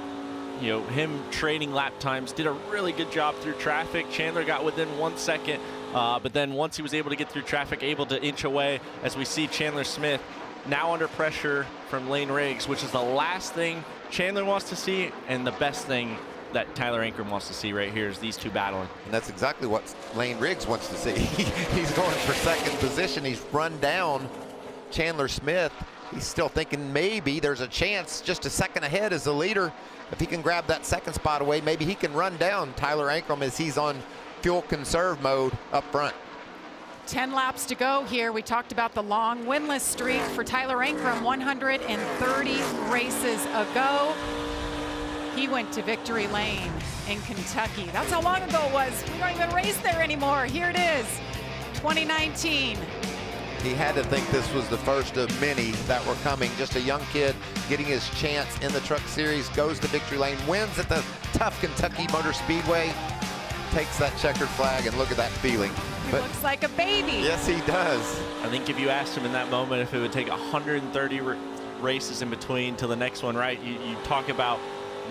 You know, him trading lap times, did a really good job through traffic. Chandler got within 1 second, but then once he was able to get through traffic, able to inch away as we see Chandler Smith now under pressure from Lane Riggs, which is the last thing Chandler wants to see and the best thing that Tyler Ankrum wants to see right here is these two battling. And that's exactly what Lane Riggs wants to see. He's going for second position. He's run down Chandler Smith. He's still thinking maybe there's a chance just a second ahead as the leader. If he can grab that second spot away, maybe he can run down Tyler Ankrum as he's on fuel conserve mode up front. 10 laps to go here. We talked about the long winless streak for Tyler Ankrum, 130 races ago. He went to Victory Lane in Kentucky. That's how long ago it was. We don't even race there anymore. Here it is, 2019. He had to think this was the first of many that were coming. Just a young kid getting his chance in the Truck Series, goes to Victory Lane, wins at the tough Kentucky Motor Speedway, takes that checkered flag, and look at that feeling. He looks like a baby. Yes, he does. I think if you asked him in that moment if it would take 130 races in between to the next one, right? You talk about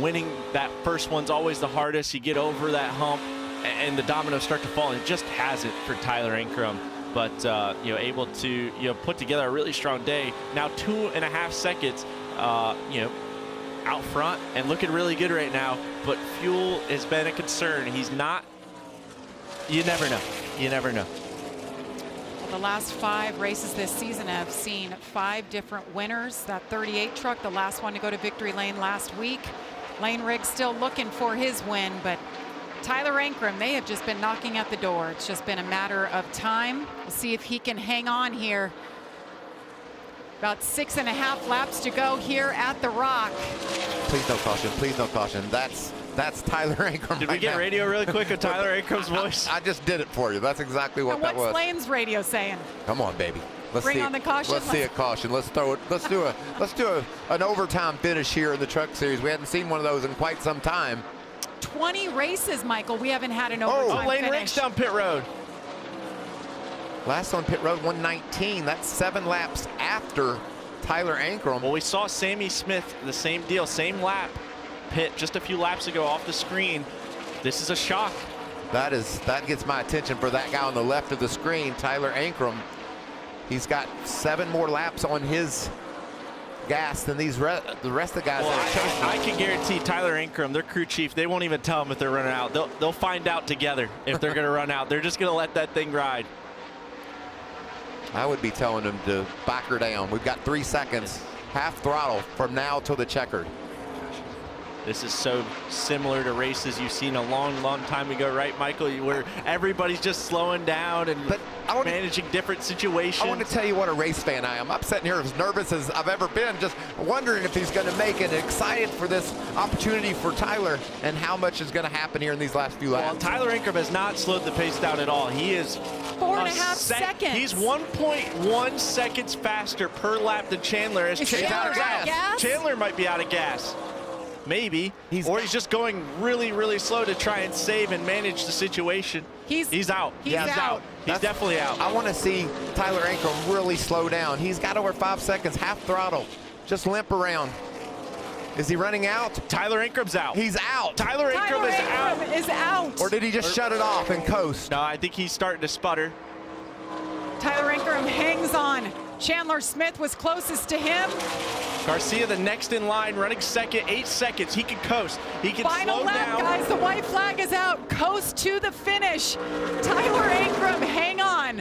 winning that first one's always the hardest. You get over that hump and the dominoes start to fall. It just hasn't for Tyler Ankrum. But you know, able to put together a really strong day. Now 2.5 seconds, you know, out front and looking really good right now. But fuel has been a concern. He's not. You never know. You never know. Well, the last 5 races this season have seen 5 different winners. That 38 truck, the last one to go to Victory Lane last week. Lane Riggs still looking for his win, but Tyler Ankrum, they have just been knocking at the door. It's just been a matter of time. We'll see if he can hang on here. About 6.5 laps to go here at the Rock. Please no caution, please no caution. That's Tyler Ankrum. Did we get radio really quick with Tyler Ankrum's voice? I just did it for you. That's exactly what that was. What's Lane's radio saying? Come on, baby. Let's Bring see on the caution. Let's see a caution. Let's throw it. Let's do an overtime finish here in the Truck Series. We hadn't seen one of those in quite some time. 20 races, Michael. We haven't had an overtime Lane finish. Riggs down pit road. Last on pit road, 119. That's 7 laps after Tyler Ankrum. Well, we saw Sammy Smith, the same deal, same lap, pit just a few laps ago off the screen. This is a shock. That gets my attention for that guy on the left of the screen, Tyler Ankrum. He's got 7 more laps on his gas than the rest of the guys. Well, I can guarantee Tyler Ankrum, their crew chief, they won't even tell them if they're running out. They'll find out together if they're going to run out. They're just going to let that thing ride. I would be telling them to back her down. We've got 3 seconds, half throttle from now till the checkered. This is so similar to races you've seen a long, long time ago, right, Michael? Where everybody's just slowing down and managing different situations. I want to tell you what a race fan I am. I'm sitting here as nervous as I've ever been, just wondering if he's going to make it, excited for this opportunity for Tyler and how much is going to happen here in these last few laps. Well, Tyler Ankrum has not slowed the pace down at all. He is 4.5 seconds. He's 1.1 seconds faster per lap than Chandler. Is Chandler out of gas? Chandler might be out of gas. Maybe. Or he's just going really, really slow to try and save and manage the situation. He's out. He's out. He's definitely out. I want to see Tyler Ankrum really slow down. He's got over 5 seconds, half throttle. Just limp around. Is he running out? Tyler Ankrum's out. He's out. Tyler Ankrum is out. Or did he just shut it off and coast? No, I think he's starting to sputter. Tyler Ankrum hangs on. Chandler Smith was closest to him. Garcia, the next in line, running second, 8 seconds. He can coast. He can Final slow lap, down. guys. The white flag is out. Coast to the finish. Tyler Ankrum, hang on.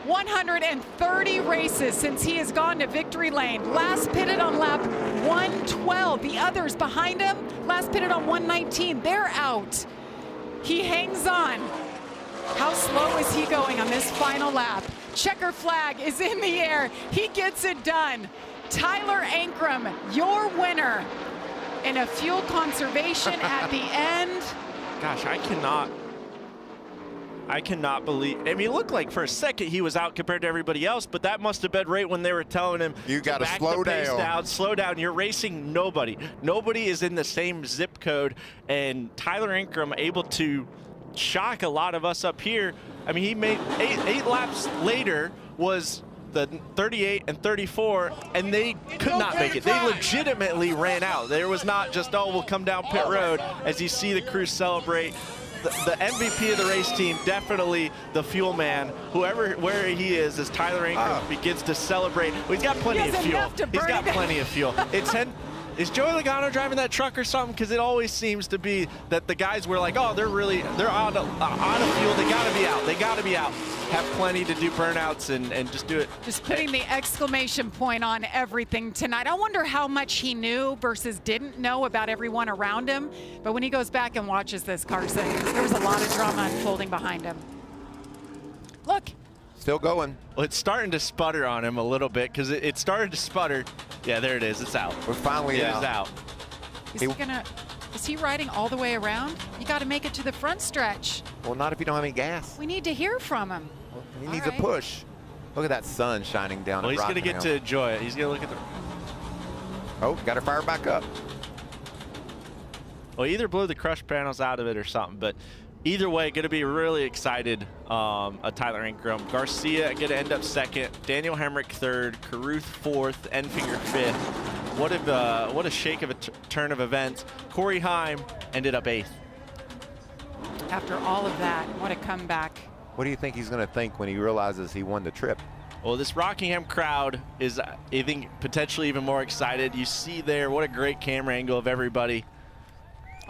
130 races since he has gone to Victory Lane. Last pitted on lap 112. The others behind him, last pitted on 119. They're out. He hangs on. How slow is he going on this final lap? Checker flag is in the air. He gets it done. Tyler Ankrum, your winner in a fuel conservation at the end. Gosh, I cannot believe. I mean, it looked like for a second he was out compared to everybody else, but that must have been right when they were telling him you got to slow down. Slow down. You're racing nobody. Nobody is in the same zip code, and Tyler Ankrum able to shock a lot of us up here. I mean, he made eight laps later was the 38 and 34, and they could not make it. They legitimately ran out. There was not just, oh, we'll come down pit road as you see the crew celebrate. The MVP of the race team, definitely the fuel man, where he is, as Tyler Ankrum begins to celebrate. Well, he's got plenty of fuel. He's got plenty of fuel. Is Joey Logano driving that truck or something? Because it always seems to be that the guys were like, oh, they're out of fuel. They got to be out. They got to be out. Have plenty to do burnouts and just do it. Just putting the exclamation point on everything tonight. I wonder how much he knew versus didn't know about everyone around him. But when he goes back and watches this, Carson, there was a lot of drama unfolding behind him. Look. Still going. Well, it's starting to sputter on him a little bit because it started to sputter. Yeah, there it is. It's out. We're finally out. It is out. Is he riding all the way around? You got to make it to the front stretch. Well, not if you don't have any gas. We need to hear from him. Well, he needs a push. Look at that sun shining down. Well, he's going to get to enjoy it. He's going to look at the. Oh, got to fire back up. Well, either blew the crush panels out of it or something, but either way, going to be really excited. Tyler Ankrum. Garcia going to end up second. Daniel Hemrick third. Carruth fourth. Enfinger fifth. What a shake of a turn of events. Corey Heim ended up eighth. After all of that, what a comeback. What do you think he's going to think when he realizes he won the trip? Well, this Rockingham crowd is, I think, potentially even more excited. You see there, what a great camera angle of everybody.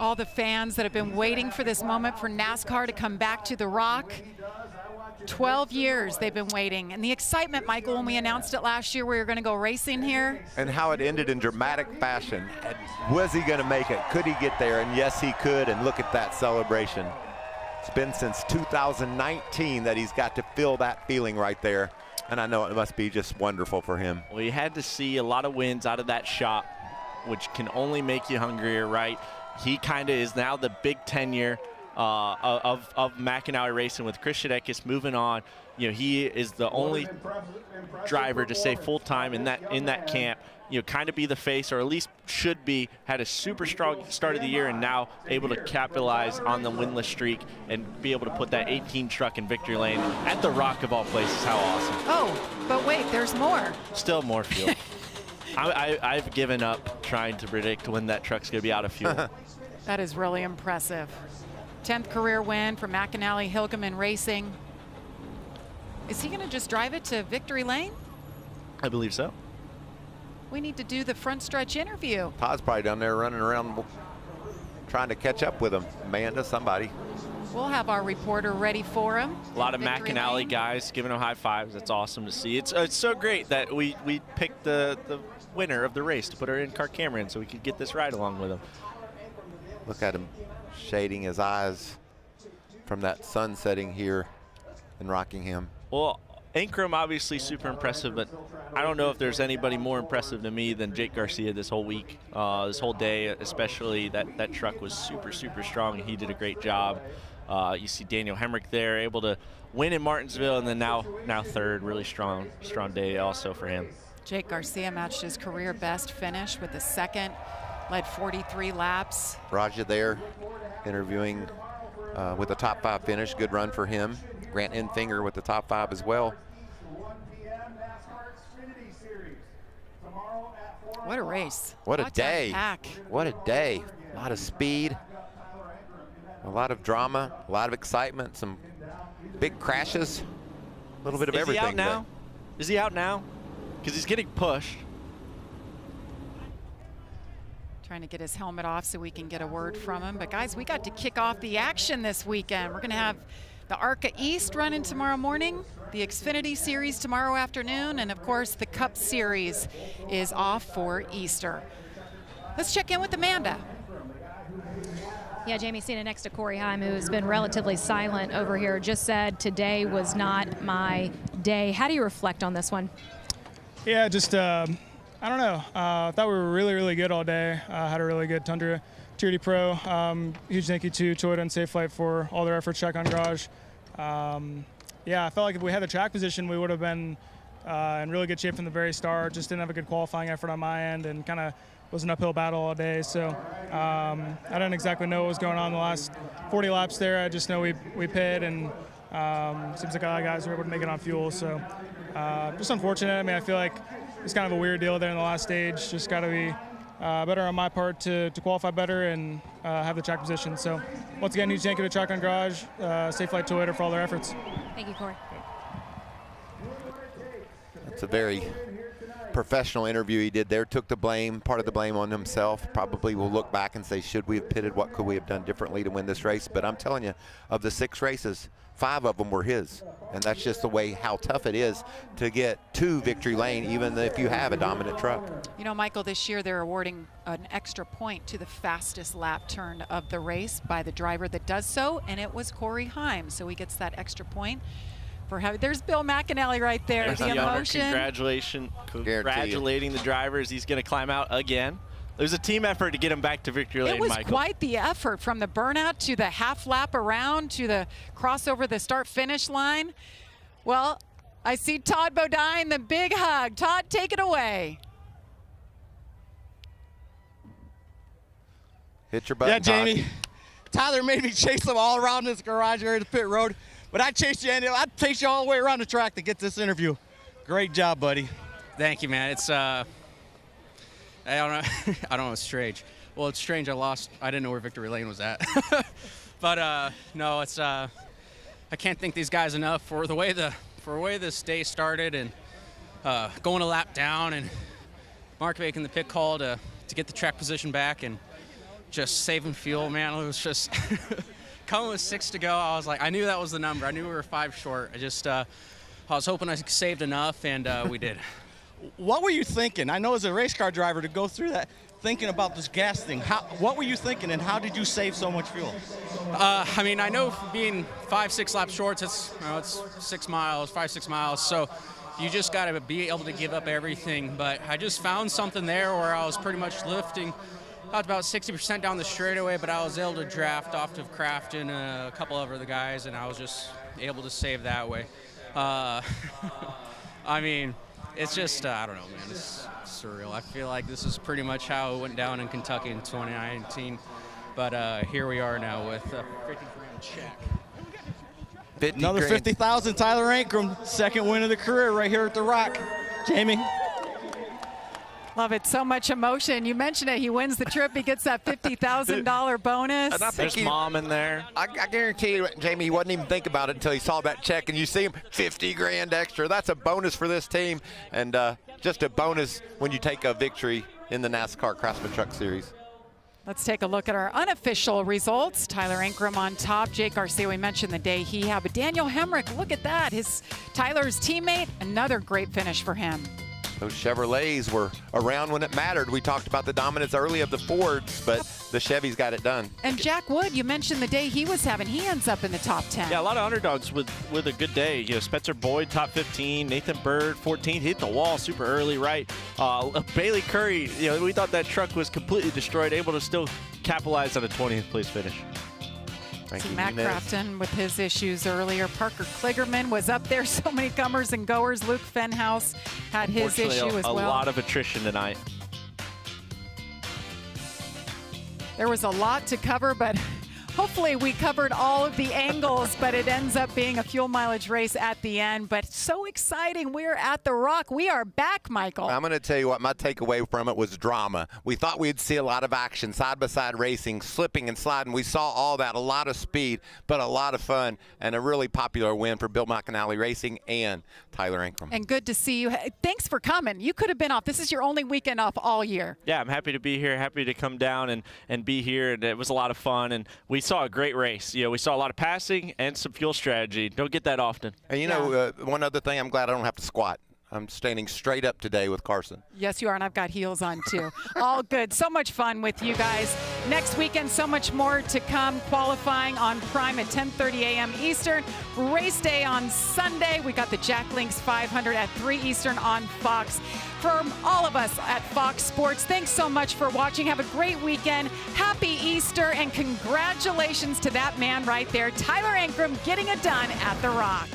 All the fans that have been waiting for this moment for NASCAR to come back to the Rock. 12 years they've been waiting. And the excitement, Michael, when we announced it last year we were going to go racing here. And how it ended in dramatic fashion. Was he going to make it? Could he get there? And yes, he could. And look at that celebration. It's been since 2019 that he's got to feel that feeling right there. And I know it must be just wonderful for him. Well, you had to see a lot of wins out of that shot, which can only make you hungrier, right? He kind of is now the big tenure of McAnally Racing with Chris Shedekis moving on. You know, he is the only driver to stay full-time in that camp. You know, kind of be the face, or at least should be. Had a super strong start of the year, and now able to capitalize on the winless streak and be able to put that 18 truck in victory lane at the Rock of all places. How awesome! Oh, but wait, there's more. Still more fuel. I've given up trying to predict when that truck's going to be out of fuel. That is really impressive. 10th career win for McAnally Hilgeman Racing. Is he going to just drive it to victory lane? I believe so. We need to do the front stretch interview. Todd's probably down there running around trying to catch up with him. Amanda, somebody. We'll have our reporter ready for him. A lot of McAnally guys giving him high fives. That's awesome to see. It's so great that we picked the winner of the race to put our in-car camera in so we could get this ride along with him. Look at him shading his eyes from that sun setting here in Rockingham. Well, Ankrum obviously super impressive, but I don't know if there's anybody more impressive to me than Jake Garcia this whole week, this whole day, especially that truck was super, super strong, and he did a great job. You see Daniel Hemrick there, able to win in Martinsville, and then now third. Really strong day also for him. Jake Garcia matched his career best finish with the second, led 43 laps. Raja there interviewing with a top 5 finish. Good run for him. Grant Enfinger with the top 5 as well. What a race. What a day. What a day. A lot of speed, a lot of drama, a lot of excitement, some big crashes, a little bit of everything. Is he out now? Is he out now? Because he's getting pushed. Trying to get his helmet off so we can get a word from him. But guys, we got to kick off the action this weekend. We're going to have the ARCA East running tomorrow morning, the Xfinity Series tomorrow afternoon, and of course the Cup Series is off for Easter. Let's check in with Amanda. Yeah, Jamie, standing next to Corey Heim, who has been relatively silent over here, just said today was not my day. How do you reflect on this one? Yeah, just, I don't know. I thought we were really, really good all day. Had a really good Tundra Tier D Pro. Huge thank you to Toyota and Safelite for all their efforts, track on garage. Yeah, I felt like if we had the track position, we would have been in really good shape from the very start. Just didn't have a good qualifying effort on my end and kind of was an uphill battle all day. So I didn't exactly know what was going on the last 40 laps there. I just know we pit and seems like a lot of guys were able to make it on fuel. So just unfortunate. I mean, I feel like it's kind of a weird deal there in the last stage. Just got to be better on my part to qualify better and have the track position. So once again, huge thank you to Track on Garage, Safelite Toyota for all their efforts. Thank you, Corey. That's a very professional interview he did there. Took the blame, part of the blame on himself. Probably will look back and say, should we have pitted? What could we have done differently to win this race? But I'm telling you, of the 6 races, 5 of them were his. And that's just the way how tough it is to get to victory lane, even if you have a dominant truck. You know, Michael, this year they're awarding an extra point to the fastest lap turn of the race by the driver that does so, and it was Corey Heim. So he gets that extra point. There's Bill McAnally right there. There's the emotion. Congratulating the drivers. He's going to climb out again. There's a team effort to get him back to victory lane, It was Michael. quite the effort, from the burnout to the half lap around to the crossover, the start-finish line. Well, I see Todd Bodine, the big hug. Todd, take it away. Hit your button, Yeah, Jamie. Todd. Tyler made me chase them all around this garage area to pit road. But I chased you, Andy. I'd chase you all the way around the track to get this interview. Great job, buddy. Thank you, man. It's I don't know. I don't know. It's strange. Well, it's strange. I didn't know where victory lane was at. But no, it's I can't thank these guys enough for the way this day started and going a lap down and Mark making the pit call to get the track position back and just saving fuel. Man, it was just. Coming with 6 to go, I was like, I knew that was the number. I knew we were 5 short. I was hoping I saved enough, and we did. What were you thinking? I know as a race car driver to go through that, thinking about this gas thing. What were you thinking, and how did you save so much fuel? I mean, I know being 5-6 laps short, it's 6 miles, 5-6 miles. So you just got to be able to give up everything. But I just found something there where I was pretty much lifting. I was about 60% down the straightaway, but I was able to draft off of Kraft and a couple of other guys, and I was just able to save that way. I mean, it's just, I don't know, man, it's surreal. I feel like this is pretty much how it went down in Kentucky in 2019, but here we are now with a 50 grand check. Another 50,000, Tyler Ankrum, second win of the career right here at the Rock. Jamie. Love it. So much emotion. You mentioned it. He wins the trip. He gets that $50,000 bonus. And I think There's Mom in there. I guarantee you, Jamie, he wasn't even thinking about it until he saw that check, and you see him 50 grand extra. That's a bonus for this team, and just a bonus when you take a victory in the NASCAR Craftsman Truck Series. Let's take a look at our unofficial results. Tyler Ankrum on top. Jake Garcia, we mentioned the day he had, but Daniel Hemrick, look at that. Tyler's teammate, another great finish for him. Those Chevrolets were around when it mattered. We talked about the dominance early of the Fords, but the Chevys got it done. And Jack Wood, you mentioned the day he was having. He ends up in the top 10. Yeah, a lot of underdogs with a good day. You know, Spencer Boyd, top 15. Nathan Bird, 14th. Hit the wall super early, right? Bailey Curry, you know, we thought that truck was completely destroyed, able to still capitalize on a 20th place finish. See Matt Crafton with his issues earlier. Parker Kligerman was up there. So many comers and goers. Luke Fenhouse had his issue as well. A lot of attrition tonight. There was a lot to cover, but hopefully we covered all of the angles, but it ends up being a fuel mileage race at the end. But so exciting. We're at the Rock. We are back, Michael. I'm going to tell you what, my takeaway from it was drama. We thought we'd see a lot of action, side-by-side racing, slipping and sliding. We saw all that, a lot of speed, but a lot of fun, and a really popular win for Bill McAnally Racing and Tyler Ankrum. And good to see you. Thanks for coming. You could have been off. This is your only weekend off all year. Yeah, I'm happy to be here, happy to come down and be here, and it was a lot of fun, and we saw a great race. You know, we saw a lot of passing and some fuel strategy. Don't get that often. And you know, one other thing, I'm glad I don't have to squat. I'm standing straight up today with Carson. Yes, you are, and I've got heels on too. All good. So much fun with you guys. Next weekend, so much more to come. Qualifying on Prime at 10:30 a.m. Eastern. Race day on Sunday. We got the Jack Links 500 at 3 Eastern on Fox. From all of us at Fox Sports, thanks so much for watching. Have a great weekend. Happy Easter, and congratulations to that man right there, Tyler Ankrum, getting it done at The Rock.